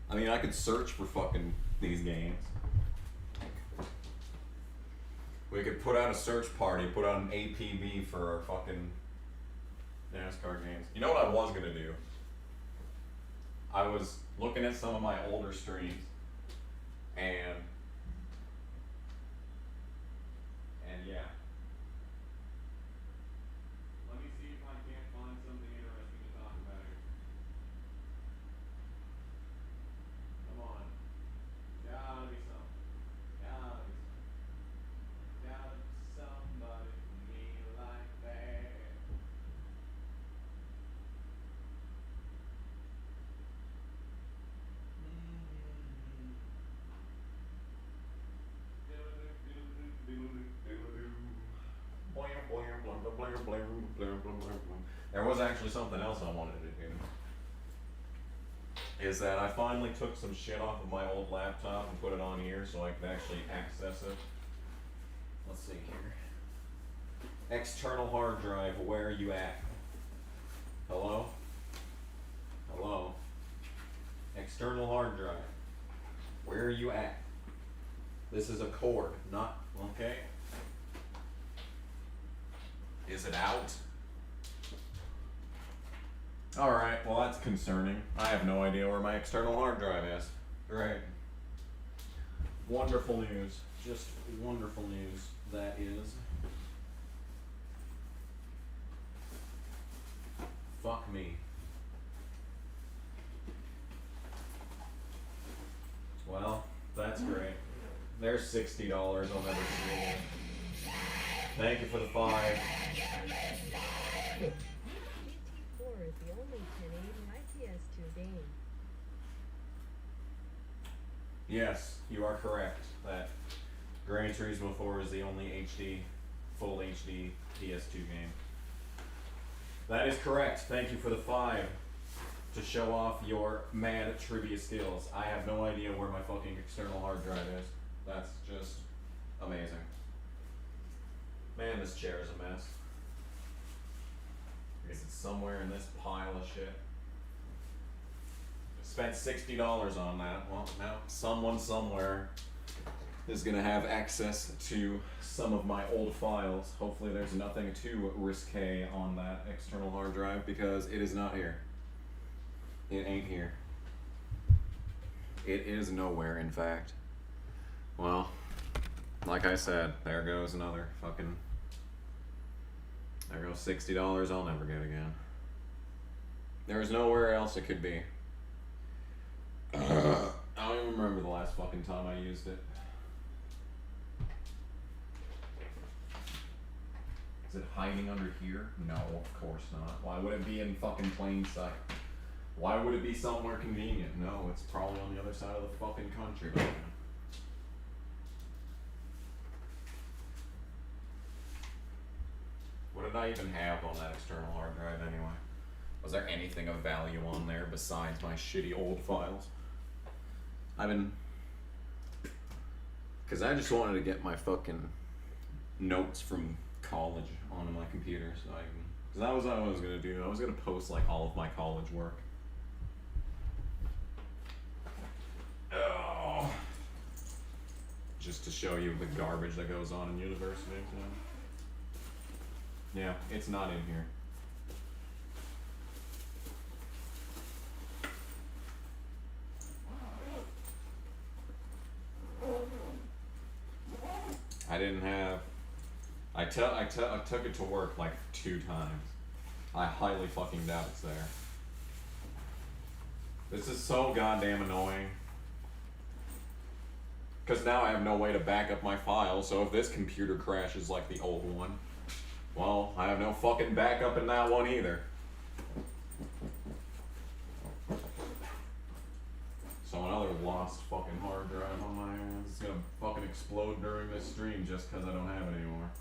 A: I mean, I could search for fucking these games. We could put out a search party, put out an APB for our fucking NASCAR games. You know what I was gonna do? I was looking at some of my older streams, and yeah. Let me see if I can't find something interesting to talk about here. Come on. Gotta be something. Gotta be something. Gotta be somebody for me like that. There was actually something else I wanted to do. Is that I finally took some shit off of my old laptop and put it on here so I could actually access it. Let's see here. External hard drive, where are you at? Hello? Hello? External hard drive. Where are you at? This is a cord, not, okay? Is it out? Alright, well that's concerning. I have no idea where my external hard drive is. Great. Wonderful news. just wonderful news. That is. Fuck me. Well, that's great. There's $60. I'll never see it. Thank you for the 5.
H: GT4 is the only 1080 IPS2 game.
A: Yes, you are correct. That Gran Turismo 4 is the only HD, full HD PS2 game. That is correct. Thank you for the 5 to show off your mad trivia skills. I have no idea where my fucking external hard drive is. That's just amazing. Man, this chair is a mess. I guess it's somewhere in this pile of shit. Spent $60 on that. Well, now someone somewhere is gonna have access to some of my old files. Hopefully there's nothing too risque on that external hard drive, because it is not here. It ain't here. It is nowhere, in fact. Well, like I said, there goes another fucking... There goes $60 I'll never get again. There's nowhere else it could be. I don't even remember the last fucking time I used it. Is it hiding under here? No, of course not. Why would it be in fucking plain sight? Why would it be somewhere convenient? No, it's probably on the other side of the fucking country. What did I even have on that external hard drive anyway? Was there anything of value on there besides my shitty old files? Because I just wanted to get my fucking notes from college onto my computer, so I can... Because that was what I was going to do. I was going to post like all of my college work. Oh. Just to show you the garbage that goes on in universities, you know? Yeah, it's not in here. I didn't have... I took it to work like 2 times. I highly fucking doubt it's there. This is so goddamn annoying. Because now I have no way to back up my files, so if this computer crashes like the old one, well, I have no fucking backup in that one either. So another lost fucking hard drive on my hands. It's gonna fucking explode during this stream just because I don't have it anymore.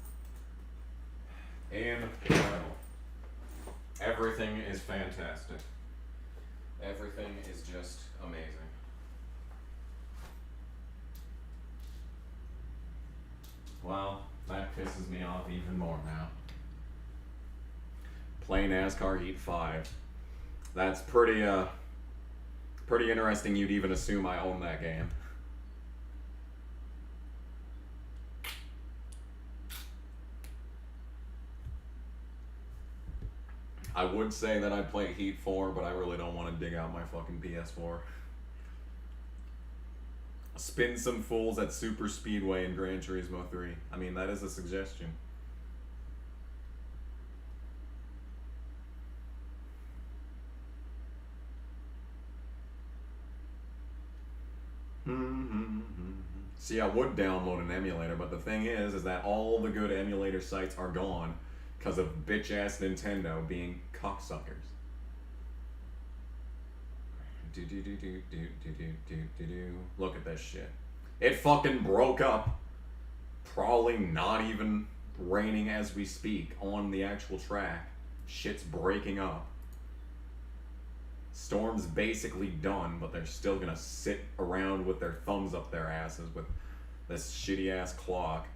A: Incredible. Everything is fantastic. Everything is just amazing. Well, that pisses me off even more now. Play NASCAR Heat 5. That's pretty interesting you'd even assume I own that game. I would say that I play Heat 4, but I really don't want to dig out my fucking PS4. Spin some fools at Super Speedway in Gran Turismo 3. I mean, that is a suggestion. See, I would download an emulator, but the thing is that all the good emulator sites are gone because of bitch-ass Nintendo being cocksuckers. Look at this shit. It fucking broke up. Probably not even raining as we speak on the actual track. Shit's breaking up. Storm's basically done, but they're still gonna sit around with their thumbs up their asses with this shitty ass clock.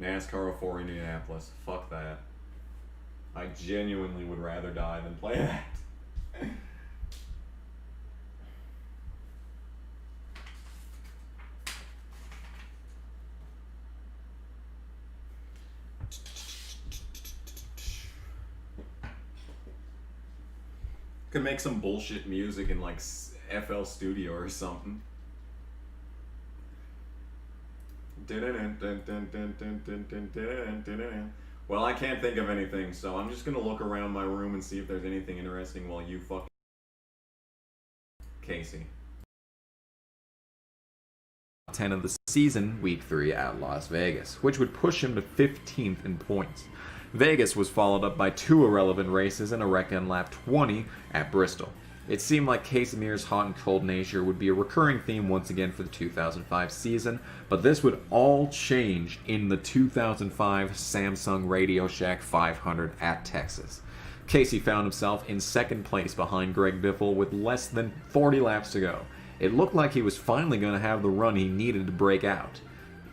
A: NASCAR 04 Indianapolis. Fuck that. I genuinely would rather die than play that. Could make some bullshit music in like FL Studio or something. Well, I can't think of anything, so I'm just gonna look around my room and see if there's anything interesting while you fucking Casey.
R: 10 of the season, week 3 at Las Vegas, which would push him to 15th in points. Vegas was followed up by 2 irrelevant races and a wreck on lap 20 at Bristol. It seemed like Casey Mears' hot and cold nature would be a recurring theme once again for the 2005 season, but this would all change in the 2005 Samsung Radio Shack 500 at Texas. Casey found himself in second place behind Greg Biffle with less than 40 laps to go. It looked like he was finally going to have the run he needed to break out.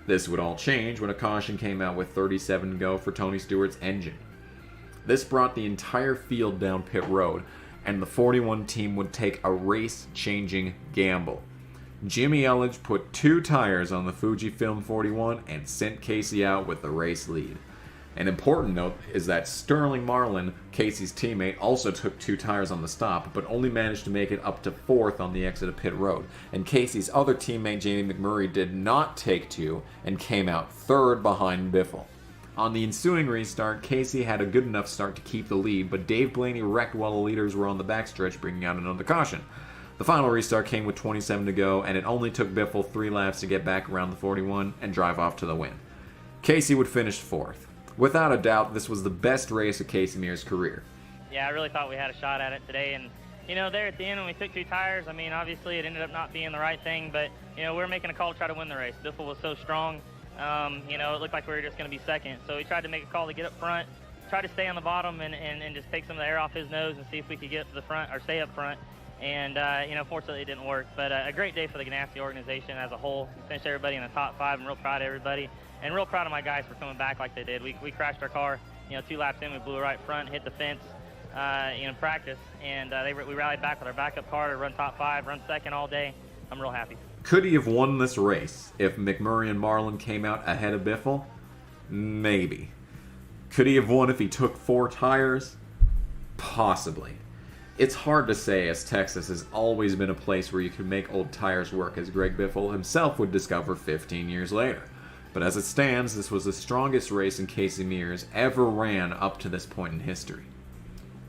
R: This would all change when a caution came out with 37 to go for Tony Stewart's engine. This brought the entire field down pit road, and the 41 team would take a race-changing gamble. Jimmy Elledge put 2 tires on the Fujifilm 41 and sent Casey out with the race lead. An important note is that Sterling Marlin, Casey's teammate, also took 2 tires on the stop, but only managed to make it up to 4th on the exit of pit road. And Casey's other teammate, Jamie McMurray, did not take 2 and came out 3rd behind Biffle. On the ensuing restart, Casey had a good enough start to keep the lead, but Dave Blaney wrecked while the leaders were on the backstretch, bringing out another caution. The final restart came with 27 to go, and it only took Biffle 3 laps to get back around the 41 and drive off to the win. Casey would finish 4th. Without a doubt, this was the best race of Casey Mears' career.
G: Yeah, I really thought we had a shot at it today, and you know, there at the end when we took 2 tires, I mean, obviously it ended up not being the right thing, but you know, we were making a call to try to win the race. Biffle was so strong. You know, it looked like we were just going to be second. So we tried to make a call to get up front, try to stay on the bottom and just take some of the air off his nose and see if we could get to the front or stay up front. And, you know, fortunately it didn't work. But a great day for the Ganassi organization as a whole. We finished everybody in the top 5. I'm real proud of everybody. And real proud of my guys for coming back like they did. We crashed our car, you know, 2 laps in. We blew it right front, hit the fence in practice. And we rallied back with our backup car to run top 5, run second all day. I'm real happy.
R: Could he have won this race if McMurray and Marlin came out ahead of Biffle? Maybe. Could he have won if he took 4 tires? Possibly. It's hard to say, as Texas has always been a place where you can make old tires work, as Greg Biffle himself would discover 15 years later. But as it stands, this was the strongest race in Casey Mears ever ran up to this point in history.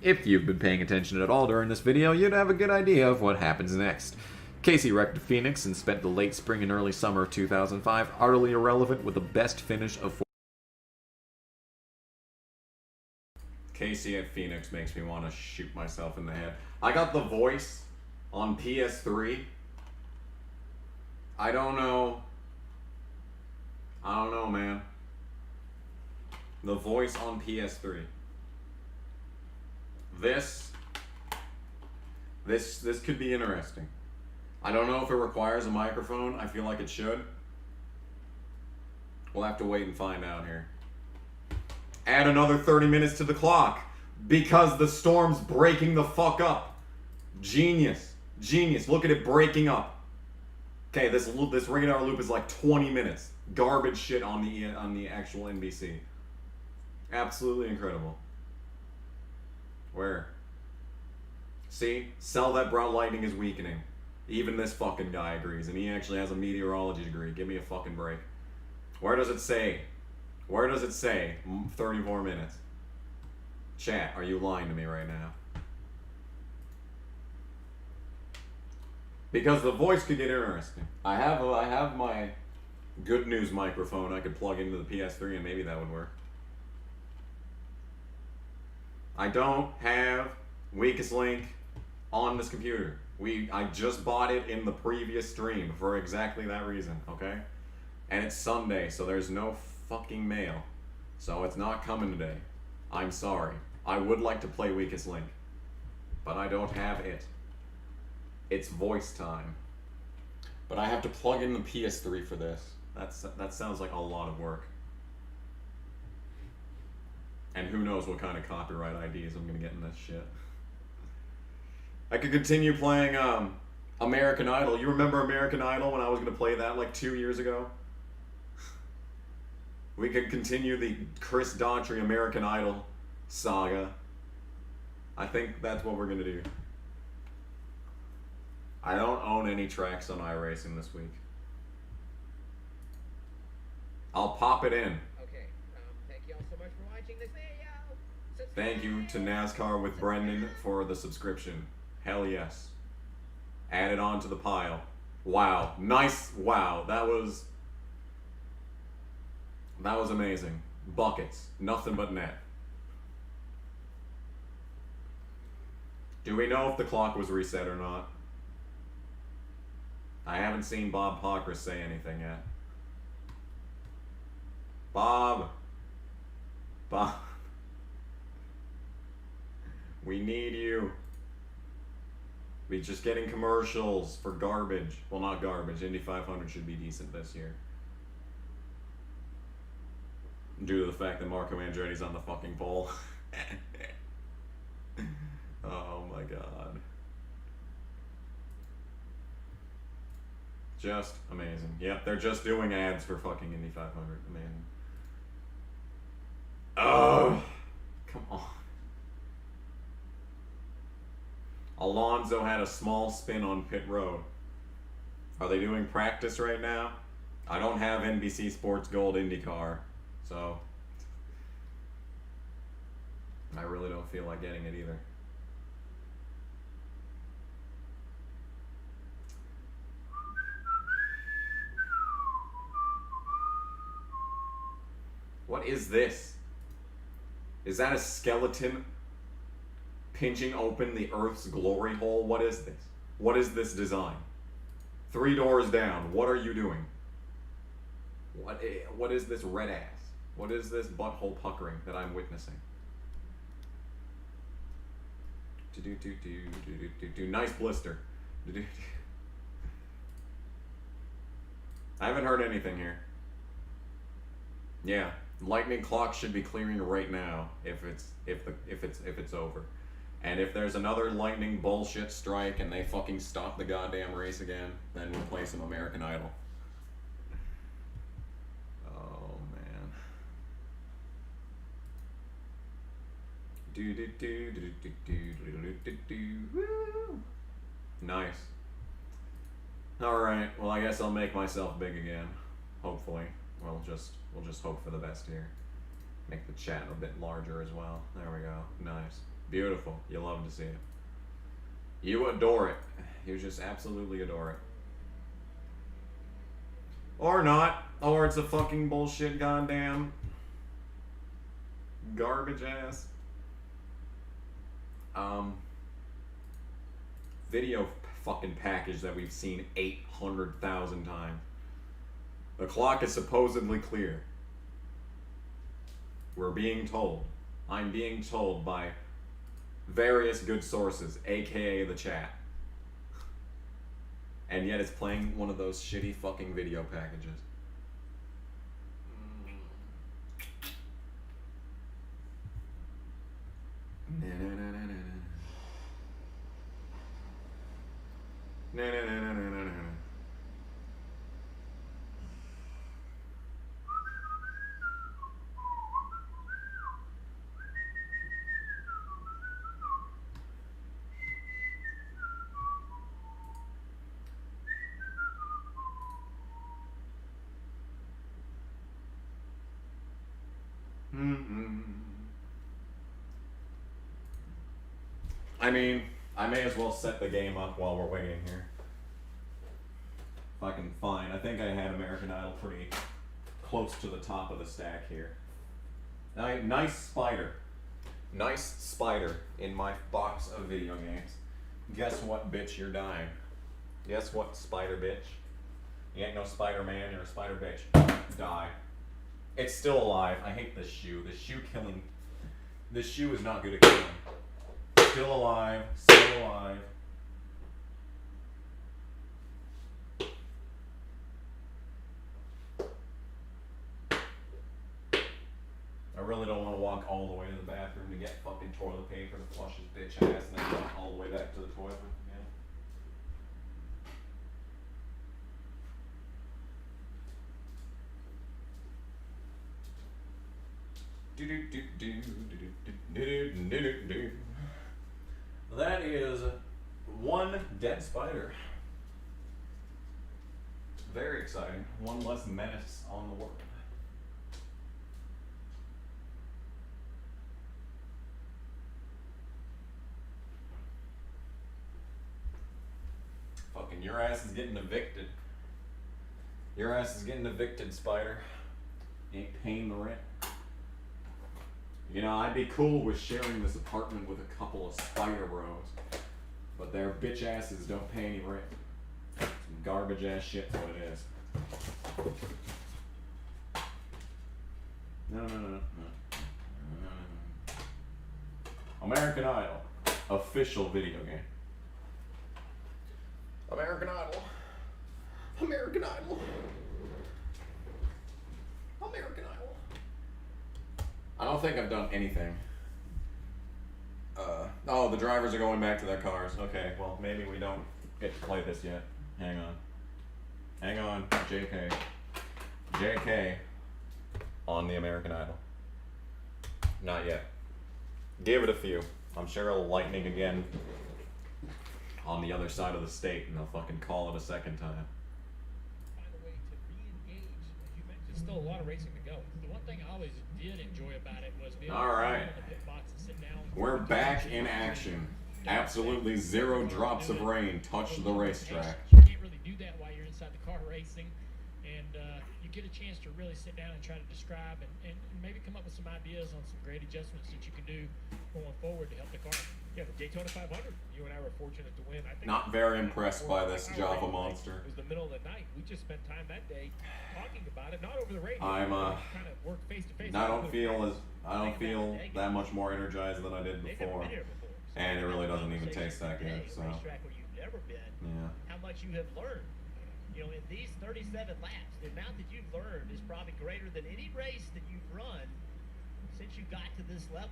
R: If you've been paying attention at all during this video, you'd have a good idea of what happens next. Casey wrecked to Phoenix and spent the late spring and early summer of 2005 utterly irrelevant with the best finish of
A: Casey at Phoenix makes me want to shoot myself in the head. I got The Voice on PS3. I don't know, man. The Voice on PS3. This could be interesting. I don't know if it requires a microphone. I feel like it should. We'll have to wait and find out here. Add another 30 minutes to the clock because the storm's breaking the fuck up. Genius. Genius. Look at it breaking up. Okay, this radar loop is like 20 minutes. Garbage shit on the actual NBC. Absolutely incredible. Where? See? Sell that brown lightning is weakening. Even this fucking guy agrees, and he actually has a meteorology degree. Give me a fucking break. Where does it say? Where does it say 34 minutes? Chat, are you lying to me right now? Because The Voice could get interesting. I have my good news microphone I could plug into the PS3 and maybe that would work. I don't have Weakest Link on this computer. I just bought it in the previous stream for exactly that reason, okay? And it's Sunday, so there's no fucking mail. So it's not coming today. I'm sorry. I would like to play Weakest Link, but I don't have it. It's voice time. But I have to plug in the PS3 for this. That sounds like a lot of work. And who knows what kind of copyright IDs I'm gonna get in this shit. I could continue playing American Idol. You remember American Idol when I was gonna play that like 2 years ago? We could continue the Chris Daughtry American Idol saga. I think that's what we're gonna do. I don't own any tracks on iRacing this week. I'll pop it in.
E: Okay, thank you all so much for watching this video.
A: Thank you to NASCAR with Brendan for the subscription. Hell yes. Add it on to the pile. Wow. Nice. Wow. That was amazing. Buckets. Nothing but net. Do we know if the clock was reset or not? I haven't seen Bob Pockris say anything yet. Bob. We need you. We're just getting commercials for garbage. Well, not garbage. Indy 500 should be decent this year. Due to the fact that Marco Andretti's on the fucking pole. Oh my god. Just amazing. Yep, they're just doing ads for fucking Indy 500. Amazing. Oh, come on. Alonso had a small spin on pit road. Are they doing practice right now? I don't have NBC Sports Gold IndyCar, so I really don't feel like getting it either. What is this? Is that a skeleton pinching open the Earth's glory hole? What is this? What is this design? 3 doors down. What are you doing? What is this red ass? What is this butthole puckering that I'm witnessing? Nice blister. I haven't heard anything here. Yeah, lightning clock should be clearing right now if it's over. And if there's another lightning bullshit strike and they fucking stop the goddamn race again, then we'll play some American Idol. Oh man. Woo! Nice. Alright, well I guess I'll make myself big again. Hopefully. We'll just hope for the best here. Make the chat a bit larger as well. There we go. Nice. Beautiful. You love to see it. You adore it. You just absolutely adore it. Or not. Or it's a fucking bullshit goddamn garbage ass video fucking package that we've seen 800,000 times. The clock is supposedly clear. We're being told. I'm being told by various good sources, aka the chat. And yet it's playing one of those shitty fucking video packages. I mean, I may as well set the game up while we're waiting here. If I can find. I think I had American Idol pretty close to the top of the stack here. Nice spider. Nice spider in my box of video games. Guess what, bitch, you're dying. Guess what, spider bitch? You ain't no Spider-Man, you're a spider bitch. Die. It's still alive. I hate this shoe. This shoe killing. This shoe is not good at killing. Still alive. Still alive. I really don't want to walk all the way to the bathroom to get fucking toilet paper to flush his bitch ass and then walk all the way back to the toilet again. That is one dead spider. Very exciting. One less menace on the world. and your ass is getting evicted. Your ass is getting evicted, Spider. Ain't paying the rent. You know, I'd be cool with sharing this apartment with a couple of Spider Bros, but their bitch asses don't pay any rent. Some garbage ass shit's what it is. No. American Idol. Official video game. American Idol. American Idol. American Idol. I don't think I've done anything. Oh, the drivers are going back to their cars. Okay, well, maybe we don't get to play this yet. Hang on. Hang on, JK. JK on the American Idol. Not yet. Give it a few. I'm sure it'll lightning again on the other side of the state and they'll fucking call it a second time.
F: Find a way to re-engage. As you mentioned, still a lot of racing to go. The one thing I always did enjoy about it was being able to
A: Alright.
F: sit in the pit box and sit down.
A: We're back in action. Absolutely 0 drops of rain touched the racetrack.
F: You can't really do that while you're inside the car racing. And you get a chance to really sit down and try to describe and maybe come up with some ideas on some great adjustments that you can do going forward to help the car. Yeah, the Daytona 500, you and I were fortunate to win. I think
A: Not very impressed by this Java monster.
F: It was the middle of the night. We just spent time that day talking about it, not over the radio.
A: I'm
F: kind of work face to face.
A: I don't feel that much more energized than I did before. And it really doesn't even taste that good, so.
B: Racetrack where you've never been,
A: Yeah.
B: how much you have learned. You know, in these 37 laps, the amount that you've learned is probably greater than any race that you've run since you got to this level.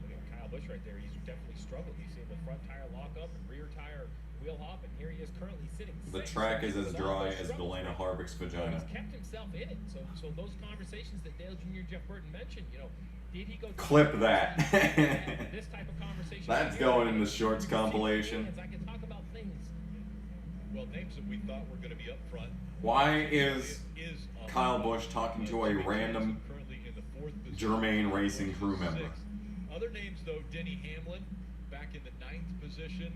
F: Look at Kyle Busch right there. He's definitely struggled. You see the front tire lock up and rear tire wheel hop, and here he is currently sitting.
A: The track is as dry as Delana Harvick's vagina.
F: He's kept himself in it. So those conversations that Dale Jr. and Jeff Burton mentioned, you know, did he go
A: Clip that.
F: this type of conversation?
A: That's going in the shorts compilation.
F: I can talk about things.
C: Well, names that we thought were going to be up front.
A: Why is Kyle Busch talking to a random Germain Racing crew member?
C: Other names, though, Denny Hamlin back in the 9th position.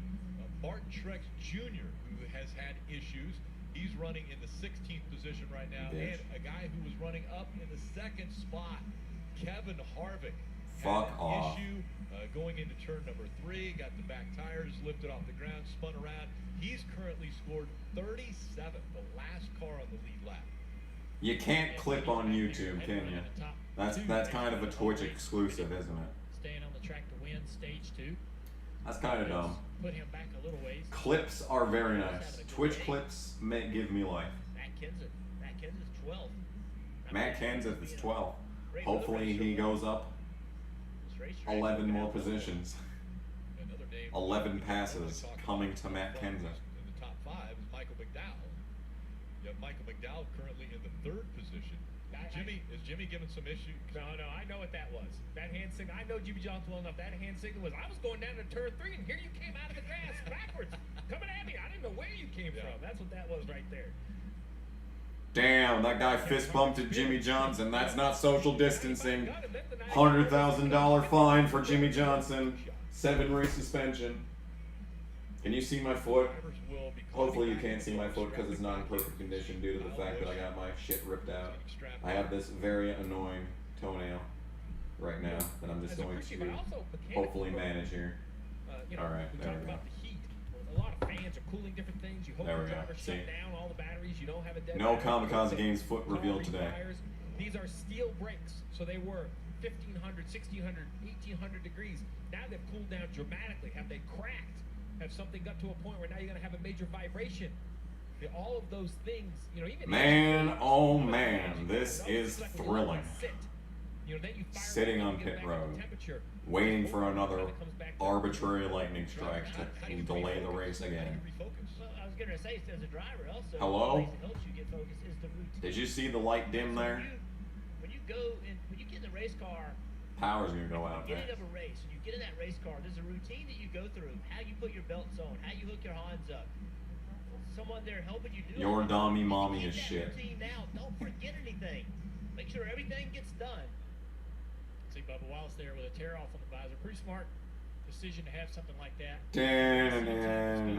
C: Martin Truex Jr., who has had issues. He's running in the 16th position right now.
A: Bitch.
C: And a guy who was running up in the 2nd spot, Kevin Harvick.
A: Fuck
C: had an
A: off.
C: issue going into turn number 3, got the back tires lifted off the ground, spun around. He's currently scored 37, the last car on the lead lap.
A: You can't clip on YouTube, can you? That's kind of a Twitch exclusive, isn't it?
F: Staying on the track to win stage 2.
A: That's kind of dumb.
F: Put him back a little ways.
A: Clips are very nice. Twitch clips give me life.
B: Matt Kenseth 12.
A: Matt Kenseth is 12. Hopefully he goes up 11 more positions. 11 passes coming to Matt Kenseth.
C: In the top 5 is Michael McDowell. You have Michael McDowell currently in the 3rd position. Is Jimmy giving some issues?
F: No, I know what that was. That hand signal, I know Jimmy Johnson well enough. That hand signal was, I was going down to turn 3 and here you came out of the grass backwards, coming at me. I didn't know where you came from. That's what that was right there.
A: Damn, that guy fist bumped at Jimmy Johnson. That's not social distancing. $100,000 fine for Jimmy Johnson. 7 race suspension. Can you see my foot? Hopefully you can't see my foot because it's not in perfect condition due to the fact that I got my shit ripped out. I have this very annoying toenail right now that I'm just going to hopefully manage here. Alright, there we go.
F: A lot of fans are cooling different things. You hope
A: There
F: the
A: we go.
F: driver
A: See?
F: shut down all the batteries. You don't have a dead
A: No
F: battery.
A: Kamikaze Games foot revealed today.
F: Tires. These are steel brakes, so they were 1,500, 1,600, 1,800 degrees. Now they've cooled down dramatically. Have they cracked? Have something got to a point where now you're going to have a major vibration? All of those things, you know, even
A: Man, oh man, this is thrilling.
F: you know, then you fire
A: Sitting
F: up,
A: on
F: you get
A: pit
F: back to
A: road,
F: temperature.
A: waiting for another arbitrary lightning strike to delay the race again.
B: Well, I was gonna say, as a driver, also.
A: Hello?
B: What helps you get focused is the routine.
A: Did you see the light dim there?
B: When you get in the race car,
A: Power's gonna go out,
B: beginning
A: man.
B: of a race, and you get in that race car, there's a routine that you go through. How you put your belts on, how you hook your Hans up. Someone there helping you do
A: Your
B: it.
A: dummy
B: If you
A: mommy
B: keep
A: is
B: that
A: shit.
B: routine now, don't forget anything. Make sure everything gets done.
F: See Bubba Wallace there with a tear off on the visor. Pretty smart decision to have something like that.
A: Da-na-na-na.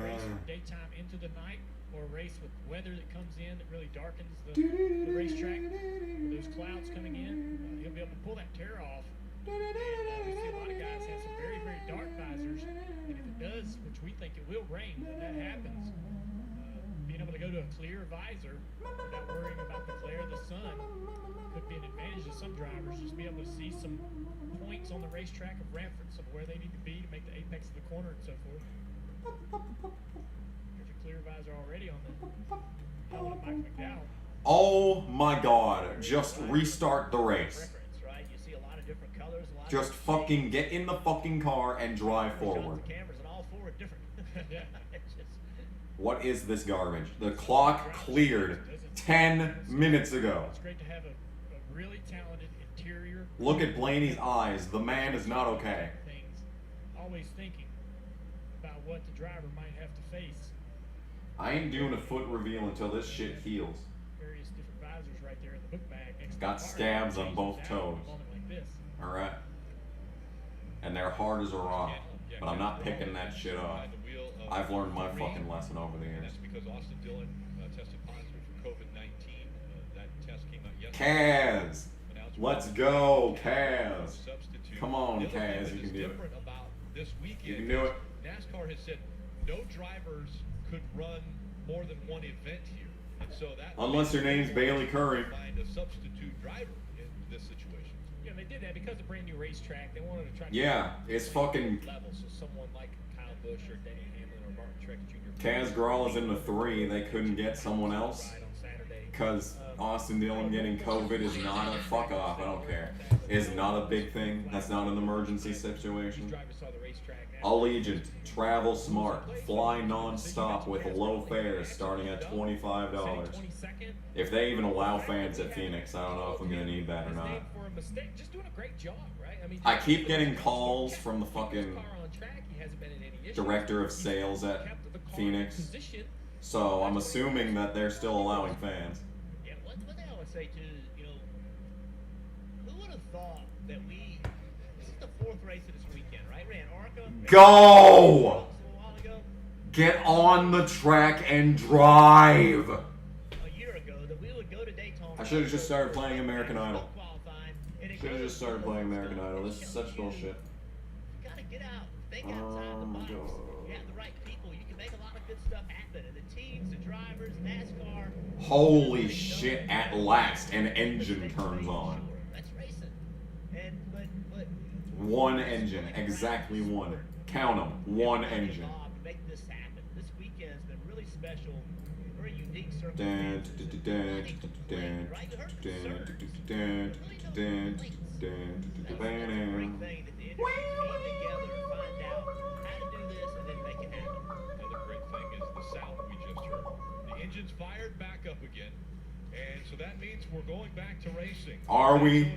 F: Race from daytime into the night, or a race with weather that comes in that really darkens the racetrack. With those clouds coming in, he'll be able to pull that tear off. And we see a lot of guys have some very, very dark visors, and if it does, which we think it will rain when that happens, being able to go to a clear visor without worrying about the glare of the sun could be an advantage to some drivers. Just be able to see some points on the racetrack of reference of where they need to be to make the apex of the corner and so forth. There's a clear visor already on the helmet of Mike McDowell.
A: Oh my god, just restart the race.
B: Right? You see a lot of different colors, a lot
A: Just
B: of
A: fucking get in the fucking car and drive forward.
B: cameras, and all four are different. It's just,
A: What is this garbage? The clock cleared 10 minutes ago.
F: It's great to have a really talented interior.
A: Look at Blaney's eyes. The man is not okay.
F: Things, always thinking about what the driver might have to face.
A: I ain't doing a foot reveal until this shit heals.
F: Various different visors right there in the book bag. Next to
A: Got
F: the car.
A: scabs on both
F: Changes out
A: toes.
F: in a moment like this.
A: Alright? And they're hard as a rock. But I'm not picking that shit up. I've learned my fucking lesson over the years.
C: That's because Austin Dillon tested positive for COVID-19. That test came out yesterday.
A: Kaz! Let's go, Kaz! Come on, Kaz, you can do it.
C: About this weekend,
A: You can do it.
C: NASCAR has said no drivers could run more than one event here. And so that
A: Unless your name's Bailey Curry.
C: Find a substitute driver in this situation.
F: Yeah, they did that because of brand new racetrack. They wanted to try to
A: Yeah, it's fucking...
F: levels. So someone like Kyle Busch or Denny Hamlin or Martin Truex Jr.
A: Kaz Grall is in the 3. They couldn't get someone else. Because Austin Dillon getting COVID is not a fuck off. I don't care. Is not a big thing. That's not an emergency situation. Allegiant, travel smart, fly non-stop with low fares starting at $25. If they even allow fans at Phoenix, I don't know if I'm gonna need that or not.
F: For a mistake, just doing a great job, right? I mean,
A: I keep getting calls from the fucking
F: he hasn't been in any issue.
A: director of sales at Phoenix, so I'm assuming that they're still allowing fans.
B: yeah, what the hell I say too, you know, who would have thought that this is the fourth race of this weekend, right? Ran Arca.
A: Go! Get on the track and drive!
B: A year ago that we would go to Daytona.
A: I should have just started playing American Idol. Should have just started playing American Idol. This is such bullshit.
B: You gotta get out, think outside the box. You have the right people, you can make a lot of good stuff happen. And the teams, the drivers, NASCAR.
A: Holy shit, at last an engine turns on.
B: That's racing. And but
A: One engine, exactly one. Count them, one engine.
B: to make this happen. This weekend's been really special, very unique circumstances.
C: Another great thing is the sound we just heard. The engine's fired back up again, and so that means we're going back to racing.
A: Are we?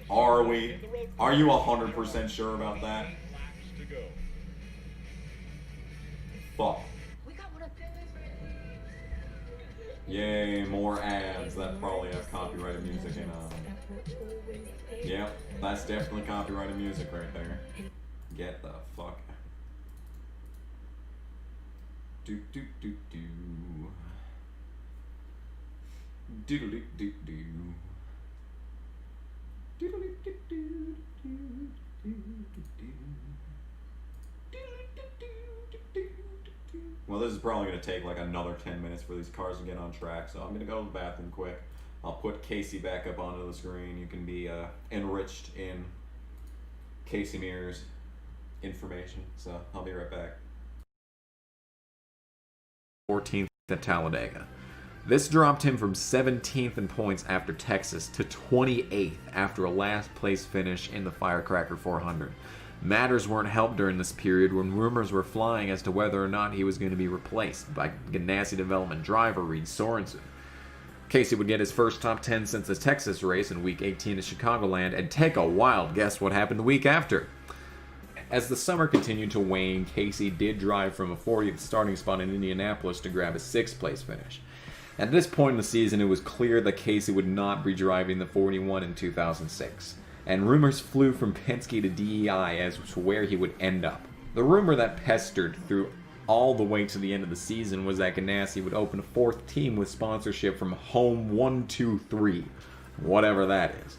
A: Are we? Are you 100% sure about that?
C: 8 laps to go.
A: Fuck. Yay, more ads that probably have copyrighted music in Yep, that's definitely copyrighted music right there. Get the fuck. Do do do do. Doodle doo doo doo. Doodle doo doo doo doo doo. Well, this is probably going to take like another 10 minutes for these cars to get on track, so I'm going to go to the bathroom quick. I'll put Casey back up onto the screen. You can be enriched in Casey Mears information, so I'll be right back. 14th at Talladega. This dropped him from 17th in points after Texas to 28th after a last place finish in the Firecracker 400. Matters weren't helped during this period when rumors were flying as to whether or not he was going to be replaced by Ganassi Development driver Reed Sorensen. Casey would get his first top 10 since the Texas race in week 18 at Chicagoland, and take a wild guess what happened the week after. As the summer continued to wane, Casey did drive from a 40th starting spot in Indianapolis to grab a 6th place finish. At this point in the season, it was clear that Casey would not be driving the 41 in 2006. and rumors flew from Penske to DEI as to where he would end up. The rumor that pestered through all the way to the end of the season was that Ganassi would open a fourth team with sponsorship from Home 123, whatever that is.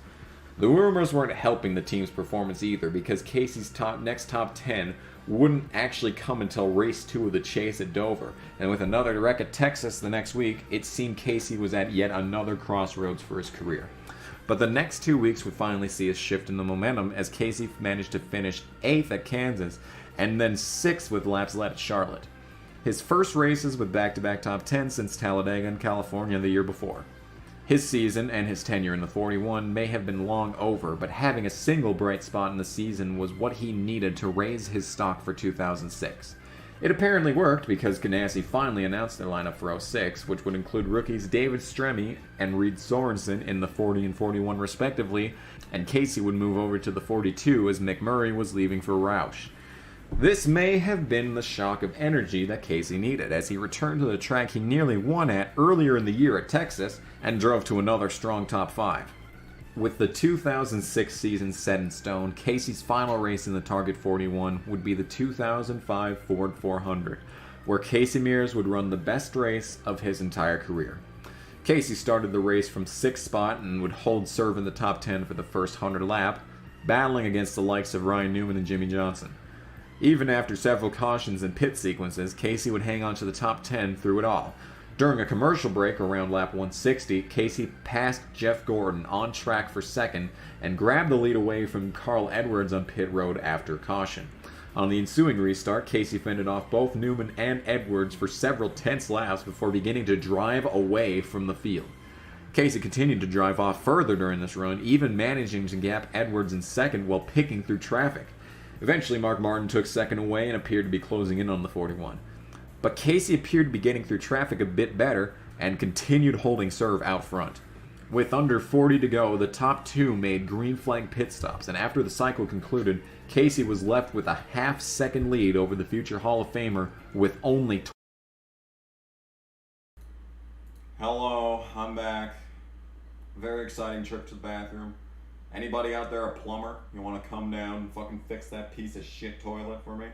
A: The rumors weren't helping the team's performance either, because Casey's next top 10 wouldn't actually come until race 2 of the Chase at Dover, and with another wreck at Texas the next week, it seemed Casey was at yet another crossroads for his career. But the next 2 weeks would finally see a shift in the momentum as Casey managed to finish 8th at Kansas and then 6th with laps led at Charlotte. His first races with back-to-back top 10 since Talladega and California the year before. His season and his tenure in the 41 may have been long over, but having a single bright spot in the season was what he needed to raise his stock for 2006. It apparently worked because Ganassi finally announced their lineup for 06, which would include rookies David Stremme and Reed Sorensen in the 40 and 41 respectively, and Casey would move over to the 42 as McMurray was leaving for Roush. This may have been the shock of energy that Casey needed, as he returned to the track he nearly won at earlier in the year at Texas and drove to another strong top 5. With the 2006 season set in stone, Casey's final race in the Target 41 would be the 2005 Ford 400, where Casey Mears would run the best race of his entire career. Casey started the race from 6th spot and would hold serve in the top 10 for the first 100 lap, battling against the likes of Ryan Newman and Jimmy Johnson. Even after several cautions and pit sequences, Casey would hang on to the top 10 through it all. During a commercial break around lap 160, Casey passed Jeff Gordon on track for 2nd and grabbed the lead away from Carl Edwards on pit road after caution. On the ensuing restart, Casey fended off both Newman and Edwards for several tense laps before beginning to drive away from the field. Casey continued to drive off further during this run, even managing to gap Edwards in 2nd while picking through traffic. Eventually, Mark Martin took 2nd away and appeared to be closing in on the 41. But Casey appeared to be getting through traffic a bit better and continued holding serve out front. With under 40 to go, the top 2 made green flag pit stops, and after the cycle concluded, Casey was left with a half-second lead over the future Hall of Famer with only... Hello, I'm back. Very exciting trip to the bathroom. Anybody out there a plumber? You want to come down and fucking fix that piece of shit toilet for me?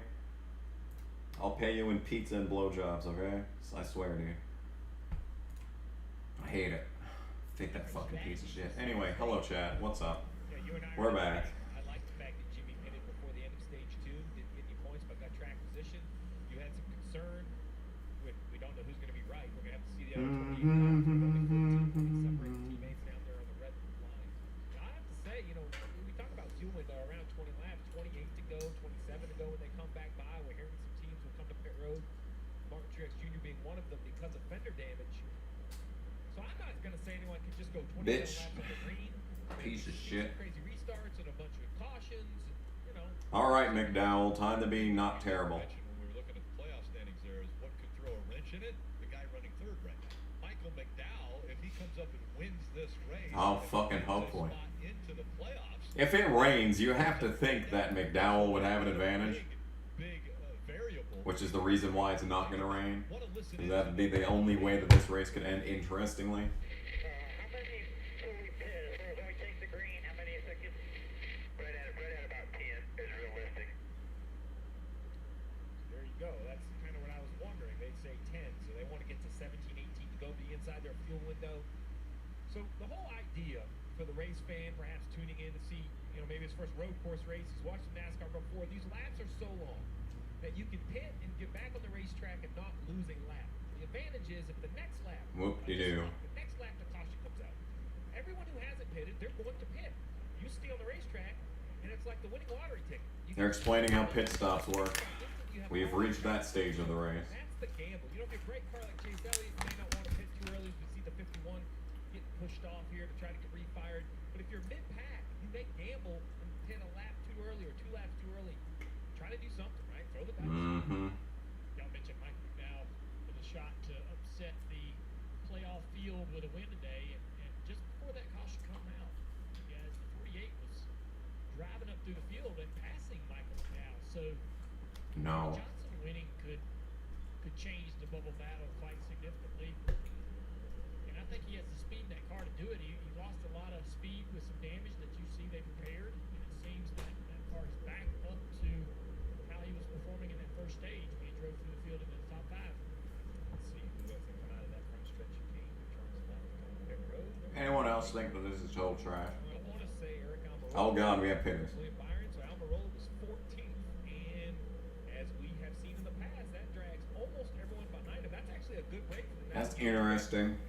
A: I'll pay you in pizza and blowjobs, okay? I swear to you. I hate it. Take that fucking piece of shit. Anyway, hello chat. What's up? We're back.
F: I like the fact that Jimmy pitted before the end of stage 2. Didn't get any points, but got track position. You had some concern. We don't know who's going to be right. We're going to have to see the other 28 separate teammates down there on the red line. Now, I have to say, you know, we talk about fueling around 20 laps, 28 to go, 27 to go when they come back by. We're hearing some teams will come to pit road. Martin Truex Jr. being one of them because of fender damage. So I'm not going to say anyone can just go 27 laps on the green.
A: Piece of shit.
F: Crazy restarts and a bunch of cautions, and, you know.
A: All right, McDowell, time to be not terrible.
C: When we were looking at the playoff standings there is what could throw a wrench in it? The guy running 3rd right now. Michael McDowell, if he comes up and wins this race,
A: Oh, fucking hopefully.
C: into the playoffs.
A: If it rains, you have to think that McDowell would have an advantage. Which is the reason why it's not going to rain. Because that would be the only way that this race could end interestingly.
F: There you go. That's kind of what I was wondering. They'd say 10, so they want to get to 17, 18 to go, be inside their fuel window. So the whole idea for the race fan, perhaps tuning in to see, you know, maybe his first road course race, he's watching NASCAR before. These laps are so long that you can pit and get back on the racetrack and not lose a lap. The advantage is if the next lap, the next lap the caution comes out. Everyone who hasn't pitted, they're going to pit. You stay on the racetrack, and it's like the winning lottery ticket.
A: They're explaining how pit stops work. We have reached that stage of the race.
F: That's the gamble. You know, if you're a great car like Chase Elliott, you may not want to pit too early. We see the 51 getting pushed off here to try to get refired. But if you're mid-pack, you may gamble and pit a lap too early or 2 laps too early. Try to do something, right? Throw the back.
E: Y'all mentioned Mike McDowell with a shot to upset the playoff field with a win today, and just before that caution come out, guys, the 48 was driving up through the field and passing Michael McDowell. So
A: No.
E: Johnson winning could change the bubble battle quite significantly. And I think he has the speed in that car to do it. He lost a lot of speed with some damage that you see they repaired. And it seems that that car is back up to how he was performing in that first stage when he drove through the field into the top 5.
R: Let's see who doesn't come out of that front stretch of game. Turns left on pit road.
A: Anyone else think that this is total trash?
E: I want to say Eric Almirola.
A: Oh god, we have pitters.
E: Byron, so Almirola was 14th, and as we have seen in the past, that drags almost everyone behind him. That's actually a good break for the
A: That's interesting.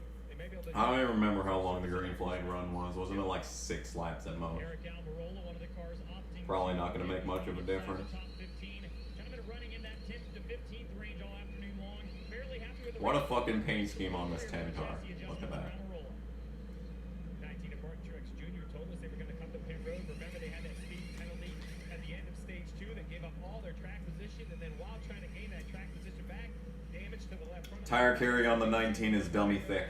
A: I don't even remember how long the green flag run was. Wasn't it like 6 laps at most?
E: Eric Almirola, one of the cars opting
A: Probably not going to make much of a difference.
E: top 15. Gentlemen running in that 10th to 15th range all afternoon long. Fairly happy with the
A: What a fucking paint scheme on this 10 car. Look at that.
E: 19 of Martin Truex Jr. told us they were going to come to pit road. Remember, they had that speed penalty at the end of stage 2 that gave up all their track position, and then while trying to gain that track position back, damage to the left front.
A: Tire carry on the 19 is dummy thick.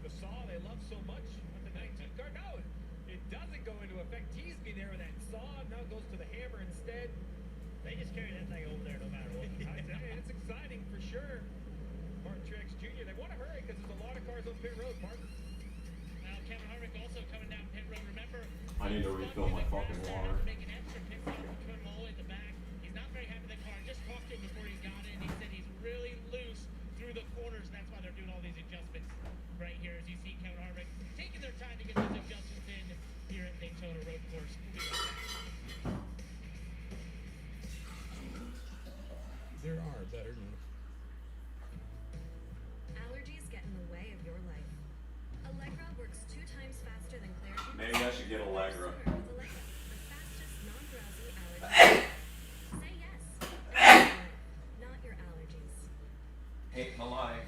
E: The saw they love so much with the 19 car. No, it doesn't go into effect. Tease me there with that saw. Now it goes to the hammer instead. They just carry that thing over there no matter what. It's exciting for sure. Martin Truex Jr. They want to hurry because there's a lot of cars on pit road. Martin. Now Kevin Harvick also coming down pit road. Remember,
A: I need to refill my fucking water.
E: making extra pit stop and put him all the way at the back. He's not very happy with the car. Just talked to him before he got in. He said he's really loose through the corners, and that's why they're doing all these adjustments right here. As you see Kevin Harvick taking their time to get those adjustments in here at Daytona Road Course.
I: There are better.
L: Allergies get in the way of your life. Allegra works 2 times faster than Claritin.
A: Maybe I should get Allegra.
L: With Allegra, the fastest non-drowsy allergy. Say yes. Not your allergies.
A: Hate my life.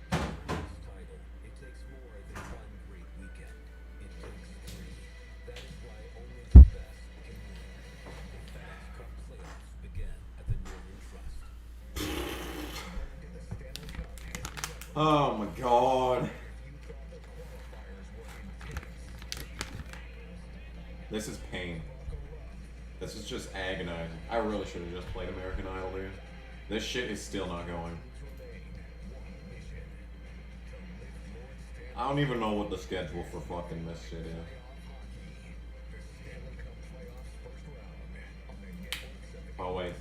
M: Title. It takes more than one great weekend. It takes 3. That is why only the best can win. The FedEx Cup playoffs begin at the Northern Trust.
A: Oh my god. This is pain. This is just agonizing. I really should have just played American Idol, dude. This shit is still not going. I don't even know what the schedule for fucking this shit is. Oh wait,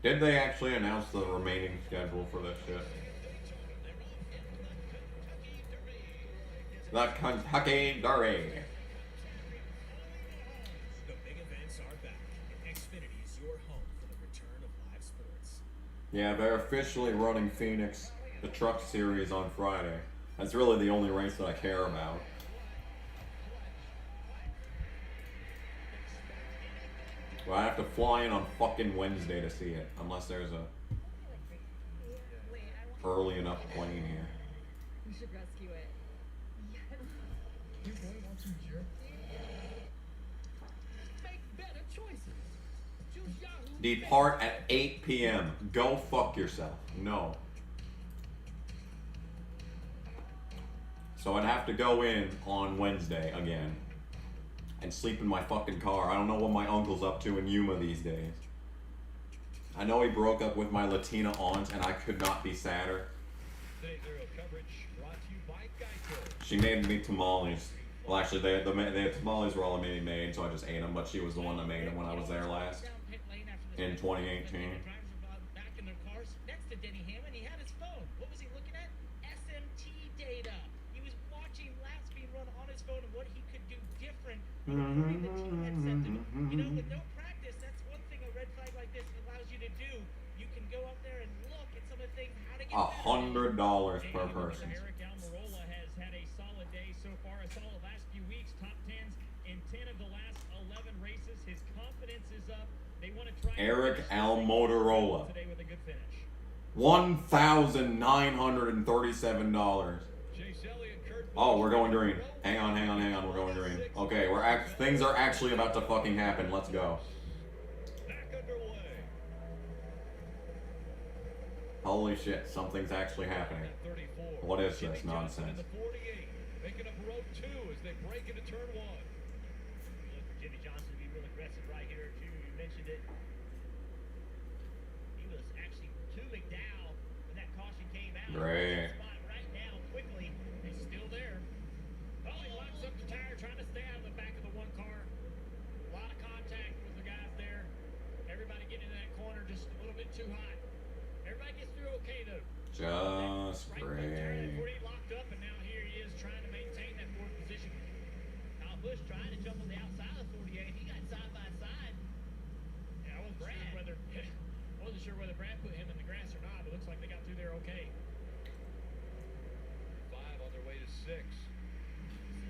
A: did they actually announce the remaining schedule for this shit? The Kentucky Derby.
M: The big events are back. Xfinity is your home for the return of live sports.
A: Yeah, they're officially running Phoenix, the Truck Series, on Friday. That's really the only race that I care about. Well, I have to fly in on fucking Wednesday to see it, unless there's a early enough plane here.
P: We should rescue it.
I: You really want some jerk? Make better choices. Choose Yahoo.
A: Depart at 8 p.m. Go fuck yourself. No. So I'd have to go in on Wednesday again and sleep in my fucking car. I don't know what my uncle's up to in Yuma these days. I know he broke up with my Latina aunt, and I could not be sadder. She made me tamales. Well, actually, they had tamales were all I made, so I just ate them. But she was the one that made them when I was there last in 2018.
B: Back in their cars next to Denny Hamlin, he had his phone. What was he looking at? SMT data. He was watching laps being run on his phone and what he could do different. The team had said to him, you know, with no practice, that's one thing a red flag like this allows you to do. You can go up there and look at some of the things, how to get
A: $100 per person.
E: Eric Almirola has had a solid day so far. A solid last few weeks. Top 10s in 10 of the last 11 races. His confidence is up. They want to try
A: Eric Almirola.
E: today with a good finish.
A: $1,937. Oh, we're going green. Hang on. We're going green. Okay, things are actually about to fucking happen. Let's go. Holy shit, something's actually happening. What is this nonsense?
C: Making up road 2 as they break into turn 1.
B: Look for Jimmy Johnson to be real aggressive right here, too. You mentioned it. He was actually to McDowell when that caution came out.
A: Great.
B: Right now, quickly.
F: He's still there. Oh, he locks up the tire, trying to stay out of the back of the one car. A lot of contact with the guys there. Everybody getting in that corner just a little bit too hot. Everybody gets through okay, though.
A: Just great.
B: He locked up, and now here he is trying to maintain that fourth position. Kyle Busch trying to jump on the outside of the 48. He got side by side.
F: Yeah, I wasn't sure whether Brad put him in the grass or not, but it looks like they got through there okay.
C: 5 on their way to 6.
B: This is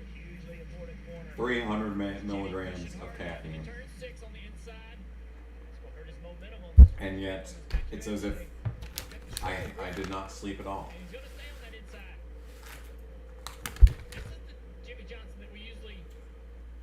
B: a hugely important corner.
A: 300 milligrams of caffeine.
F: Turn 6 on the inside.
B: That's what hurt his momentum on this one.
A: And yet, it's as if I did not sleep at all.
F: He's going to stay on that inside. This is the Jimmy Johnson that we usually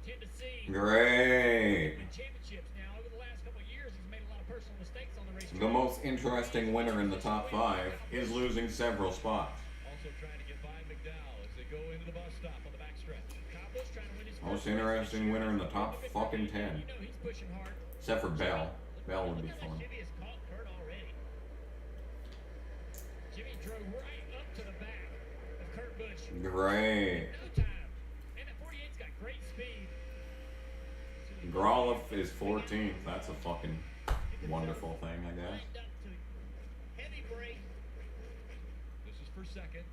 F: tend to see.
A: Great.
F: In championships now. Over the last couple of years, he's made a lot of personal mistakes on the racetrack.
A: The most interesting winner in the top 5 is losing several spots.
C: Also trying to get by McDowell as they go into the bus stop on the backstretch.
F: Kyle Busch trying to win his
A: Most interesting winner in the top fucking 10.
F: You know he's pushing hard.
A: Except for Bell. Bell would be fun.
B: Jimmy has caught Kurt already.
F: Jimmy drove right up to the back of Kurt Busch.
A: Great.
F: No time. And that 48's got great speed.
A: Groloff is 14th. That's a fucking wonderful thing, I guess.
B: Heavy brake.
C: This is for second.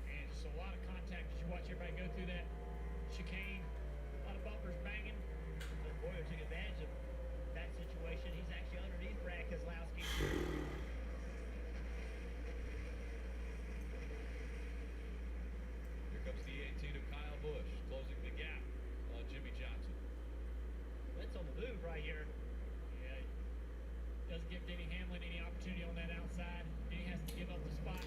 F: And just a lot of contact as you watch everybody go through that chicane. A lot of bumpers banging.
B: So Boyer took advantage of that situation. He's actually underneath Brad Keselowski.
C: Here comes the 18 of Kyle Busch, closing the gap on Jimmy Johnson.
B: That's on the move right here.
F: Yeah. Doesn't give Denny Hamlin any opportunity on that outside. Denny has to give up the spot.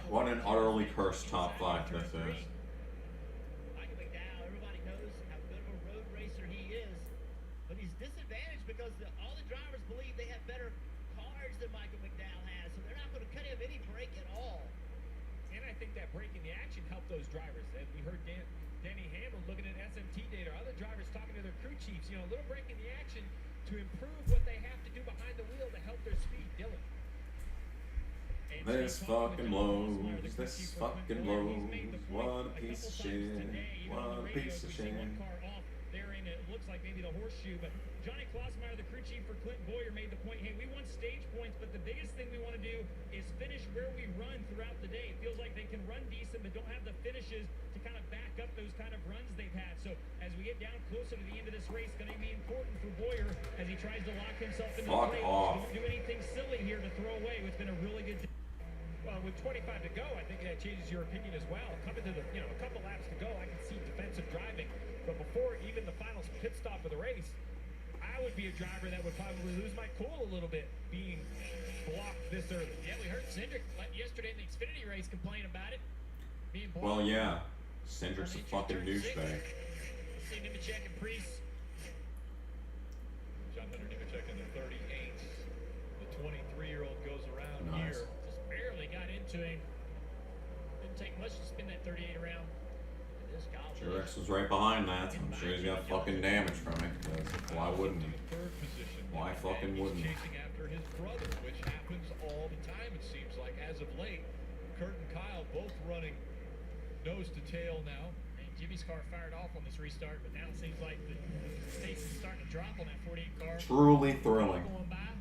A: What an utterly cursed top 5 this is.
B: Michael McDowell, everybody knows how good of a road racer he is, but he's disadvantaged because all the drivers believe they have better cars than Michael McDowell has, so they're not going to cut him any break at all.
F: And I think that break in the action helped those drivers. And we heard Denny Hamlin looking at SMT data, other drivers talking to their crew chiefs, you know, a little break in the action to improve what they have to do behind the wheel to help their speed. Dylan.
A: This fucking blows. This fucking blows. What a piece of shit. What a piece of shit.
F: There in it looks like maybe the horseshoe, but Johnny Klossmeyer, the crew chief for Clinton Boyer, made the point, hey, we want stage points, but the biggest thing we want to do is finish where we run throughout the day. It feels like they can run decent, but don't have the finishes to kind of back up those kind of runs they've had. So as we get down closer to the end of this race, going to be important for Boyer as he tries to lock himself into the play. Don't do anything silly here to throw away. It's been a really good day. Well, with 25 to go, I think that changes your opinion as well. Coming to the, a couple laps to go, I can see defensive driving. But before even the final pit stop of the race, I would be a driver that would probably lose my cool a little bit being blocked this early. Yeah, we heard Cindric yesterday in the Xfinity race complain about it. Being blocked.
A: Well, yeah. Cindric's a fucking douchebag.
F: Let's see Nemechek and Priest.
C: John Hunter Nemechek in the 38th. The 23-year-old goes around
A: Nice.
F: Just barely got into him. Didn't take much to spin that 38 around.
A: Truex was right behind that, so I'm sure he's got fucking damage from it, because why wouldn't he? Why fucking wouldn't he?
C: Chasing after his brother, which happens all the time, it seems like. As of late, Kurt and Kyle both running nose to tail now.
F: And Jimmy's car fired off on this restart, but now it seems like the pace is starting to drop on that 48 car.
A: Truly thrilling.
F: Going by.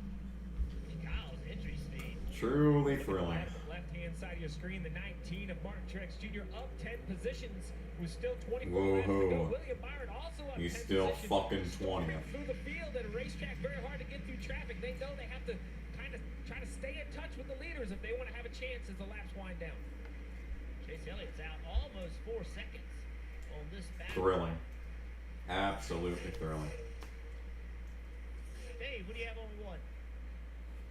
B: Kyle's entry speed.
A: Truly thrilling.
F: Left-hand side of your screen, the 19 of Martin Truex Jr. up 10 positions with still 24
A: Whoa.
F: laps to go. William Byron also up 10
A: He's still
F: positions.
A: fucking 20th.
F: Through the field at a racetrack, very hard to get through traffic. They know they have to kind of try to stay in touch with the leaders if they want to have a chance as the laps wind down.
B: Chase Elliott's out almost 4 seconds on this battle.
A: Thrilling. Absolutely thrilling.
B: Dave, what do you have on one?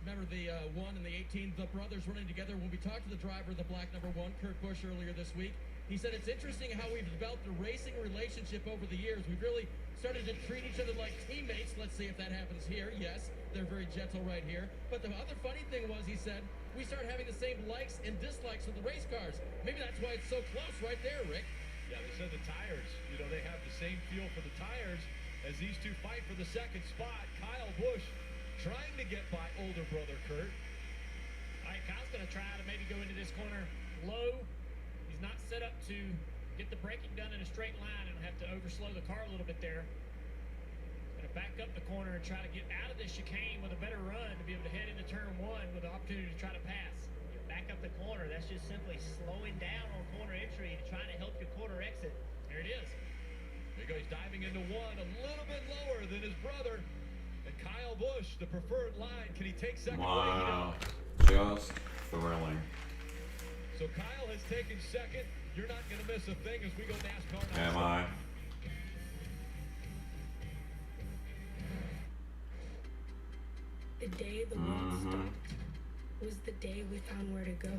I: Remember the 1 and the 18, the brothers running together. When we talked to the driver of the black number 1, Kurt Busch, earlier this week, he said it's interesting how we've developed a racing relationship over the years. We've really started to treat each other like teammates. Let's see if that happens here. Yes, they're very gentle right here. But the other funny thing was, he said, we started having the same likes and dislikes with the race cars. Maybe that's why it's so close right there, Rick.
C: Yeah, they said the tires, they have the same feel for the tires, as these two fight for the second spot. Kyle Busch trying to get by older brother Kurt.
F: All right, Kyle's going to try to maybe go into this corner low. He's not set up to get the braking done in a straight line and have to overslow the car a little bit there. Going to back up the corner and try to get out of this chicane with a better run to be able to head into turn one with the opportunity to try to pass.
B: You back up the corner. That's just simply slowing down on corner entry and trying to help your corner exit.
F: There it is.
C: There he goes, diving into one, a little bit lower than his brother. And Kyle Busch, the preferred line. Can he take second?
A: Wow. Just thrilling.
C: So Kyle has taken second. You're not going to miss a thing as we go NASCAR.
A: Am I?
K: The day the world stopped was the day we found where to go.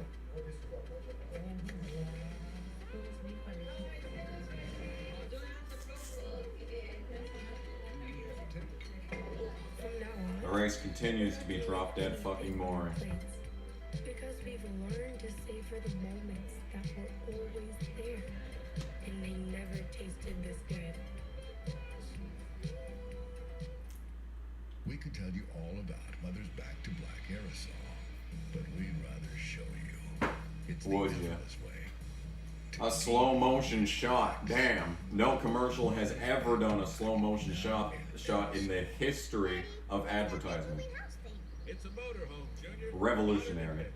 K: From now on,
A: The race continues to be drop dead fucking boring.
K: because we've learned to savor the moments that were always there, and they never tasted this good.
N: We could tell you all about Mother's Back to Black aerosol, but we'd rather show you. It's the
A: Would ya?
N: effortless way.
A: A slow motion shot. Damn. No commercial has ever done a slow motion shot in the history of advertising.
C: It's a motorhome, Junior.
A: Revolutionary.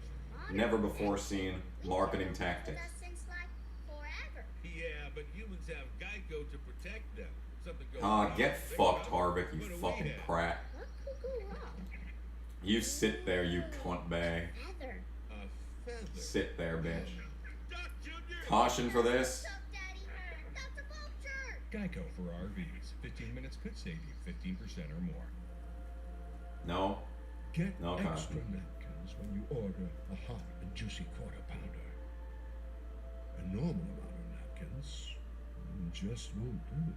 A: Never before seen marketing tactics.
Q: Since like forever.
C: Yeah, but humans have Geico to protect them. Something goes
A: Ah,
C: wrong,
A: get
C: they
A: fucked,
C: come.
A: Harvick, you
C: What do we
A: fucking
C: have?
A: prat. You sit there, you cunt bag.
Q: Feather.
C: A feather.
A: Sit there, bitch.
C: Duck, Junior.
A: Caution for this.
Q: Dr. Vulture.
N: Geico for RVs. 15 minutes could save you 15% or more.
A: No.
N: Get
A: No
N: extra
A: caution.
N: napkins when you order a hot and juicy quarter pounder. A normal amount of napkins just won't do.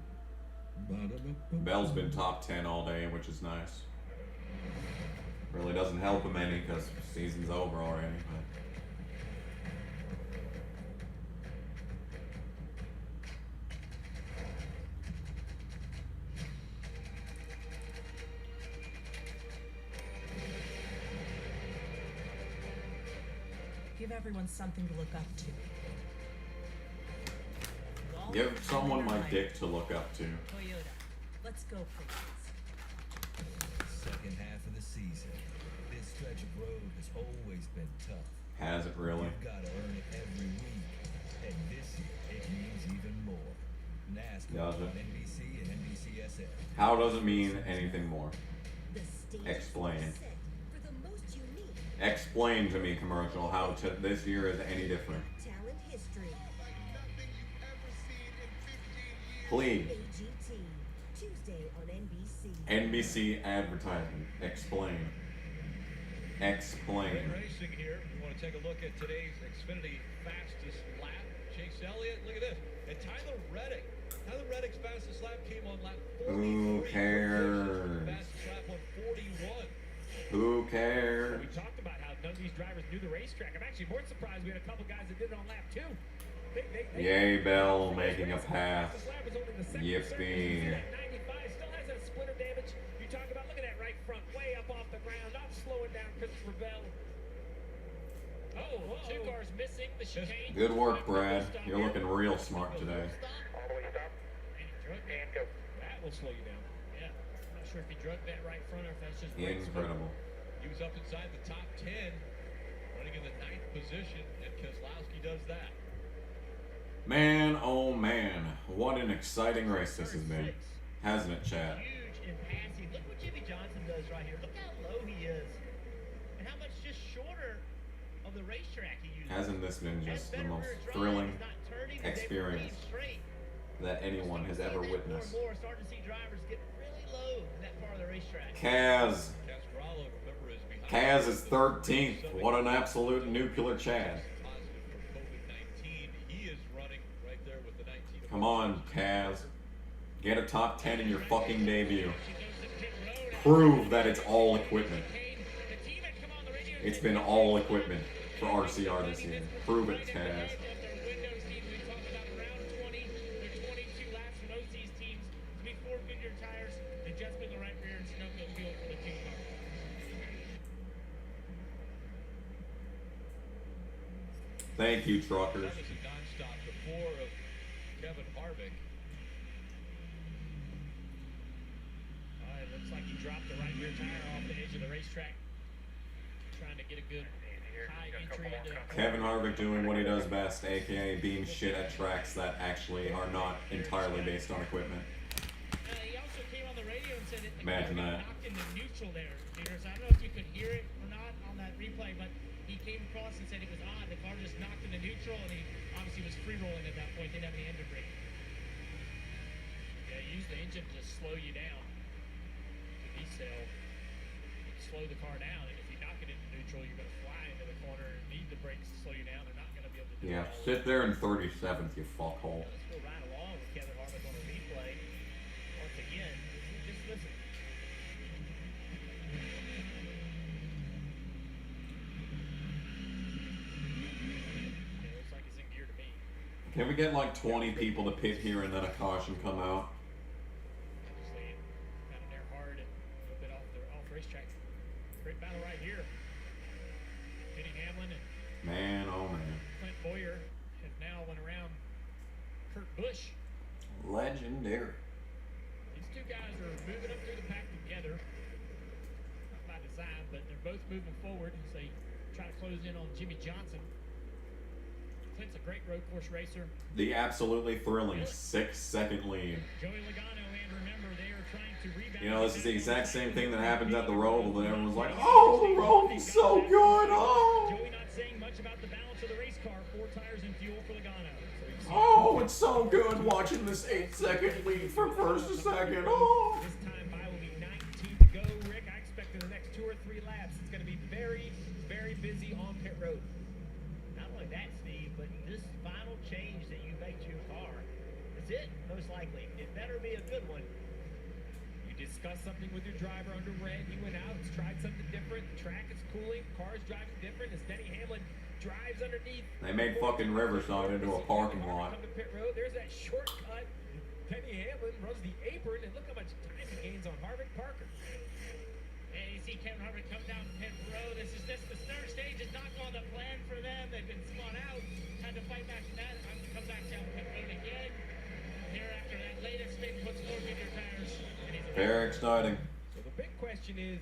N: Ba-da-ba-ba-ba.
A: Bell's been top 10 all day, which is nice. Really doesn't help him any because season's over already. But
V: Give everyone something to look up to.
A: give someone my dick to look up to.
V: Toyota. Let's go, please.
M: Second half of the season. This stretch of road has always been tough.
A: Has it really?
M: You've got to earn it every week. And this year, it means even more. NASCAR
A: Does it?
M: on NBC and NBCSN.
A: How does it mean anything more?
V: The stage
A: Explain.
V: is set for the most unique
A: Explain to me, commercial, how this year is any different.
V: talent history.
A: Please.
V: AGT. Tuesday on NBC.
A: NBC advertising. Explain. Explain.
C: Great racing here. We want to take a look at today's Xfinity fastest lap. Chase Elliott, look at this. And Tyler Reddick. Tyler Reddick's fastest lap came on lap 43.
A: Who cares?
C: Fastest lap on 41.
A: Who cares?
F: We talked about how none of these drivers knew the racetrack. I'm actually more surprised we had a couple guys that did it on lap 2.
A: Yay, Bell making a pass.
F: This lap was only the second
A: Yippee.
F: surface. That 95 still has that splitter damage. You talk about, look at that right front, way up off the ground, not slowing down Christopher Bell. Oh, two cars missing the chicane.
A: Good work, Brad. You're looking real smart today.
D: All the way stop. And go.
F: That will slow you down. Yeah. I'm not sure if he drug that right front or if that's just
A: Incredible.
C: He was up inside the top 10, running in the 9th position, and Keselowski does that.
A: Man, oh man, what an exciting race this has been. Hasn't it, Chad?
B: Huge in passing. Look what Jimmy Johnson does right here. Look how low he is. And how much just shorter of the racetrack he uses.
A: Hasn't this been just the most thrilling experience that anyone has ever witnessed?
B: More and more starting to see drivers get really low in that part of the racetrack.
A: Kaz.
C: Castrollo, remember, is behind.
A: Kaz is 13th. What an absolute nuclear Chad. Come on, Kaz. Get a top 10 in your fucking debut. Prove that it's all equipment. It's been all equipment for RCR this year. Prove it, Kaz. Thank you, truckers.
C: That was a non-stop before of Kevin Harvick.
B: It looks like he dropped the right rear tire off the edge of the racetrack, trying to get a good high entry into.
A: Kevin Harvick doing what he does best, aka being shit at tracks that actually are not entirely based on equipment.
B: He also came on the radio and said it
A: Imagine that.
B: knocked into neutral there, Peter. So I don't know if you could hear it or not on that replay, but he came across and said it was odd. The car just knocked into neutral, and he obviously was free rolling at that point. Didn't have any engine brake. Yeah, use the engine to slow you down. The V-cell slow the car down, and if you knock it into neutral, you're going to fly into the corner and need the brakes to slow you down. They're not going to be able to do
A: Yeah,
B: it all.
A: sit there in 37th, you fuckhole.
B: Let's go right along with Kevin Harvick on a replay. Once again, just listen. Yeah, looks like it's in gear to me.
A: Can we get like 20 people to pit here and then a caution come out?
B: Obviously, got in there hard and a little bit off racetrack. Great battle right here. Denny Hamlin and
A: Man, oh man.
B: Clint Boyer have now went around Kurt Busch.
A: Legendary.
B: These two guys are moving up through the pack together. Not by design, but they're both moving forward as they try to close in on Jimmy Johnson. Clint's a great road course racer.
A: The absolutely thrilling 6-second lead.
B: Joey Logano, and remember, they are trying to rebound.
A: You know, this is the exact same thing that happens at the Roval, and everyone's like, oh, the Roval's so good, oh!
B: Joey not saying much about the balance of the race car. 4 tires and fuel for Logano.
A: Oh, it's so good watching this 8-second lead from first to second, oh!
B: This time by will be 19 to go, Rick. I expect in the next 2 or 3 laps, it's going to be very, very busy on pit road. Not only that, Steve, but this final change that you make to your car is it, most likely. It better be a good one.
F: You discussed something with your driver under red. He went out, tried something different. The track is cooling. Car's driving different. As Denny Hamlin drives underneath.
A: They made fucking Riverside into a parking lot.
F: Come to pit road. There's that shortcut. Denny Hamlin runs the apron, and look how much time he gains on Harvick Parker.
B: And you see Kevin Harvick come down pit road. This is just the third stage is not going to plan for them. They've been spun out. Had to fight back from that. Come back down pit road again. Here after that latest spin puts 4 bigger tires. And he's
A: Very exciting.
F: So the big question is,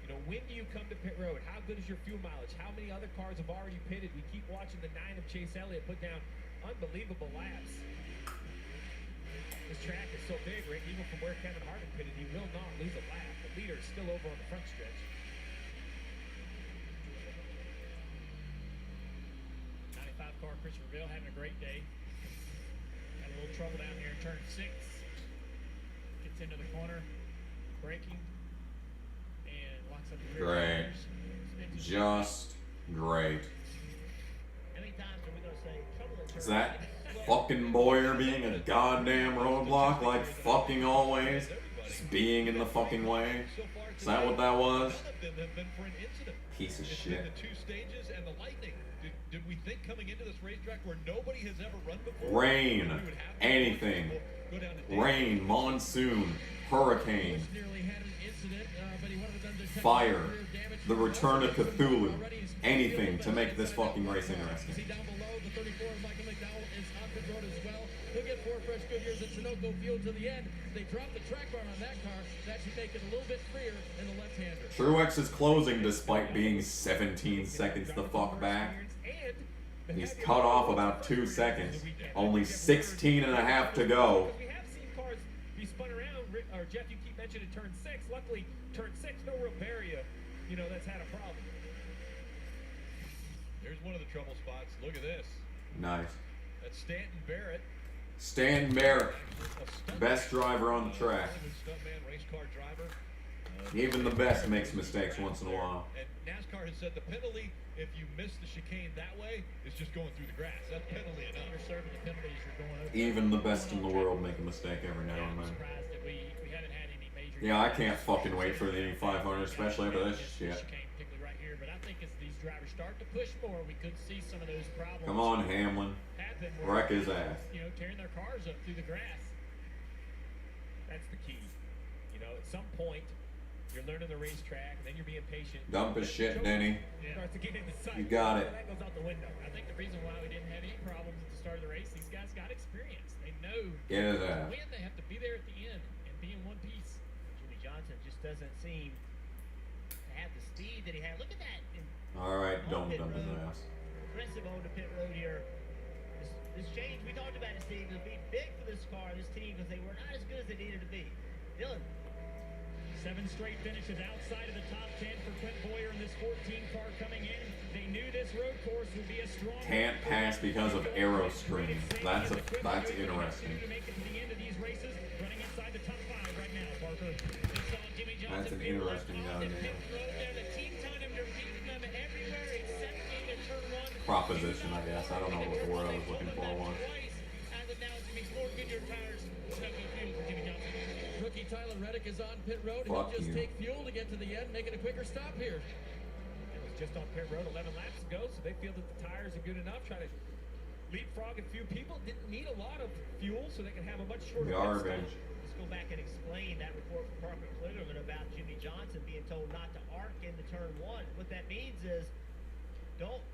F: you know, when do you come to pit road? How good is your fuel mileage? How many other cars have already pitted? We keep watching the 9 of Chase Elliott put down unbelievable laps. This track is so big, Rick, even from where Kevin Harvick pitted, he will not lose a lap. The leader is still over on the front stretch.
B: 95 car, Christopher Ville having a great day. Had a little trouble down here in turn 6. Gets into the corner, braking, and locks up the rear
A: Great.
B: tires.
A: Just great.
B: How many times are we going to say trouble in turn
A: Is that fucking Boyer being a goddamn roadblock like fucking always? Just being in the fucking way? Is that what that was? Piece of shit.
C: The 2 stages and the lightning. Did we think coming into this racetrack where nobody has ever run before?
A: Rain. Anything. Rain. Monsoon. Hurricane. Fire. The return of Cthulhu. Anything to make this fucking race interesting.
I: Down below, the 34 of Michael McDowell is on pit road as well. He'll get 4 fresh Goodyears at Sunoco Field to the end. They drop the track bar on that car. That should make it a little bit freer in the left-hander.
A: Truex is closing despite being 17 seconds the fuck back. He's cut off about 2 seconds. Only 16 and a half to go.
F: We have seen cars be spun around, or Jeff, you keep mentioning turn 6. Luckily, turn 6, no real barrier, you know, that's had a problem.
C: Here's one of the trouble spots. Look at this.
A: Nice.
C: That's Stanton Barrett.
A: Stan Merrick. Best driver on the track.
C: Stuntman, race car driver.
A: Even the best makes mistakes once in a while.
C: And NASCAR has said the penalty if you miss the chicane that way is just going through the grass. That's penalty enough.
B: You're serving the penalties, you're going over.
A: Even the best in the world make a mistake every now and then.
B: Surprised that we haven't had any major.
A: Yeah, I can't fucking wait for the Indy 500, especially after this shit.
B: Chicane, particularly right here, but I think as these drivers start to push more, we could see some of those problems.
A: Come on, Hamlin.
B: Happen
A: Wreck his ass.
B: You know, tearing their cars up through the grass.
F: That's the key. You know, at some point, You're learning the racetrack, and then you're being patient.
A: Dump his shit, Denny.
F: Starts to get into sight.
A: You got it.
F: That goes out the window. I think the reason why we didn't have any problems at the start of the race, these guys got experience. They know
A: Get his
F: to
A: ass.
F: win, they have to be there at the end and be in one piece.
B: Jimmy Johnson just doesn't seem to have the speed that he had. Look at that.
A: All right, don't
B: pit
A: dump his
B: road.
A: ass.
B: Aggressive on the pit road here. This change, we talked about this team, it'll be big for this car, this team, because they were not as good as they needed to be. Dylan.
E: 7 straight finishes outside of the top 10 for Clint Boyer in this 14 car coming in. They knew this road course would be a strong.
A: Can't pass because of arrow screen. That's interesting.
E: To make it to the end of these races, running inside the top 5 right now, Parker.
A: That's an interesting goddamn proposition, I guess. I don't know what the word I was looking for was.
I: Rookie Tyler Reddick is on pit road.
A: Fuck
I: He'll just
A: you.
I: take fuel to get to the end, making a quicker stop here.
F: It was just on pit road 11 laps ago, so they feel that the tires are good enough. Try to leapfrog a few people. Didn't need a lot of fuel, so they can have a much shorter
A: Garbage.
B: Let's go back and explain that report from Parker Kligerman about Jimmy Johnson being told not to arc into turn 1. What that means is don't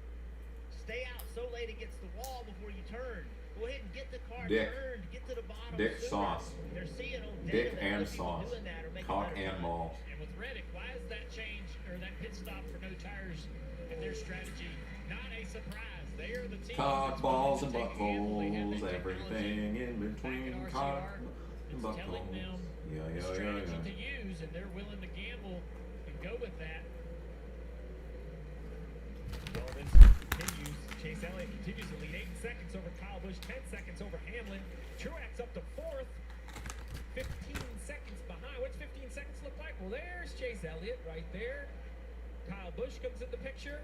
B: stay out so late against the wall before you turn. Go ahead and get the car turned, get to the bottom.
A: Dick
B: sooner.
A: sauce.
B: They're seeing on
A: Dick
B: data that
A: and
B: other people
A: sauce.
B: doing that are making
A: Cock
B: better
A: and
B: time.
A: balls.
F: And with Reddick, why is that change or that pit stop for no tires in their strategy not a surprise? They are the team.
A: Cock, balls, and buttholes. Everything in between cock and buttholes. Yeah, yeah, yeah,
F: To
A: yeah.
F: use, and they're willing to gamble and go with that. Well, this continues. Chase Elliott continues to lead 8 seconds over Kyle Busch, 10 seconds over Hamlin. Truex up to 4th, 15 seconds behind. What's 15 seconds look like? Well, there's Chase Elliott right there. Kyle Busch comes in the picture.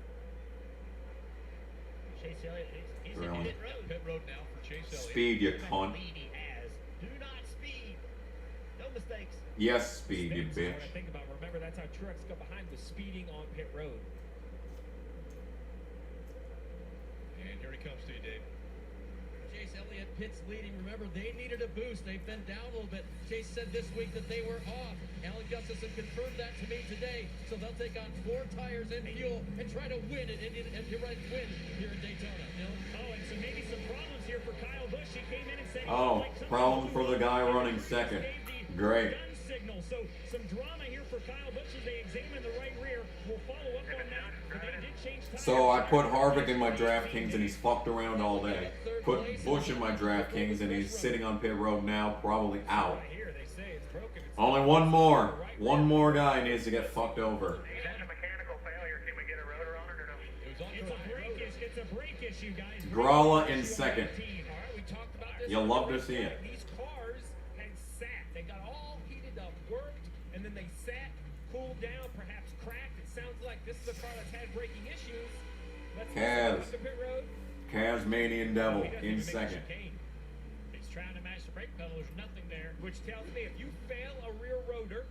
B: Chase Elliott, he's in
A: Really?
B: pit road.
C: Pit road now for Chase Elliott.
A: Speed, you cunt.
B: Lead he has. Do not speed. No mistakes.
A: Yes, speed, you
F: That's what
A: bitch.
F: I think about. Remember, that's how Truex got behind, was speeding on pit road.
C: And here he comes to you, Dave.
I: Chase Elliott pits leading. Remember, they needed a boost. They've been down a little bit. Chase said this week that they were off. Alan Gustafson confirmed that to me today. So they'll take on 4 tires and fuel and try to win it. And you're right, win here in Daytona.
E: Oh, and so maybe some problems here for Kyle Busch. He came in and said,
A: Oh, problem for the guy running second. Great.
E: gun signal. So some drama here for Kyle Busch as they examine the right rear. We'll follow up on that. But they did change tires.
A: So I put Harvick in my DraftKings and he's fucked around all day. Put Bush in my DraftKings and he's sitting on pit road now, probably out.
F: Here they say it's broken. It's
A: Only one more. One more guy needs to get fucked over.
E: It's a brake issue, guys.
A: Gralla in second.
F: All right, we talked about this.
A: You'll love to see it.
F: These cars had sat. They got all heated up, worked, and then they sat, cooled down, perhaps cracked. It sounds like this is a car that's had braking issues. Let's
A: Kaz.
F: go to pit road.
A: Kazmanian Devil
F: He doesn't
A: in
F: even make a
A: second.
F: chicane. He's trying to match the brake pedal. There's nothing there, which tells me if you fail a rear rotor,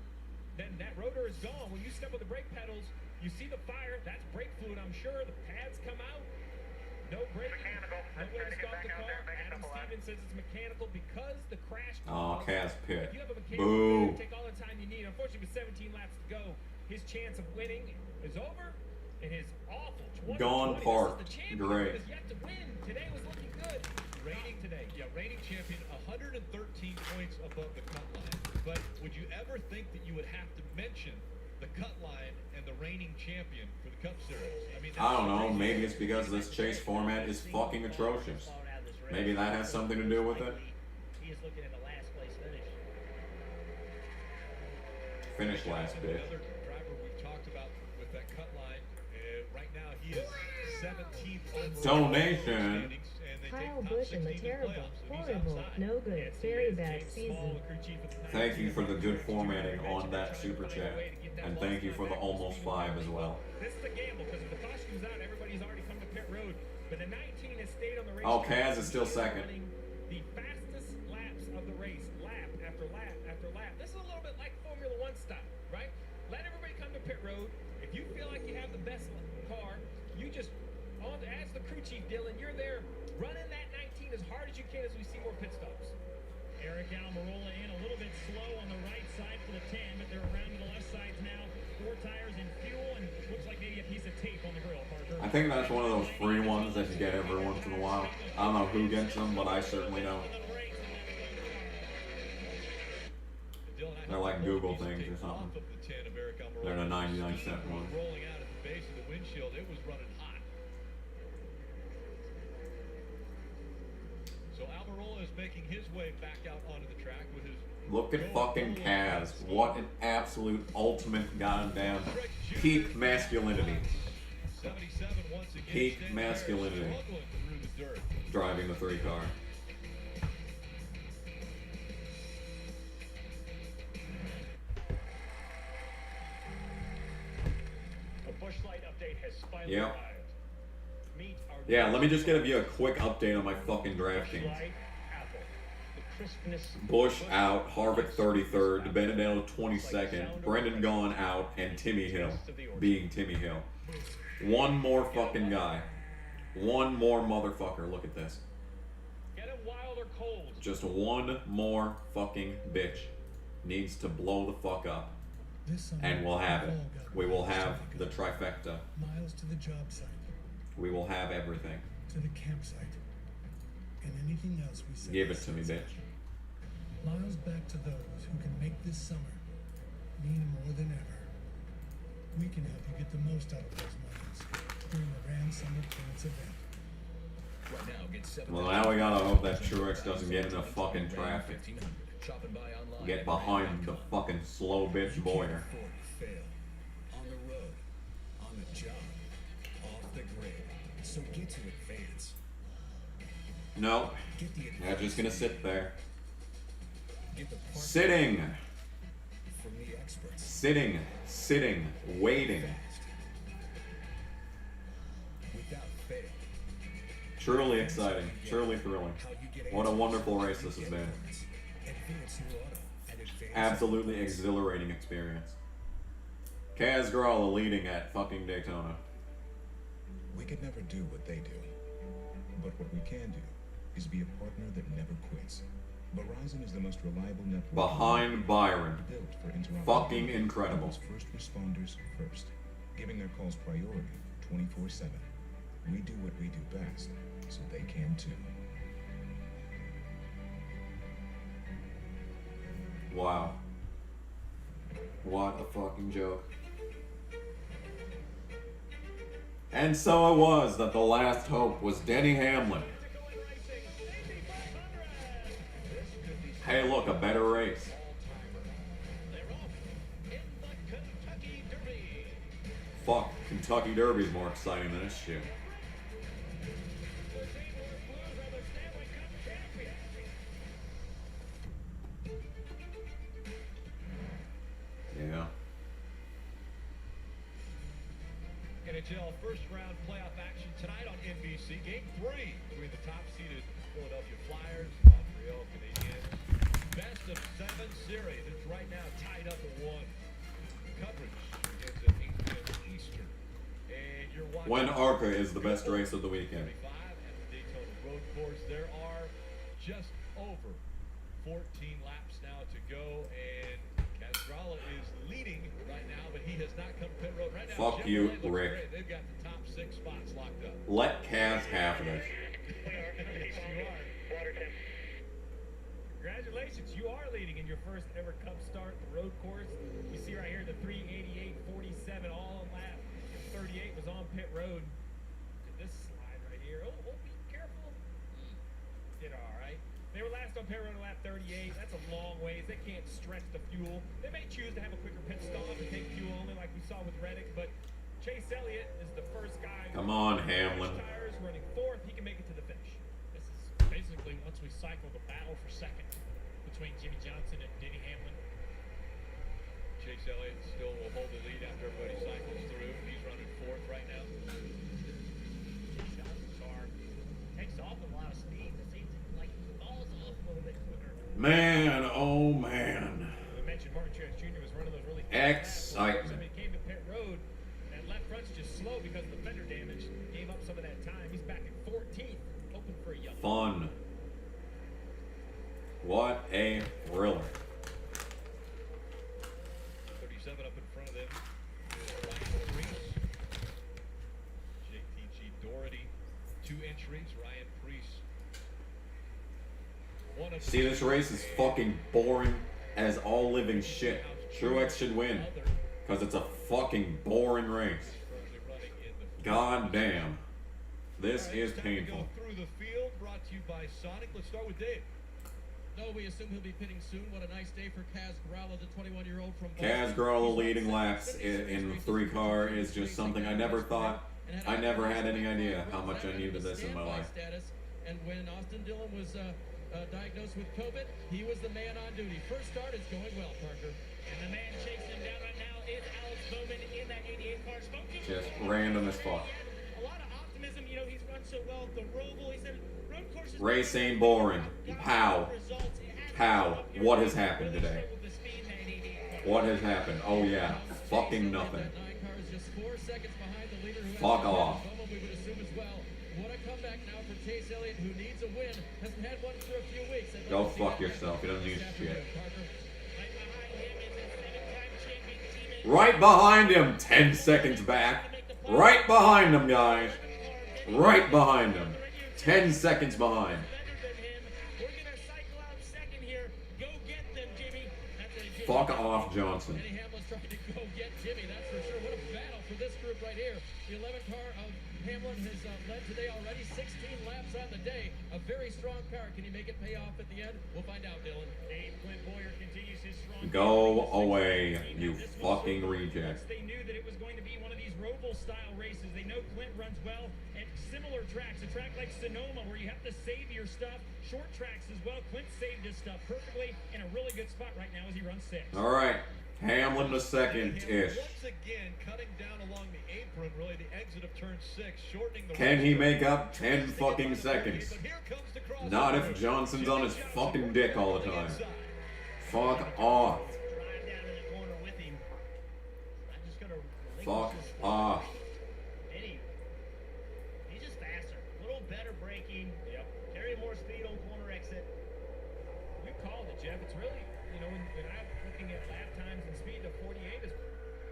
F: then that rotor is gone. When you step on the brake pedals, you see the fire. That's brake fluid, I'm sure. The pads come out. No braking. No way to stop the car. Adam Stevens says it's mechanical because the crash.
A: Oh, Kaz pit.
F: If you have a mechanical
A: Boo.
F: failure, take all the time you need. Unfortunately, with 17 laps to go, his chance of winning is over. And his awful 2020.
A: Gone
F: This is
A: parked.
F: the champion
A: Great.
F: who has yet to win. Today was looking good.
C: Reigning today. Yeah, reigning champion, 113 points above the cut line. But would you ever think that you would have to mention the cut line and the reigning champion for the Cup Series? I mean,
A: I don't know. Maybe it's because this chase format is fucking atrocious. Maybe that has something to do with it.
B: He is looking at the last place finish.
A: Finish last bit.
C: Another driver we've talked about with that cut line. Right now, he is 17th.
A: Donation.
H: Kyle Busch in the terrible, horrible, no good, very bad season.
A: Thank you for the good formatting on that super chat. And thank you for the almost 5 as well.
F: This is a gamble because if the costume's out, everybody's already come to pit road. But the 19 has stayed on the race.
A: Oh, Kaz is still second.
F: The fastest laps of the race, lap after lap after lap. This is a little bit like Formula One style, right? Let everybody come to pit road. If you feel like you have the best car, you just, as the crew chief, Dylan, you're there running that 19 as hard as you can as we see more pit stops.
E: Eric Almirola in a little bit slow on the right side for the 10, but they're around to the left sides now.
A: I think that's one of those free ones that you get every once in a while. I don't know who gets them, but I certainly don't. They're like Google things or something. They're the 99-cent one.
C: Rolling out at the base of the windshield, it was running hot. So Almirola is making his way back out onto the track with his.
A: Look at fucking Kaz. What an absolute ultimate goddamn peak masculinity. Peak masculinity. Driving the 3 car. Yep. Yeah, let me just give you a quick update on my fucking DraftKings. Bush out, Harvick 33rd, Benedetto 22nd, Brendan Gaughan out, and Timmy Hill being Timmy Hill. One more fucking guy. One more motherfucker. Look at this. Just one more fucking bitch needs to blow the fuck up. And we'll have it. We will have the trifecta.
O: Miles to the job site.
A: We will have everything.
O: To the campsite. And anything else we say.
A: Give it to me, bitch.
O: Miles back to those who can make this summer mean more than ever. We can help you get the most out of those miles during the Ram Summer Clearance event.
M: Right now, get 7.
A: Well, now we gotta hope that Truex doesn't get enough fucking traffic. Get behind the fucking slow bitch Boyer.
M: Fail. On the road, on the job, off the grid. So get to advance.
A: No. They're just gonna sit there. Sitting.
M: From the experts.
A: Sitting, waiting.
M: Without fail.
A: Truly exciting, truly thrilling. What a wonderful race this has been. Absolutely exhilarating experience. Kaz Gralla leading at fucking Daytona.
S: We could never do what they do. But what we can do is be a partner that never quits. Verizon is the most reliable network
A: Behind Byron.
S: built for interoperability.
A: Fucking incredible.
S: First responders first, giving their calls priority 24/7. We do what we do best, so they can too.
A: Wow. What a fucking joke. And so it was that the last hope was Denny Hamlin. Hey, look, a better race. Fuck, Kentucky Derby's more exciting than this shit. Yeah.
C: NHL first round playoff action tonight on NBC. Game 3 between the top seeded Philadelphia Flyers and Montreal Canadiens. Best of 7 series. It's right now tied up at 1. Coverage begins at 8 p.m. Eastern. And you're watching
A: When Arca is the best race of the weekend.
C: at the Daytona Road Course. There are just over 14 laps now to go, and Castralla is leading right now, but he has not come to pit road right now.
A: Fuck you,
C: Chevrolet looks
A: Rick.
C: great. They've got the top 6 spots locked up.
A: Let Kaz have this.
F: Congratulations, you are leading in your first ever Cup start, the road course. You see right here the 388.47 all lap. 38 was on pit road. Did this slide right here. Oh, be careful. Did all right. They were last on pit road in lap 38. That's a long ways. They can't stretch the fuel. They may choose to have a quicker pit stop and take fuel only like we saw with Reddick, but Chase Elliott is the first guy.
A: Come on, Hamlin.
F: Tires running 4th. He can make it to the finish.
E: This is basically once we cycle the battle for second between Jimmy Johnson and Denny Hamlin.
C: Chase Elliott still will hold the lead after everybody cycles through. He's running 4th right now.
E: Chase Johnson's car takes off a lot of speed. It seems like he falls off a little bit quicker.
A: Man, oh man.
F: We mentioned Martin Truex Jr. was running those really
A: Excitement.
F: When he came to pit road, that left front's just slow because of the fender damage. Gave up some of that time. He's back in 14th, hoping for a yellow.
A: Fun. What a thriller.
C: 37 up in front of them. Is Ryan Reese. JT
A: See, this race is fucking boring as all living shit. Truex should win. Because it's a fucking boring race. God damn. This is painful.
C: Through the field, brought to you by Sonic. Let's start with Dave.
I: No, we assume he'll be pitting soon. What a nice day for Kaz Gralla, the 21-year-old from Boston.
A: Kaz Gralla leading laps in the 3-car is just something I never thought. I never had any idea how much I needed this in my life.
I: And when Austin Dillon was diagnosed with COVID, he was the man on duty. First start is going well, Parker.
B: And the man chasing him down right now is Alex Bowman in that 88 car.
A: Just random as fuck.
B: A lot of optimism, you know, he's run so well at the Roval. He said road courses.
A: Race ain't boring. How? How? What has happened today? What has happened? Oh yeah, fucking nothing. Fuck off.
I: What a comeback now for Chase Elliott, who needs a win. Hasn't had one for a few weeks.
A: Go fuck yourself. You don't need shit. Right behind him, 10 seconds back. Right behind him, guys. Right behind him. 10 seconds behind. Fuck off, Johnson.
I: Denny Hamlin's trying to go get Jimmy, that's for sure. What a battle for this group right here. The 11 car of Hamlin has led today already, 16 laps on the day. A very strong car. Can he make it pay off at the end? We'll find out, Dylan.
B: Dave Clint Boyer continues his strong.
A: Go away, you fucking reject.
B: They knew that it was going to be one of these Roval style races. They know Clint runs well at similar tracks. A track like Sonoma where you have to save your stuff. Short tracks as well. Clint saved his stuff perfectly in a really good spot right now as he runs 6.
A: All right. Hamlin the second-ish.
C: Once again, cutting down along the apron, really the exit of turn 6, shortening the
A: Can he make up 10 fucking seconds? Not if Johnson's on his fucking dick all the time. Fuck off. Fuck off.
B: He's just faster. A little better braking. Yep. Carry more speed on corner exit.
E: You called it, Jeff. It's really, you know, when I'm looking at lap times and speed, the 48 is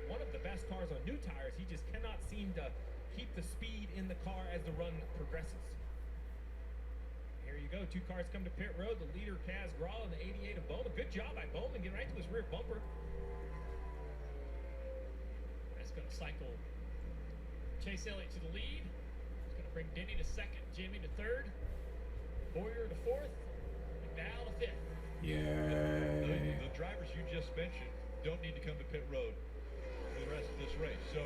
E: one of the best cars on new tires. He just cannot seem to keep the speed in the car as the run progresses. Here you go. 2 cars come to pit road. The leader, Kaz Gralla, and the 88 of Bowman. Good job by Bowman getting right to his rear bumper. That's going to cycle Chase Elliott to the lead. It's going to bring Denny to second, Jimmy to third, Boyer to fourth, McDowell to fifth.
A: Yay.
C: The drivers you just mentioned don't need to come to pit road for the rest of this race. So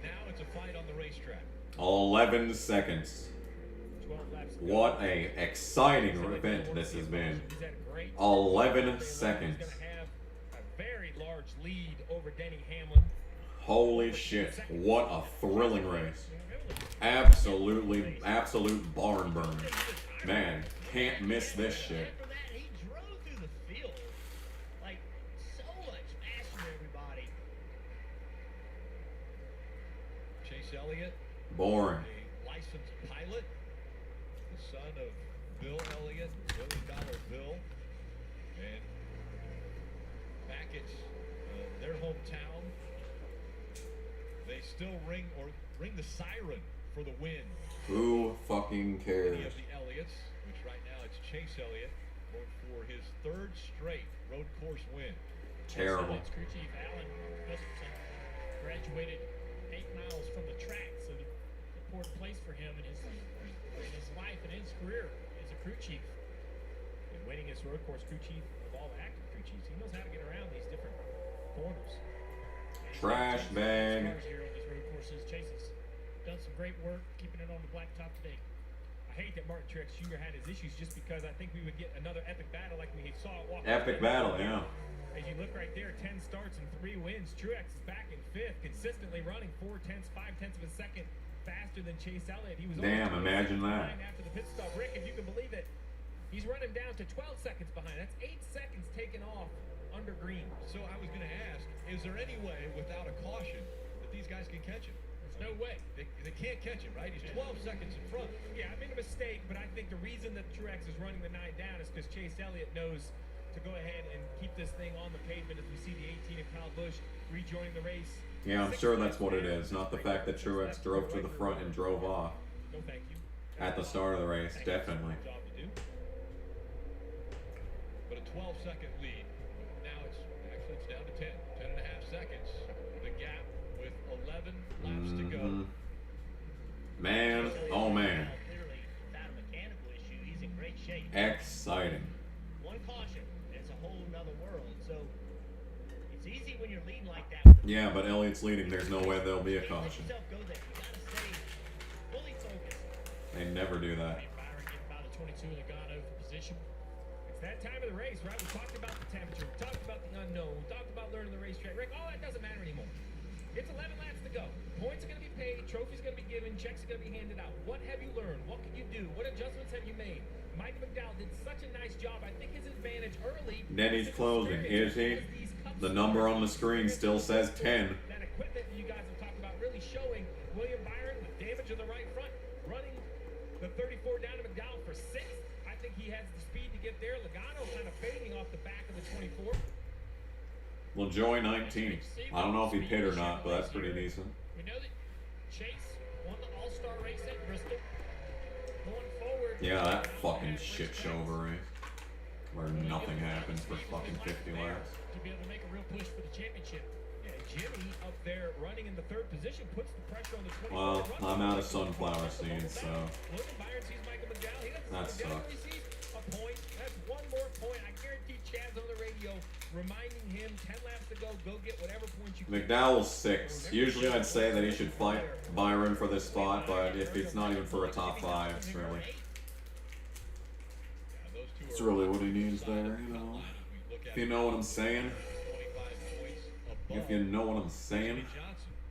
C: now it's a fight on the racetrack.
A: 11 seconds.
E: 12 laps.
A: What a exciting event this has been. 11 seconds.
E: He's going to have a very large lead over Denny Hamlin.
A: Holy shit. What a thrilling race. Absolutely, absolute barn burner. Man, can't miss this shit.
B: He drove through the field. Like, so much faster than everybody.
C: Chase Elliott.
A: Boring.
C: A licensed pilot. The son of Bill Elliott, $1 million Bill. And back at their hometown, they still ring the siren for the win.
A: Who fucking cares?
C: Any of the Elliots, which right now it's Chase Elliott going for his 3rd straight road course win.
A: Terrible.
E: Crew Chief Alan Gustafson graduated 8 miles from the track, so the important place for him in his life and his career as a crew chief. And winning his road course crew chief of all the active crew chiefs, he knows how to get around these different corners.
A: Trash bag.
E: Here on these road courses, Chase has done some great work keeping it on the blacktop today. I hate that Martin Truex Jr. had his issues just because I think we would get another epic battle like we saw at Walker.
A: Epic battle, yeah.
E: As you look right there, 10 starts and 3 wins. Truex is back in 5th, consistently running 4/10, 5/10 of a second faster than Chase Elliott. He was
A: Damn, imagine that.
E: After the pit stop, Rick, if you can believe it, he's running down to 12 seconds behind. That's 8 seconds taken off under green.
C: So I was going to ask, is there any way without a caution that these guys can catch him?
E: There's no way.
C: They can't catch him, right? He's 12 seconds in front.
E: Yeah, I made a mistake, but I think the reason that Truex is running the 9 down is because Chase Elliott knows to go ahead and keep this thing on the pavement as we see the 18 of Kyle Busch rejoining the race.
A: Yeah, I'm sure that's what it is. Not the fact that Truex drove to the front and drove off.
E: No, thank you.
A: At the start of the race, definitely.
C: 12-second lead. Now it's down to 10 and a half seconds. The gap with 11 laps to go.
A: Man, oh man.
B: Clearly, without a mechanical issue, he's in great shape.
A: Exciting.
B: One caution, and it's a whole nother world. So it's easy when you're leading like that.
A: Yeah, but Elliott's leading. There's no way there'll be a caution.
B: Go there. You gotta stay fully focused.
A: They never do that.
F: Byron getting about a 22 in the Ghana position. It's that time of the race, right? We talked about the temperature. We talked about the unknown. We talked about learning the racetrack. Rick, all that doesn't matter anymore. It's 11 laps to go. Points are going to be paid. Trophies are going to be given. Checks are going to be handed out. What have you learned? What can you do? What adjustments have you made? Mike McDowell did such a nice job. I think his advantage early.
A: Then he's closing, is he? The number on the screen still says 10.
F: That equipment that you guys have talked about really showing William Byron with damage of the right front, running the 34 down to McDowell for 6th. I think he has the speed to get there. Logano kind of fading off the back of the 24.
A: LaJoy 19. I don't know if he hit or not, but that's pretty decent.
F: We know that Chase won the All-Star race at Bristol. Going forward.
A: Yeah, that fucking shit show of a race. Where nothing happens for fucking 50 laps.
F: To be able to make a real push for the championship. Yeah, Jimmy up there running in the 3rd position puts the pressure on the 24.
A: Well, I'm out of sunflower seeds, so
F: William Byron sees Michael McDowell. He doesn't
A: that
F: see McDowell.
A: sucks.
F: He sees a point. That's one more point. I guarantee Chad's on the radio reminding him 10 laps to go. Go get whatever points you can.
A: McDowell's 6. Usually I'd say that he should fight Byron for this spot, but if it's not even for a top 5, it's really... It's really what he needs there, you know? If you know what I'm saying. If you know what I'm saying.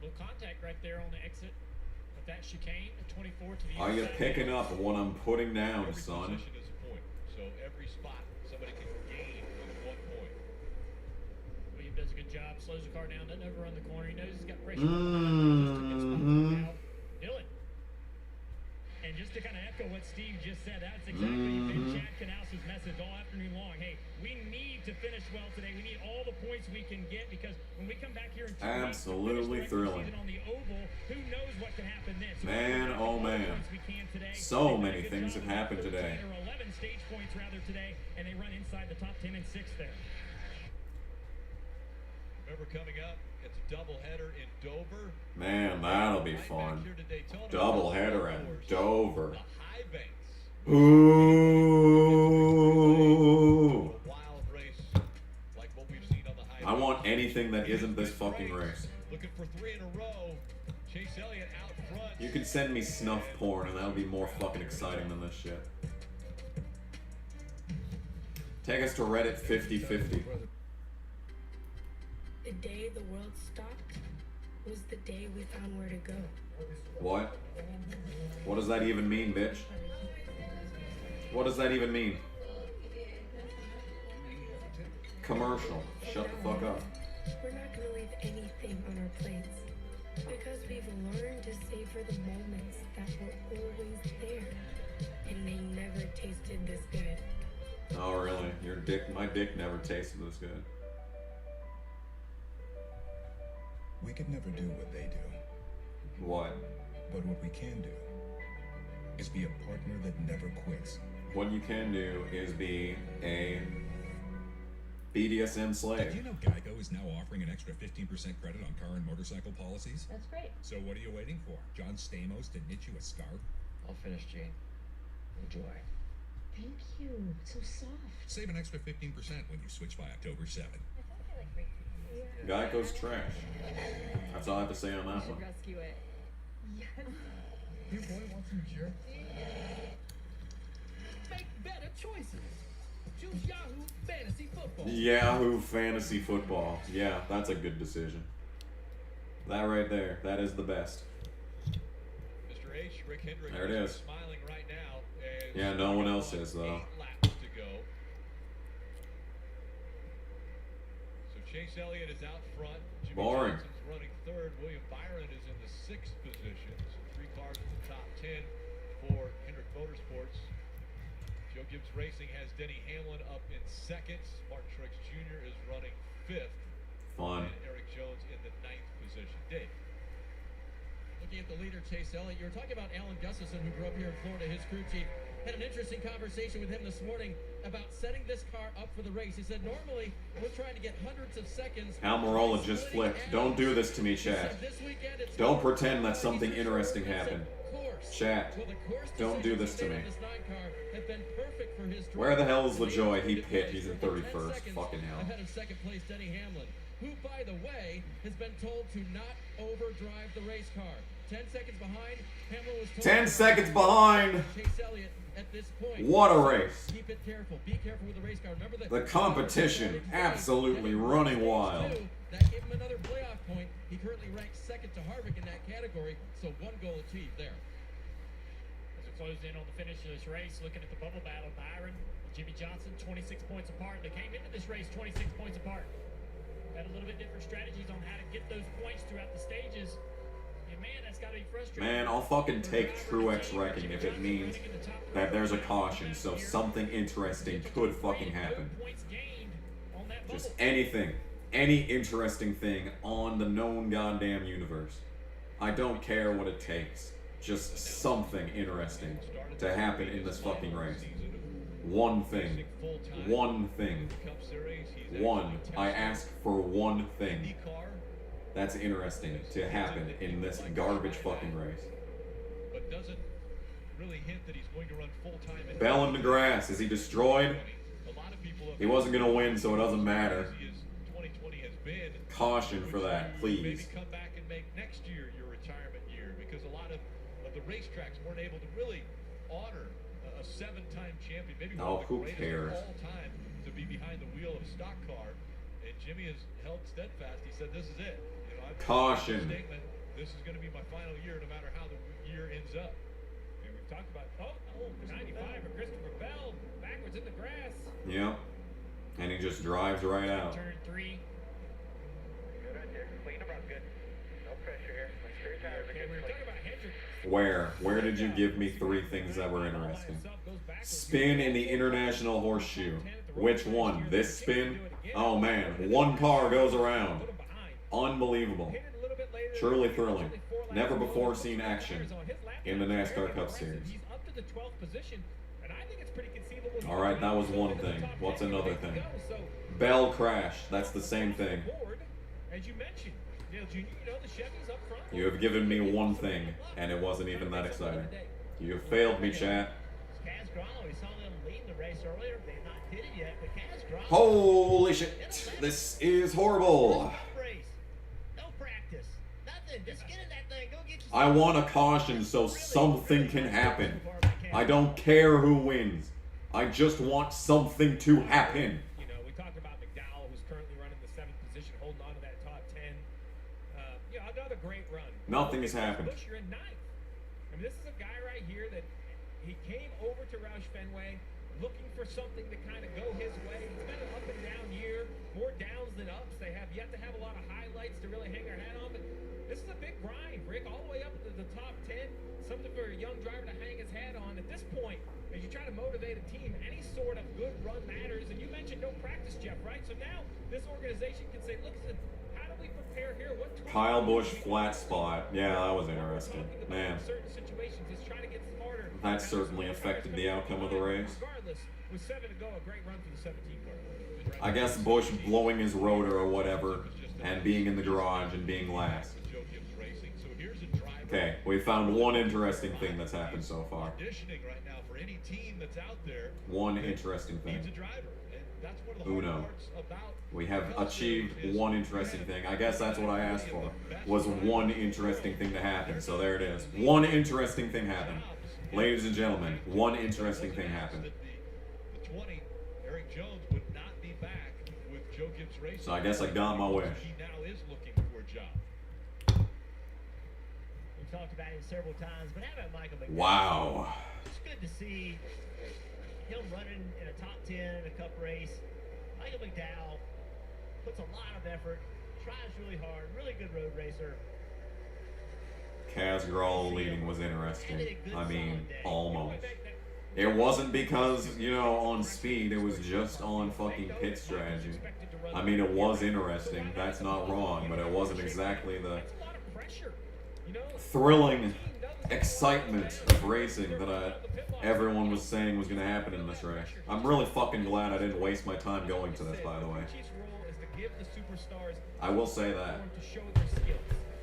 F: Little contact right there on the exit with that chicane at 24 to the
A: Are you picking up what I'm putting down, son?
C: So every spot somebody can gain with 1 point.
F: William does a good job, slows the car down, doesn't overrun the corner. He knows he's got pressure. Dylan. And just to kind of echo what Steve just said, that's exactly been Chad Knaus's message all afternoon long. Hey, we need to finish well today. We need all the points we can get because when we come back here in 2 weeks,
A: absolutely thrilling.
F: on the oval, who knows what can happen then? So
A: Man, oh man. So many things have happened today.
F: 11 stage points rather today, and they run inside the top 10 and 6 there.
C: Remember coming up, it's a doubleheader in Dover.
A: Man, that'll be fun. Doubleheader at Dover. Ooh. I want anything that isn't this fucking race.
C: Looking for 3 in a row. Chase Elliott out front.
A: You can send me snuff porn and that'll be more fucking exciting than this shit. Take us to Reddit 50/50.
K: The day the world stopped was the day we found where to go.
A: What? What does that even mean, bitch? What does that even mean? Commercial. Shut the fuck up.
K: We're not going to leave anything on our plates because we've learned to savor the moments that were always there and they never tasted this good.
A: Oh really? Your dick, my dick never tasted this good.
S: We could never do what they do.
A: What?
S: But what we can do is be a partner that never quits.
A: What you can do is be a BDSM slave.
T: Did you know Geico is now offering an extra 15% credit on car and motorcycle policies?
U: That's great.
T: So what are you waiting for? John Stamos to knit you a scarf?
U: I'll finish, Jane. Enjoy. Thank you. It's so soft.
T: Save an extra 15% when you switch by October 7.
A: Geico's trash. That's all I have to say on that one.
U: Rescue it. Yes.
I: Your boy wants some jerk. Make better choices. Choose Yahoo Fantasy Football.
A: Yahoo Fantasy Football. Yeah, that's a good decision. That right there. That is the best.
C: Mr. H, Rick Hendrick
A: There it is.
C: smiling right now. As
A: Yeah, no one else is though.
C: 8 laps to go. So Chase Elliott is out front. Jimmy
A: Boring.
C: Johnson's running 3rd. William Byron is in the 6th position. So 3 cars in the top 10 for Hendrick Motorsports. Joe Gibbs Racing has Denny Hamlin up in 2nd. Martin Truex Jr. is running 5th.
A: Fun.
C: And Eric Jones in the 9th position. Dave.
I: Looking at the leader, Chase Elliott, you were talking about Alan Gustafson, who grew up here in Florida, his crew chief. Had an interesting conversation with him this morning about setting this car up for the race. He said, normally, we're trying to get hundreds of seconds.
A: Almirola just flipped. Don't do this to me, chat. Don't pretend that something interesting happened. Chat, don't do this to me. Where the hell is LaJoy? He pit. He's in 31st. Fucking hell.
I: Ahead of second place, Denny Hamlin, who, by the way, has been told to not overdrive the race car. 10 seconds behind, Hamlin was told
A: 10 seconds behind.
I: Chase Elliott at this point.
A: What a race.
I: Keep it careful. Be careful with the race car. Remember that
A: The competition absolutely running wild.
I: that gave him another playoff point. He currently ranks second to Harvick in that category, so one goal achieved there.
E: As we close in on the finish of this race, looking at the bubble battle, Byron and Jimmy Johnson, 26 points apart. They came into this race 26 points apart. Had a little bit different strategies on how to get those points throughout the stages. And man, that's got to be frustrating.
A: Man, I'll fucking take Truex wrecking if it means that there's a caution, so something interesting could fucking happen. Just anything. Any interesting thing on the known goddamn universe. I don't care what it takes. Just something interesting to happen in this fucking race. One thing. One thing. One. I ask for one thing. That's interesting to happen in this garbage fucking race.
C: But doesn't really hint that he's going to run full time.
A: Bell in the grass. Is he destroyed? He wasn't going to win, so it doesn't matter.
C: 2020 has been.
A: Caution for that, please.
C: Maybe come back and make next year your retirement year, because a lot of the racetracks weren't able to really honor a 7-time champion, maybe one of the
A: who
C: greatest
A: cares?
C: of all time, to be behind the wheel of a stock car. And Jimmy has held steadfast. He said, "This is it. You know, I've
A: Caution.
C: made a statement. This is going to be my final year, no matter how the year ends up."
E: And we've talked about 95 for Christopher Bell, backwards in the grass.
A: Yep. And he just drives right out.
E: Turn 3.
D: Good right there. Clean them up good. No pressure here. Make sure your tires are good.
E: We were talking about Hendrick.
A: Where did you give me 3 things that were interesting? Spin in the International Horseshoe. Which one? This spin? Oh man, one car goes around. Unbelievable. Truly thrilling. Never before seen action in the NASCAR Cup Series.
E: He's up to the 12th position, and I think it's pretty conceivable.
A: Alright, that was one thing. What's another thing? Bell crash. That's the same thing.
E: As you mentioned, Dale Jr., you know the Chevy's up front.
A: You have given me one thing, and it wasn't even that exciting. You have failed me, chat.
B: Kaz Gralo, we saw them leading the race earlier. They've not did it yet, but Kaz Gralo.
A: Holy shit. This is horrible.
B: No practice. Nothing. Just get in that thing. Go get
A: I want a caution so something can happen. I don't care who wins. I just want something to happen.
E: You know, we talked about McDowell, who's currently running the 7th position, holding on to that top 10. You know, another great run.
A: Nothing has happened.
E: Busch, you're in 9th. I mean, this is a guy right here that he came over to Roush Fenway looking for something to kind of go his way. It's been an up and down year, more downs than ups. They have yet to have a lot of highlights to really hang their hat on, but this is a big grind, Rick, all the way up to the top 10. Something for a young driver to hang his hat on. At this point, as you try to motivate a team, any sort of good run matters. And you mentioned no practice, Jeff, right? So now this organization can say, listen, how do we prepare here? What
A: Kyle Busch flat spot. Yeah, that was interesting. Man,
E: certain situations, just try to get smarter.
A: that certainly affected the outcome of the race.
E: Regardless, with 7 to go, a great run for the 17 car.
A: I guess Busch blowing his rotor or whatever and being in the garage and being last. Okay, we found one interesting thing that's happened so far.
C: Right now for any team that's out there,
A: one interesting thing.
C: needs a driver. And that's one of the
A: Uno.
C: hard parts about
A: We have achieved one interesting thing. I guess that's what I asked for, was one interesting thing to happen. So there it is. One interesting thing happened. Ladies and gentlemen, one interesting thing happened.
C: the 20, Eric Jones would not be back with Joe Gibbs Racing.
A: So I guess I got my wish.
C: He now is looking for a job.
B: We've talked about him several times, but how about Michael McDowell?
A: Wow.
B: It's good to see him running in a top 10 in a cup race. Michael McDowell puts a lot of effort, tries really hard, really good road racer.
A: Kaz Gralo leading was interesting. I mean, almost. It wasn't because, you know, on speed, it was just on fucking pit strategy. I mean, it was interesting, that's not wrong, but it wasn't exactly the thrilling excitement of racing that everyone was saying was going to happen in this race. I'm really fucking glad I didn't waste my time going to this, by the way. I will say that.
F: To show their skills.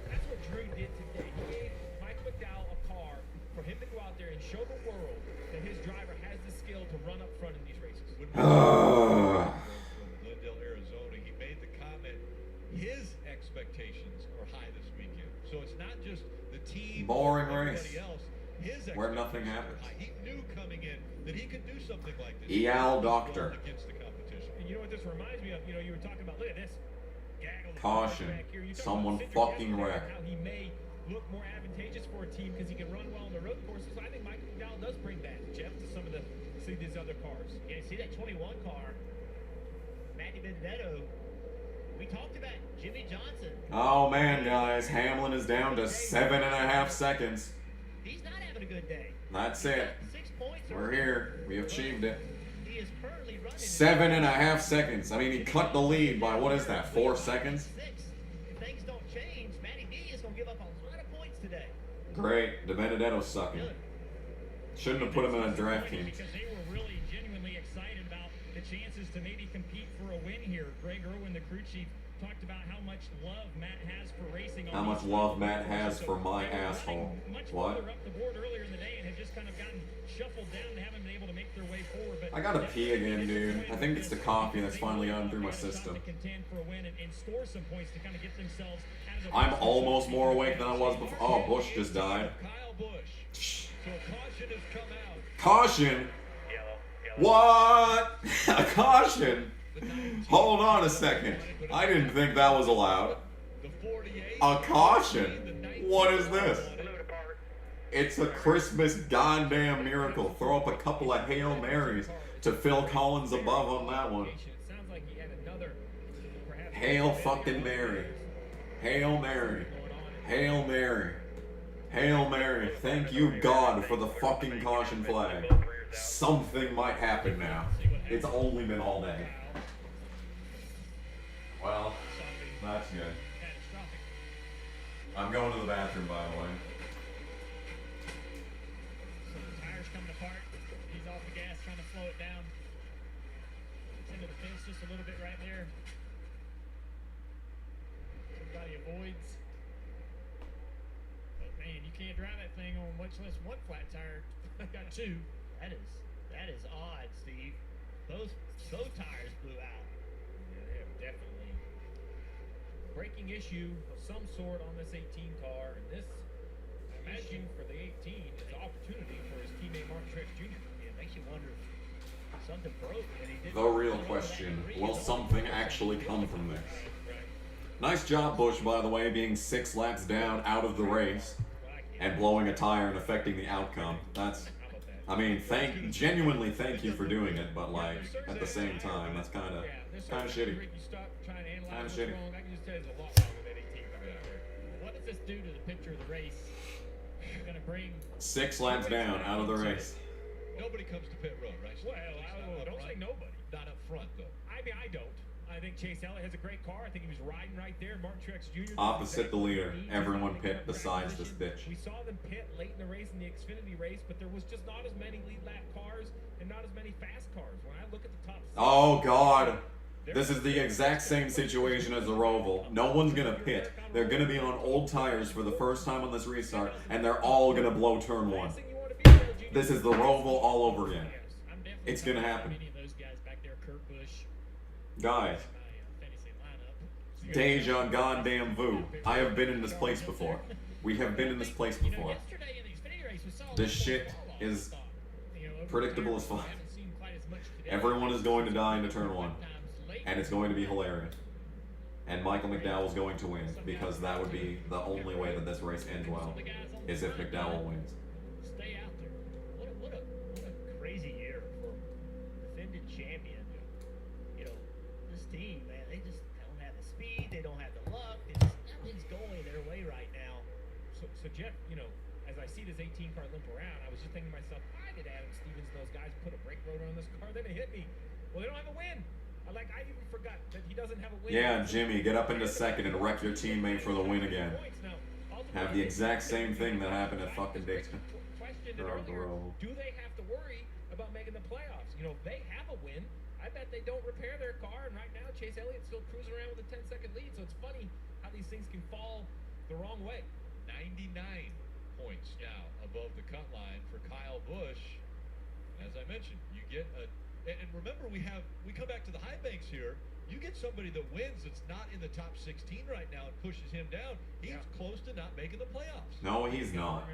F: That's what Drew did today. He gave Mike McDowell a car for him to go out there and show the world that his driver has the skill to run up front in these races.
C: Glendale, Arizona, he made the comment his expectations are high this weekend. So it's not just the team,
A: boring race
C: else. His
A: where nothing happens.
C: He knew coming in that he could do something like this.
A: EL Doctor.
C: Against the competition.
F: And you know what this reminds me of? You know, you were talking about, look at this.
A: Caution. Someone fucking wreck.
F: How he may look more advantageous for a team because he can run well on the road courses. I think Michael McDowell does bring that, Jeff, to some of these other cars.
B: Yeah, see that 21 car, Matty Benedetto. We talked about Jimmy Johnson.
A: Oh man, guys, Hamlin is down to 7.5 seconds.
B: He's not having a good day.
A: That's it.
B: 6 points.
A: We're here. We have achieved it.
B: He is currently running
A: 7.5 seconds. I mean, he cut the lead by, what is that, 4 seconds?
B: If things don't change, Matty D is going to give up a lot of points today.
A: Great. De Benedetto's sucking. Shouldn't have put him in a DraftKings.
E: Because they were really genuinely excited about the chances to maybe compete for a win here. Greg Irwin, the crew chief, talked about how much love Matt has for racing.
A: How much love Matt has for my asshole. What?
E: Up the board earlier in the day and have just kind of gotten shuffled down and haven't been able to make their way forward. But
A: I gotta pee again, dude. I think it's the coffee that's finally gotten through my system.
E: Contend for a win and score some points to kind of get themselves out of the
A: I'm almost more awake than I was before. Oh, Bush just died.
C: Kyle Busch. So caution has come out.
A: Caution? What? A caution? Hold on a second. I didn't think that was allowed. A caution? What is this? It's a Christmas goddamn miracle. Throw up a couple of Hail Marys to Phil Collins above on that one. Hail fucking Mary. Hail Mary. Hail Mary. Hail Mary. Thank you, God, for the fucking caution flag. Something might happen now. It's only been all day. Well, that's good. I'm going to the bathroom, by the way.
E: So the tires coming apart. He's off the gas, trying to slow it down. It's into the fence just a little bit right there. Somebody avoids. But man, you can't drive that thing on much less one flat tire. I got two.
B: That is odd, Steve. Both tires blew out.
E: Yeah, they have definitely braking issue of some sort on this 18 car, and this issue for the 18 is an opportunity for his teammate Mark Truex Jr.
B: Yeah, it makes you wonder if something broke and he didn't.
A: The real question, will something actually come from this? Nice job, Bush, by the way, being 6 laps down out of the race and blowing a tire and affecting the outcome. That's, I mean, genuinely thank you for doing it, but like, at the same time, that's kind of shitty. Kind of shitty.
E: I can just tell you there's a lot wrong with that 18 car out there. What does this do to the picture of the race? You're gonna bring
A: 6 laps down out of the race.
C: Nobody comes to pit road, right?
E: Well, I don't say nobody.
C: Not up front, though.
E: I mean, I don't. I think Chase Elliott has a great car. I think he was riding right there. Mark Truex Jr.
A: Opposite the leader. Everyone pit besides this bitch.
E: We saw them pit late in the race in the Xfinity race, but there was just not as many lead lap cars and not as many fast cars. When I look at the top 6,
A: oh God. This is the exact same situation as the Roval. No one's gonna pit. They're gonna be on old tires for the first time on this restart, and they're all gonna blow turn 1. This is the Roval all over again. It's gonna happen. Guys, deja goddamn vu. I have been in this place before. We have been in this place before. This shit is predictable as fuck. Everyone is going to die into turn 1. And it's going to be hilarious. And Michael McDowell is going to win, because that would be the only way that this race ends well, is if McDowell wins.
B: Stay out there. What a crazy year for defending champion. You know, this team, man, they just don't have the speed, they don't have the luck, nothing's going their way right now.
E: So Jeff, you know, as I see this 18 car limp around, I was just thinking to myself, why did Adam Stevens and those guys put a brake rotor on this car? Then it hit me. Well, they don't have a win. I even forgot that he doesn't have a win.
A: Yeah, Jimmy, get up into second and wreck your teammate for the win again. have the exact same thing that happened at fucking Daytona.
F: Questioned it earlier. Do they have to worry about making the playoffs? You know, they have a win. I bet they don't repair their car, and right now Chase Elliott's still cruising around with a 10-second lead. So it's funny how these things can fall the wrong way.
C: 99 points now above the cut line for Kyle Busch. As I mentioned, you get a, and remember we come back to the high banks here. You get somebody that wins that's not in the top 16 right now and pushes him down. He's close to not making the playoffs.
A: No, he's not.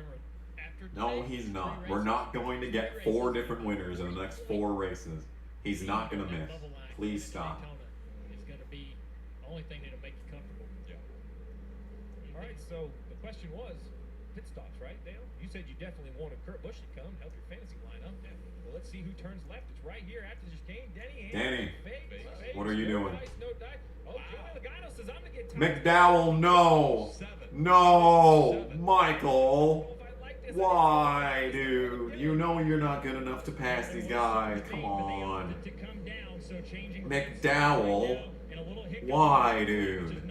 A: No, he's not. We're not going to get 4 different winners in the next 4 races. He's not going to miss. Please stop.
F: It's going to be the only thing that'll make you comfortable.
C: Yeah.
F: All right, so the question was pit stops, right, Dale? You said you definitely wanted Kurt Busch to come help your fantasy lineup. Well, let's see who turns left. It's right here after the chicane.
A: Danny, what are you doing?
F: Oh, Joey Logano says I'm going to get
A: McDowell, no. No, Michael. Why, dude? You know you're not good enough to pass these guys. Come on. McDowell. Why, dude?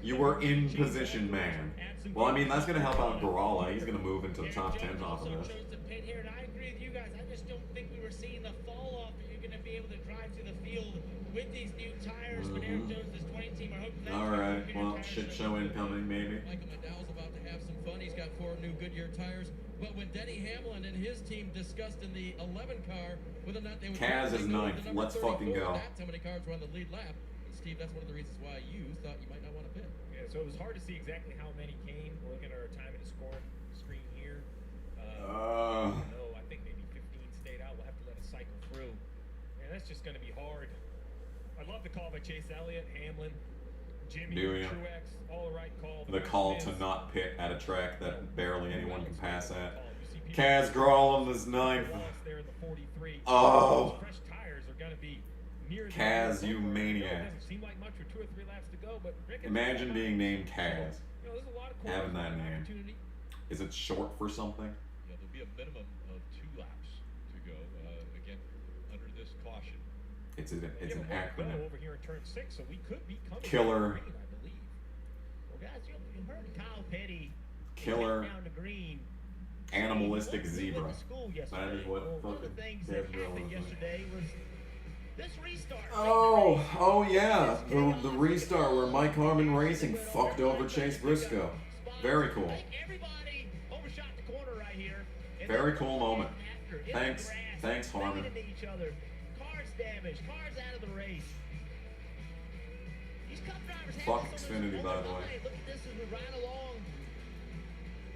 A: You were in position, man. Well, I mean, that's going to help out Garala. He's going to move into the top 10 off of this.
B: I agree with you guys. I just don't think we were seeing the fall off that you're going to be able to drive through the field with these new tires. But Aaron Jones' 20 team are hoping that.
A: All right. Well, shit show incoming, maybe.
I: Michael McDowell's about to have some fun. He's got 4 new Goodyear tires. But when Denny Hamlin and his team discussed in the 11 car whether or not they would
A: Kaz is 9th. Let's fucking go.
I: That's how many cars were on the lead lap. And Steve, that's one of the reasons why you thought you might not want to pit.
F: Yeah, so it was hard to see exactly how many came. We're looking at our time and score screen here. No, I think maybe 15 stayed out. We'll have to let it cycle through. Man, that's just going to be hard. I love the call by Chase Elliott, Hamlin, Jimmy, Truex, all the right call.
A: The call to not pit at a track that barely anyone can pass at. Kaz Graham is 9th. Oh.
F: Fresh tires are going to be near
A: Kaz, you maniac.
F: Doesn't seem like much for 2 or 3 laps to go, but
A: Imagine being named Kaz.
F: You know, there's a lot of
A: having that name. Is it short for something?
C: Yeah, there'll be a minimum of 2 laps to go. Again, under this caution.
A: It's an acronym.
F: Over here in turn 6, so we could be coming
A: Killer.
F: Green, I believe.
B: Well, guys, you heard Kyle Petty.
A: Killer.
B: Down the green.
A: Animalistic zebra.
B: That
A: is what
B: one of the things that happened yesterday was this restart.
A: Oh yeah, the restart where Mike Harmon Racing fucked over Chase Briscoe. Very cool.
B: Everybody overshot the corner right here.
A: Very cool moment. Thanks Harmon.
B: Each other. Cars damaged. Cars out of the race. These Cup drivers
A: Fuck Xfinity, by the way.
B: Look at this as we ride along.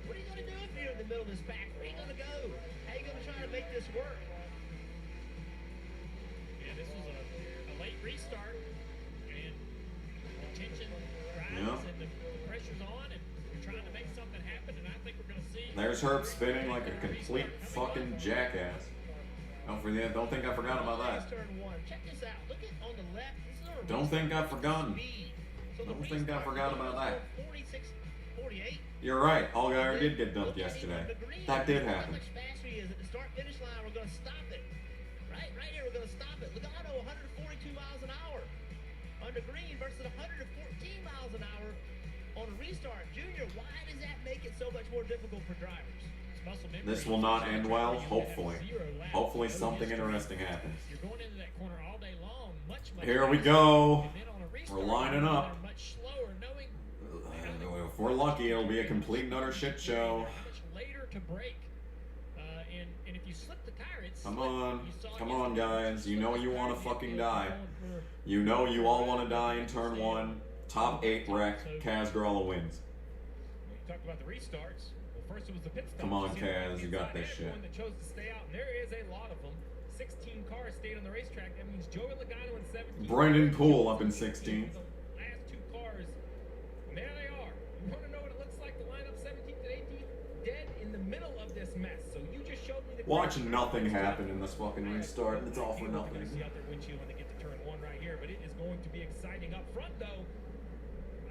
B: What are you going to do if you're in the middle of this pack? Where are you going to go? How are you going to try to make this work?
F: Yeah, this was a late restart, and attention drives, and the pressure's on, and you're trying to make something happen, and I think we're going to see.
A: There's Herb spinning like a complete fucking jackass. Don't think I forgot about that.
B: Turn 1. Check this out. Look at on the left. This is
A: Don't think I've forgotten. Don't think I forgot about that.
B: 46, 48.
A: You're right. Allgaier did get dumped yesterday. That did happen.
B: How much faster he is at the start-finish line? We're going to stop it. Right here, we're going to stop it. Logano, 142 miles an hour on the green versus 114 miles an hour on a restart. Junior, why does that make it so much more difficult for drivers?
A: This will not end well. Hopefully. Hopefully something interesting happens.
F: You're going into that corner all day long. Much
A: Here we go. We're lining up.
F: Much slower, knowing
A: If we're lucky, it'll be a complete and utter shit show.
F: Later to break, and if you slip the tire, it's
A: come on, guys. You know you want to fucking die. You know you all want to die in turn 1. Top 8 wreck. Kaz Gralla wins.
F: You talked about the restarts. Well, first it was the pit stop.
A: Come on, Kaz. You got this shit.
F: One that chose to stay out, and there is a lot of them. 16 cars stayed on the racetrack. That means Joey Logano in 17.
A: Brendan Poole up in 16th.
F: The last 2 cars, and there they are. You want to know what it looks like to line up 17th and 18th? Dead in the middle of this mess. So you just showed me the.
A: Watch nothing happen in this fucking restart. It's all for nothing.
F: See out their windshield when they get to turn 1 right here, but it is going to be exciting up front, though.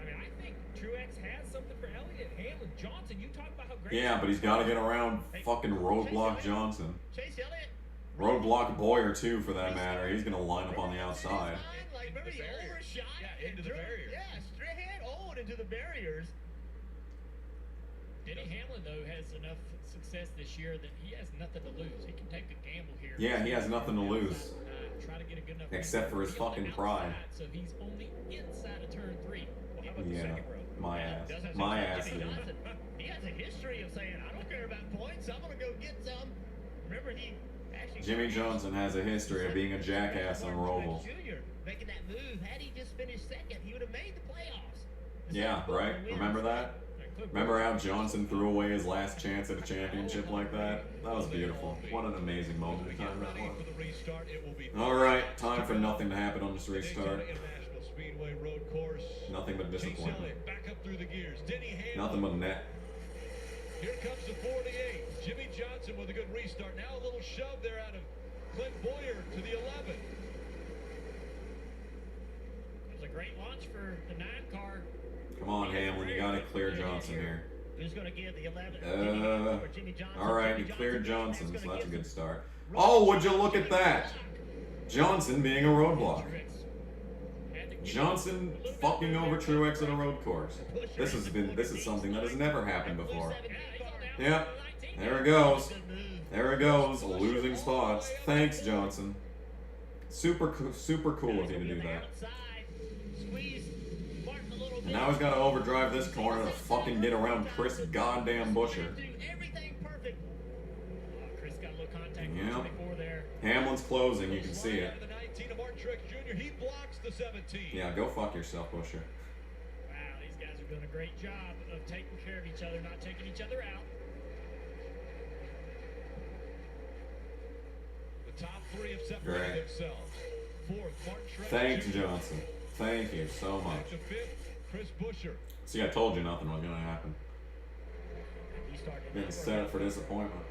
F: I mean, I think Truex has something for Elliott, Hamlin, Johnson. You talk about how great.
A: Yeah, but he's got to get around fucking Roadblock Johnson.
B: Chase Elliott.
A: Roadblock Boyer too, for that matter. He's gonna line up on the outside.
B: Like very overshot.
C: Yeah, into the barriers.
B: Yeah, straight head into the barriers.
E: Denny Hamlin, though, has enough success this year that he has nothing to lose. He can take a gamble here.
A: Yeah, he has nothing to lose.
E: Try to get a good enough
A: Except for his fucking pride.
E: So he's only inside of turn 3. Well, how about the
A: Yeah,
E: second row?
A: my ass. My ass.
B: Jimmy Johnson, he has a history of saying, I don't care about points, I'm going to go get some. Remember, he actually...
A: Jimmy Johnson has a history of being a jackass on Roval.
B: Jr. making that move. Had he just finished second, he would have made the playoffs.
A: Yeah, right? Remember that? Remember how Johnson threw away his last chance at a championship like that? That was beautiful. What an amazing moment in time that was. Alright, time for nothing to happen on this restart. Nothing but disappointment. Nothing but net.
C: Here comes the 48. Jimmy Johnson with a good restart. Now a little shove there out of Clint Boyer to the 11.
E: It was a great launch for the 9 car.
A: Come on, Hamlin, you gotta clear Johnson here.
B: Who's going to give the 11?
A: Alright, he cleared Johnson, so that's a good start. Oh, would you look at that? Johnson being a roadblock. Johnson fucking over Truex at a road course. This is something that has never happened before. Yep, there it goes. There it goes, losing spots. Thanks, Johnson. Super cool of you to do that. And now he's got to overdrive this corner to fucking get around Chris goddamn Buescher. Yep. Hamlin's closing, you can see it. Yeah, go fuck yourself, Buescher.
E: Wow, these guys are doing a great job of taking care of each other, not taking each other out.
C: The top 3 have separated themselves. 4th, Martin Truex.
A: Thanks, Johnson. Thank you so much.
C: Chris Buescher.
A: See, I told you nothing was gonna happen. Getting set up for disappointment.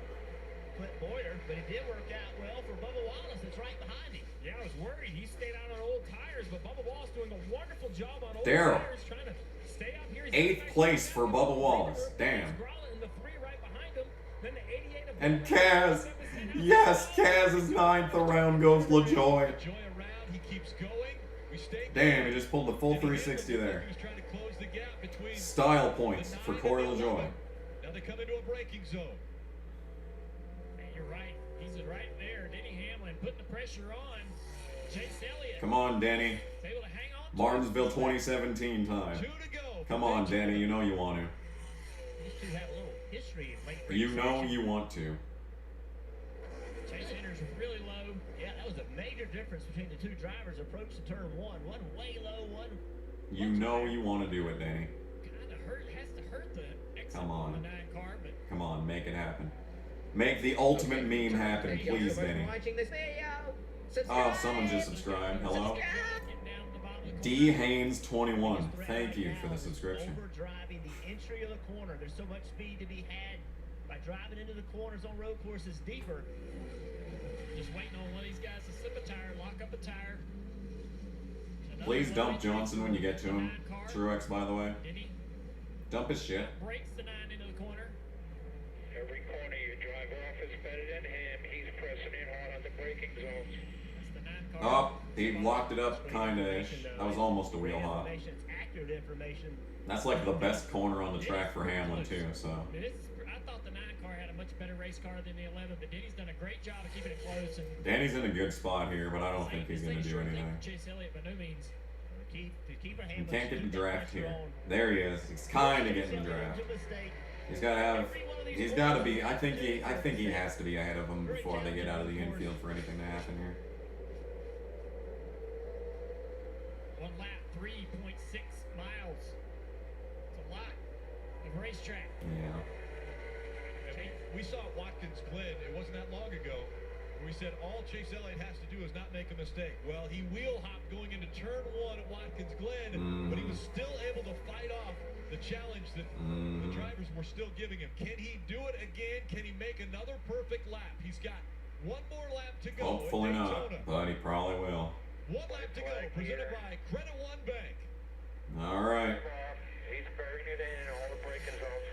B: Clint Boyer, but it did work out well for Bubba Wallace. That's right behind him.
E: Yeah, I was worried. He stayed out on old tires, but Bubba Wallace doing a wonderful job on old
A: Daryl.
E: tires, trying to stay out here.
A: 8th place for Bubba Wallace. Damn.
E: And the 3 right behind him. Then the 88 of
A: And Kaz. Yes, Kaz is 9th. Around goes LaJoy. Damn, he just pulled the full 360 there. Style points for Corey LaJoy.
C: Now they come into a braking zone.
E: You're right. He's right there. Denny Hamlin putting the pressure on. Chase Elliott.
A: Come on, Denny.
E: Able to hang on.
A: Martinsville 2017 time. Come on, Denny. You know you want to.
B: These two have a little history in late
A: You know you want to.
B: Chase Hender's really low. Yeah, that was a major difference between the two drivers approach to turn 1. One way low, one.
A: You know you want to do it, Denny.
E: Kind of has to hurt the exit
A: Come on.
E: the 9 car, but
A: Come on, make it happen. Make the ultimate meme happen, please, Denny. Oh, someone just subscribed. Hello? D Haynes 21. Thank you for the subscription.
B: Overdriving the entry of the corner. There's so much speed to be had by driving into the corners on road courses deeper.
E: just waiting on one of these guys to slip a tire, lock up a tire.
A: Please dump Johnson when you get to him. Truex, by the way. Dump his shit.
E: Breaks the 9 into the corner.
D: Every corner you drive off is better than him. He's pressing in hard on the braking zones.
A: Oh, he locked it up kinda-ish. That was almost a wheel hop. That's like the best corner on the track for Hamlin too, so.
E: I thought the 9 car had a much better race car than the 11, but Denny's done a great job of keeping it close. And
A: Danny's in a good spot here, but I don't think he's gonna do anything.
E: Chase Elliott by no means.
A: He can't get the draft here. There he is. He's kinda getting the draft. He's gotta be, I think he has to be ahead of him before they get out of the infield for anything to happen here.
E: 1 lap, 3.6 miles. It's a lot of racetrack.
A: Yeah.
C: We saw Watkins Glen, it wasn't that long ago, where we said all Chase Elliott has to do is not make a mistake. Well, he wheel hopped going into turn 1 at Watkins Glen, but he was still able to fight off the challenge that the drivers were still giving him. Can he do it again? Can he make another perfect lap? He's got 1 more lap to go.
A: Hopefully not, but he probably will.
C: 1 lap to go, presented by Credit One Bank.
A: All right.
D: He's burying it in all the braking zones.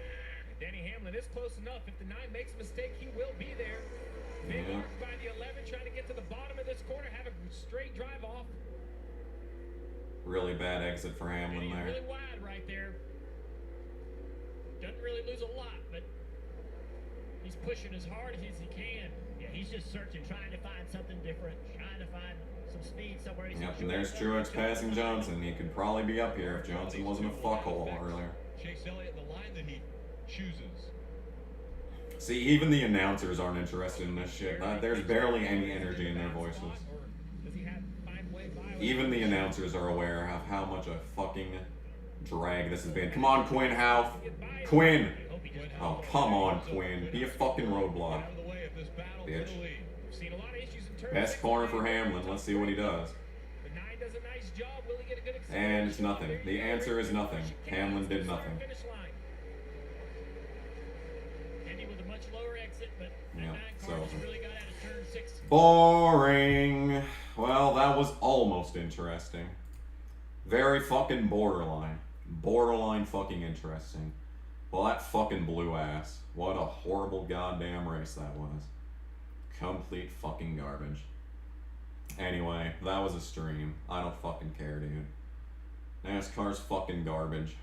E: Denny Hamlin is close enough. If the 9 makes a mistake, he will be there. Big arc by the 11, trying to get to the bottom of this corner, have a straight drive off.
A: Really bad exit for Hamlin there.
E: Really wide right there. Doesn't really lose a lot, but he's pushing as hard as he can.
B: Yeah, he's just searching, trying to find something different, trying to find some speed somewhere. He's
A: Yep, and there's Truex passing Johnson. He could probably be up here if Johnson wasn't a fuckhole earlier.
C: Chase Elliott and the line that he chooses.
A: See, even the announcers aren't interested in this shit. There's barely any energy in their voices. Even the announcers are aware of how much a fucking drag this has been. Come on, Quinn Houff. Quinn! Oh, come on, Quinn. Be a fucking roadblock. Bitch. Best corner for Hamlin. Let's see what he does. And it's nothing. The answer is nothing. Hamlin did nothing. Yeah, so boring. Well, that was almost interesting. Very fucking borderline. Borderline fucking interesting. Well, that fucking blew ass. What a horrible goddamn race that was. Complete fucking garbage. Anyway, that was a stream. I don't fucking care, dude. NASCAR's fucking garbage.